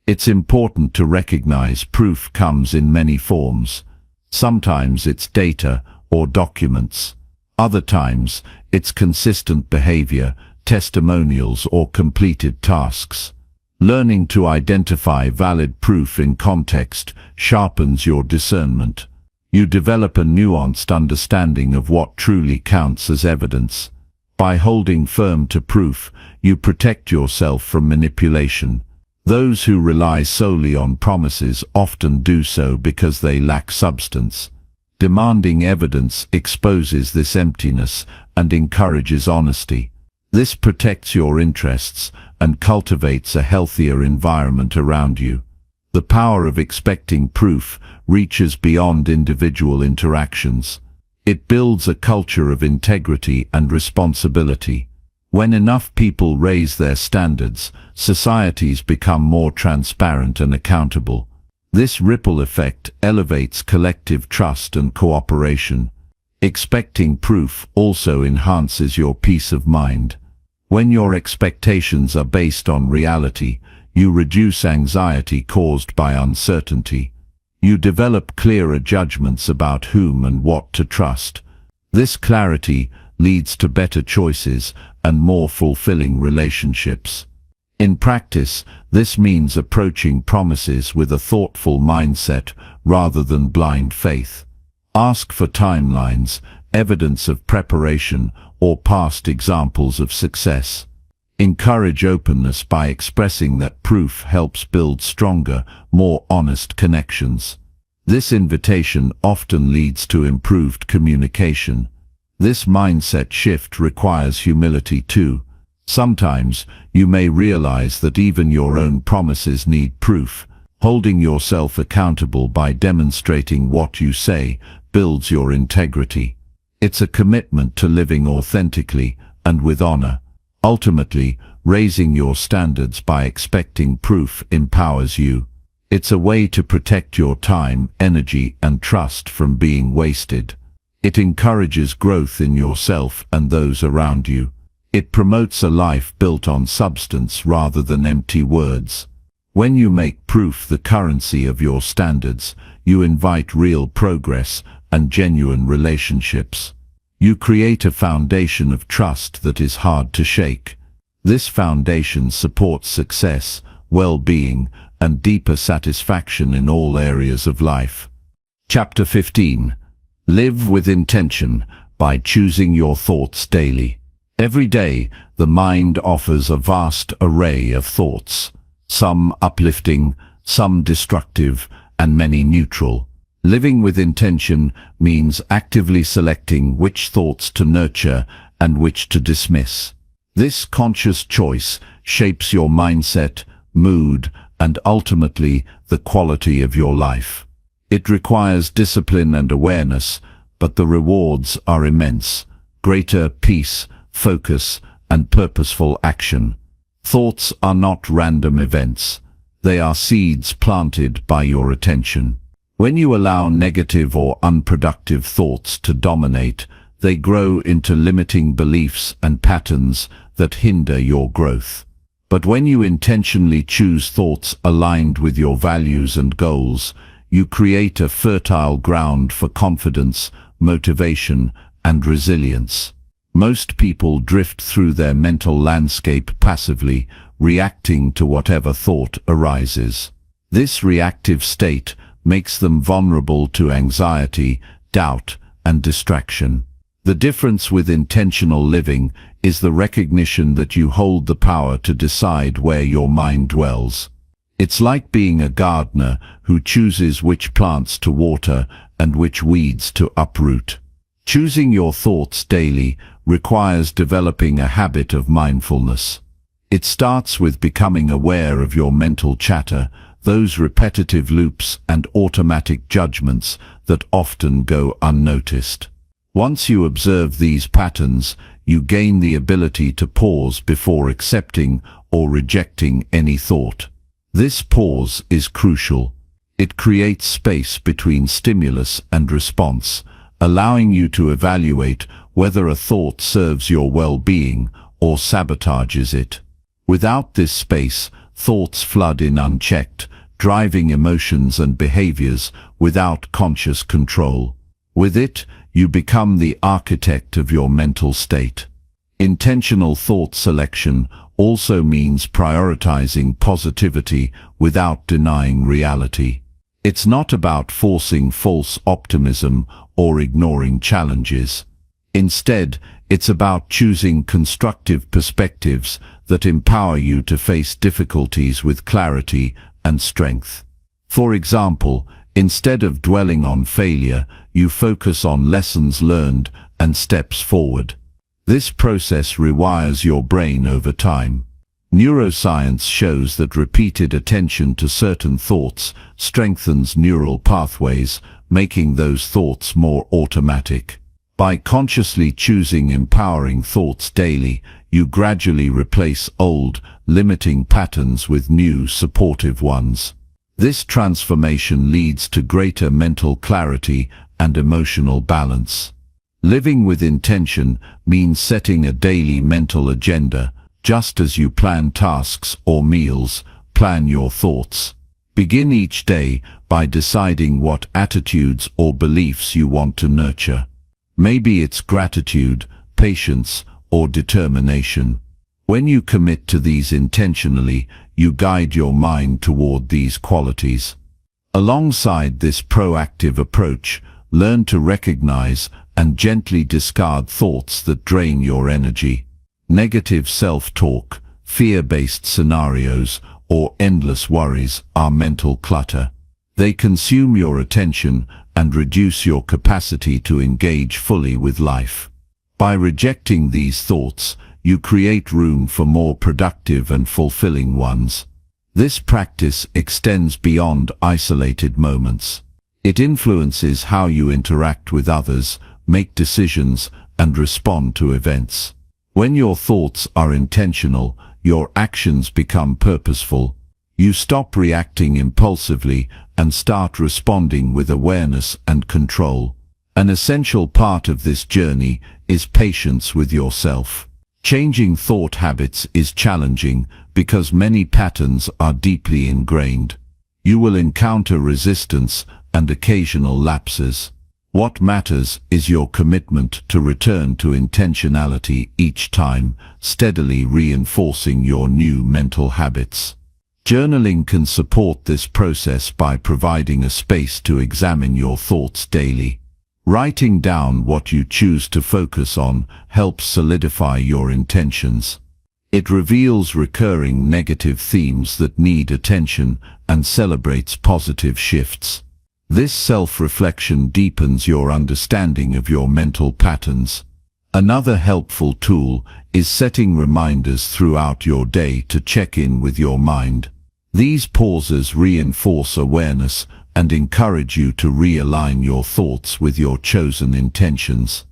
A: It's important to recognize proof comes in many forms. Sometimes it's data or documents. Other times, it's consistent behavior, testimonials, or completed tasks. Learning to identify valid proof in context sharpens your discernment. You develop a nuanced understanding of what truly counts as evidence. By holding firm to proof, you protect yourself from manipulation. Those who rely solely on promises often do so because they lack substance. Demanding evidence exposes this emptiness and encourages honesty. This protects your interests and cultivates a healthier environment around you. The power of expecting proof reaches beyond individual interactions. It builds a culture of integrity and responsibility. When enough people raise their standards, societies become more transparent and accountable. This ripple effect elevates collective trust and cooperation. Expecting proof also enhances your peace of mind. When your expectations are based on reality, you reduce anxiety caused by uncertainty. You develop clearer judgments about whom and what to trust. This clarity leads to better choices and more fulfilling relationships. In practice, this means approaching promises with a thoughtful mindset rather than blind faith. Ask for timelines, evidence of preparation, or past examples of success. Encourage openness by expressing that proof helps build stronger, more honest connections. This invitation often leads to improved communication. This mindset shift requires humility too. Sometimes you may realize that even your own promises need proof. Holding yourself accountable by demonstrating what you say builds your integrity. It's a commitment to living authentically and with honor. Ultimately, raising your standards by expecting proof empowers you. It's a way to protect your time, energy, and trust from being wasted. It encourages growth in yourself and those around you. It promotes a life built on substance rather than empty words. When you make proof the currency of your standards, you invite real progress and genuine relationships. You create a foundation of trust that is hard to shake. This foundation supports success, well-being, and deeper satisfaction in all areas of life. Chapter 15. Live with intention by choosing your thoughts daily. Every day, the mind offers a vast array of thoughts, some uplifting, some destructive, and many neutral. Living with intention means actively selecting which thoughts to nurture and which to dismiss. This conscious choice shapes your mindset, mood, and ultimately the quality of your life. It requires discipline and awareness, but the rewards are immense: greater peace, focus, and purposeful action. Thoughts are not random events. They are seeds planted by your attention. When you allow negative or unproductive thoughts to dominate, they grow into limiting beliefs and patterns that hinder your growth. But when you intentionally choose thoughts aligned with your values and goals, you create a fertile ground for confidence, motivation, and resilience. Most people drift through their mental landscape passively, reacting to whatever thought arises. This reactive state makes them vulnerable to anxiety, doubt, and distraction. The difference with intentional living is the recognition that you hold the power to decide where your mind dwells. It's like being a gardener who chooses which plants to water and which weeds to uproot. Choosing your thoughts daily requires developing a habit of mindfulness. It starts with becoming aware of your mental chatter, those repetitive loops and automatic judgments that often go unnoticed. Once you observe these patterns, you gain the ability to pause before accepting or rejecting any thought. This pause is crucial. It creates space between stimulus and response, allowing you to evaluate whether a thought serves your well-being or sabotages it. Without this space, thoughts flood in unchecked, driving emotions and behaviors without conscious control. With it, you become the architect of your mental state. Intentional thought selection also means prioritizing positivity without denying reality. It's not about forcing false optimism or ignoring challenges. Instead, it's about choosing constructive perspectives that empower you to face difficulties with clarity and strength. For example, instead of dwelling on failure, you focus on lessons learned and steps forward. This process rewires your brain over time. Neuroscience shows that repeated attention to certain thoughts strengthens neural pathways, making those thoughts more automatic. By consciously choosing empowering thoughts daily, you gradually replace old, limiting patterns with new, supportive ones. This transformation leads to greater mental clarity and emotional balance. Living with intention means setting a daily mental agenda. Just as you plan tasks or meals, plan your thoughts. Begin each day by deciding what attitudes or beliefs you want to nurture. Maybe it's gratitude, patience, or determination. When you commit to these intentionally, you guide your mind toward these qualities. Alongside this proactive approach, learn to recognize and gently discard thoughts that drain your energy. Negative self-talk, fear-based scenarios, or endless worries are mental clutter. They consume your attention and reduce your capacity to engage fully with life. By rejecting these thoughts, you create room for more productive and fulfilling ones. This practice extends beyond isolated moments. It influences how you interact with others, make decisions, and respond to events. When your thoughts are intentional, your actions become purposeful. You stop reacting impulsively and start responding with awareness and control. An essential part of this journey is patience with yourself. Changing thought habits is challenging because many patterns are deeply ingrained. You will encounter resistance and occasional lapses. What matters is your commitment to return to intentionality each time, steadily reinforcing your new mental habits. Journaling can support this process by providing a space to examine your thoughts daily. Writing down what you choose to focus on helps solidify your intentions. It reveals recurring negative themes that need attention and celebrates positive shifts. This self-reflection deepens your understanding of your mental patterns. Another helpful tool is setting reminders throughout your day to check in with your mind. These pauses reinforce awareness and encourage you to realign your thoughts with your chosen intentions.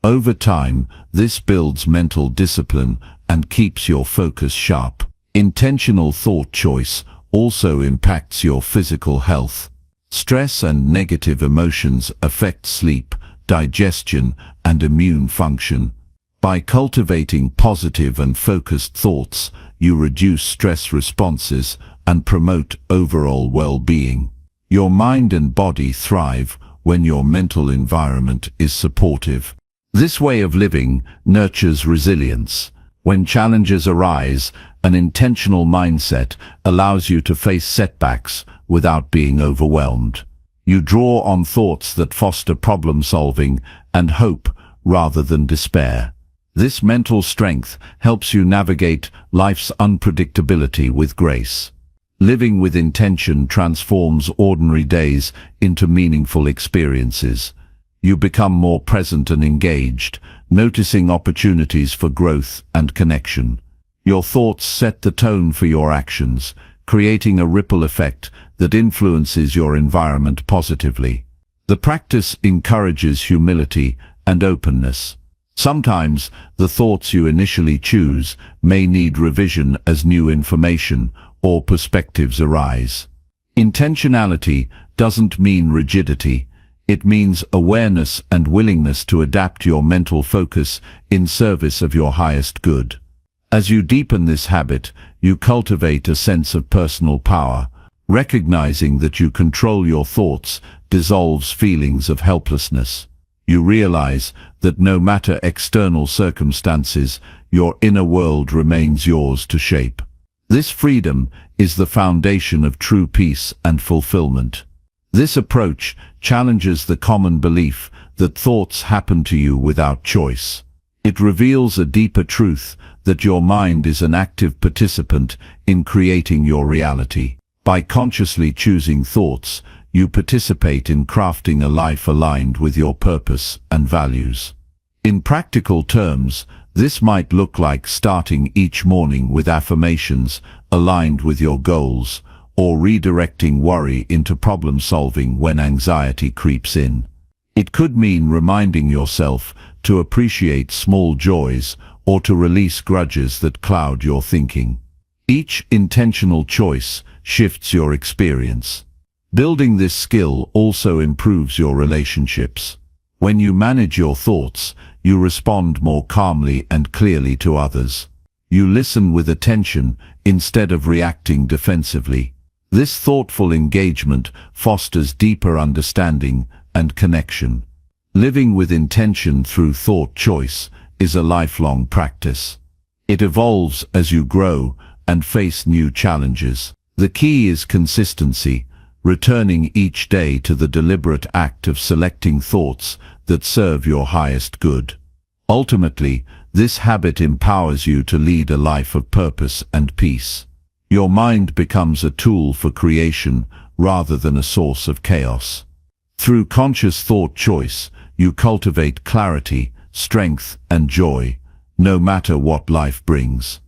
A: Over time, this builds mental discipline and keeps your focus sharp. Intentional thought choice also impacts your physical health. Stress and negative emotions affect sleep, digestion, and immune function. By cultivating positive and focused thoughts, you reduce stress responses and promote overall well-being. Your mind and body thrive when your mental environment is supportive. This way of living nurtures resilience. When challenges arise, an intentional mindset allows you to face setbacks without being overwhelmed. You draw on thoughts that foster problem-solving and hope rather than despair. This mental strength helps you navigate life's unpredictability with grace. Living with intention transforms ordinary days into meaningful experiences. You become more present and engaged, noticing opportunities for growth and connection. Your thoughts set the tone for your actions, creating a ripple effect that influences your environment positively. The practice encourages humility and openness. Sometimes the thoughts you initially choose may need revision as new information or perspectives arise. Intentionality doesn't mean rigidity. It means awareness and willingness to adapt your mental focus in service of your highest good. As you deepen this habit, you cultivate a sense of personal power. Recognizing that you control your thoughts dissolves feelings of helplessness. You realize that no matter external circumstances, your inner world remains yours to shape. This freedom is the foundation of true peace and fulfillment. This approach challenges the common belief that thoughts happen to you without choice. It reveals a deeper truth that your mind is an active participant in creating your reality. By consciously choosing thoughts, you participate in crafting a life aligned with your purpose and values. In practical terms, this might look like starting each morning with affirmations aligned with your goals, or redirecting worry into problem solving when anxiety creeps in. It could mean reminding yourself to appreciate small joys or to release grudges that cloud your thinking. Each intentional choice shifts your experience. Building this skill also improves your relationships. When you manage your thoughts, you respond more calmly and clearly to others. You listen with attention instead of reacting defensively. This thoughtful engagement fosters deeper understanding and connection. Living with intention through thought choice is a lifelong practice. It evolves as you grow and face new challenges. The key is consistency, returning each day to the deliberate act of selecting thoughts that serve your highest good. Ultimately, this habit empowers you to lead a life of purpose and peace. Your mind becomes a tool for creation rather than a source of chaos. Through conscious thought choice, you cultivate clarity, strength, and joy, no matter what life brings.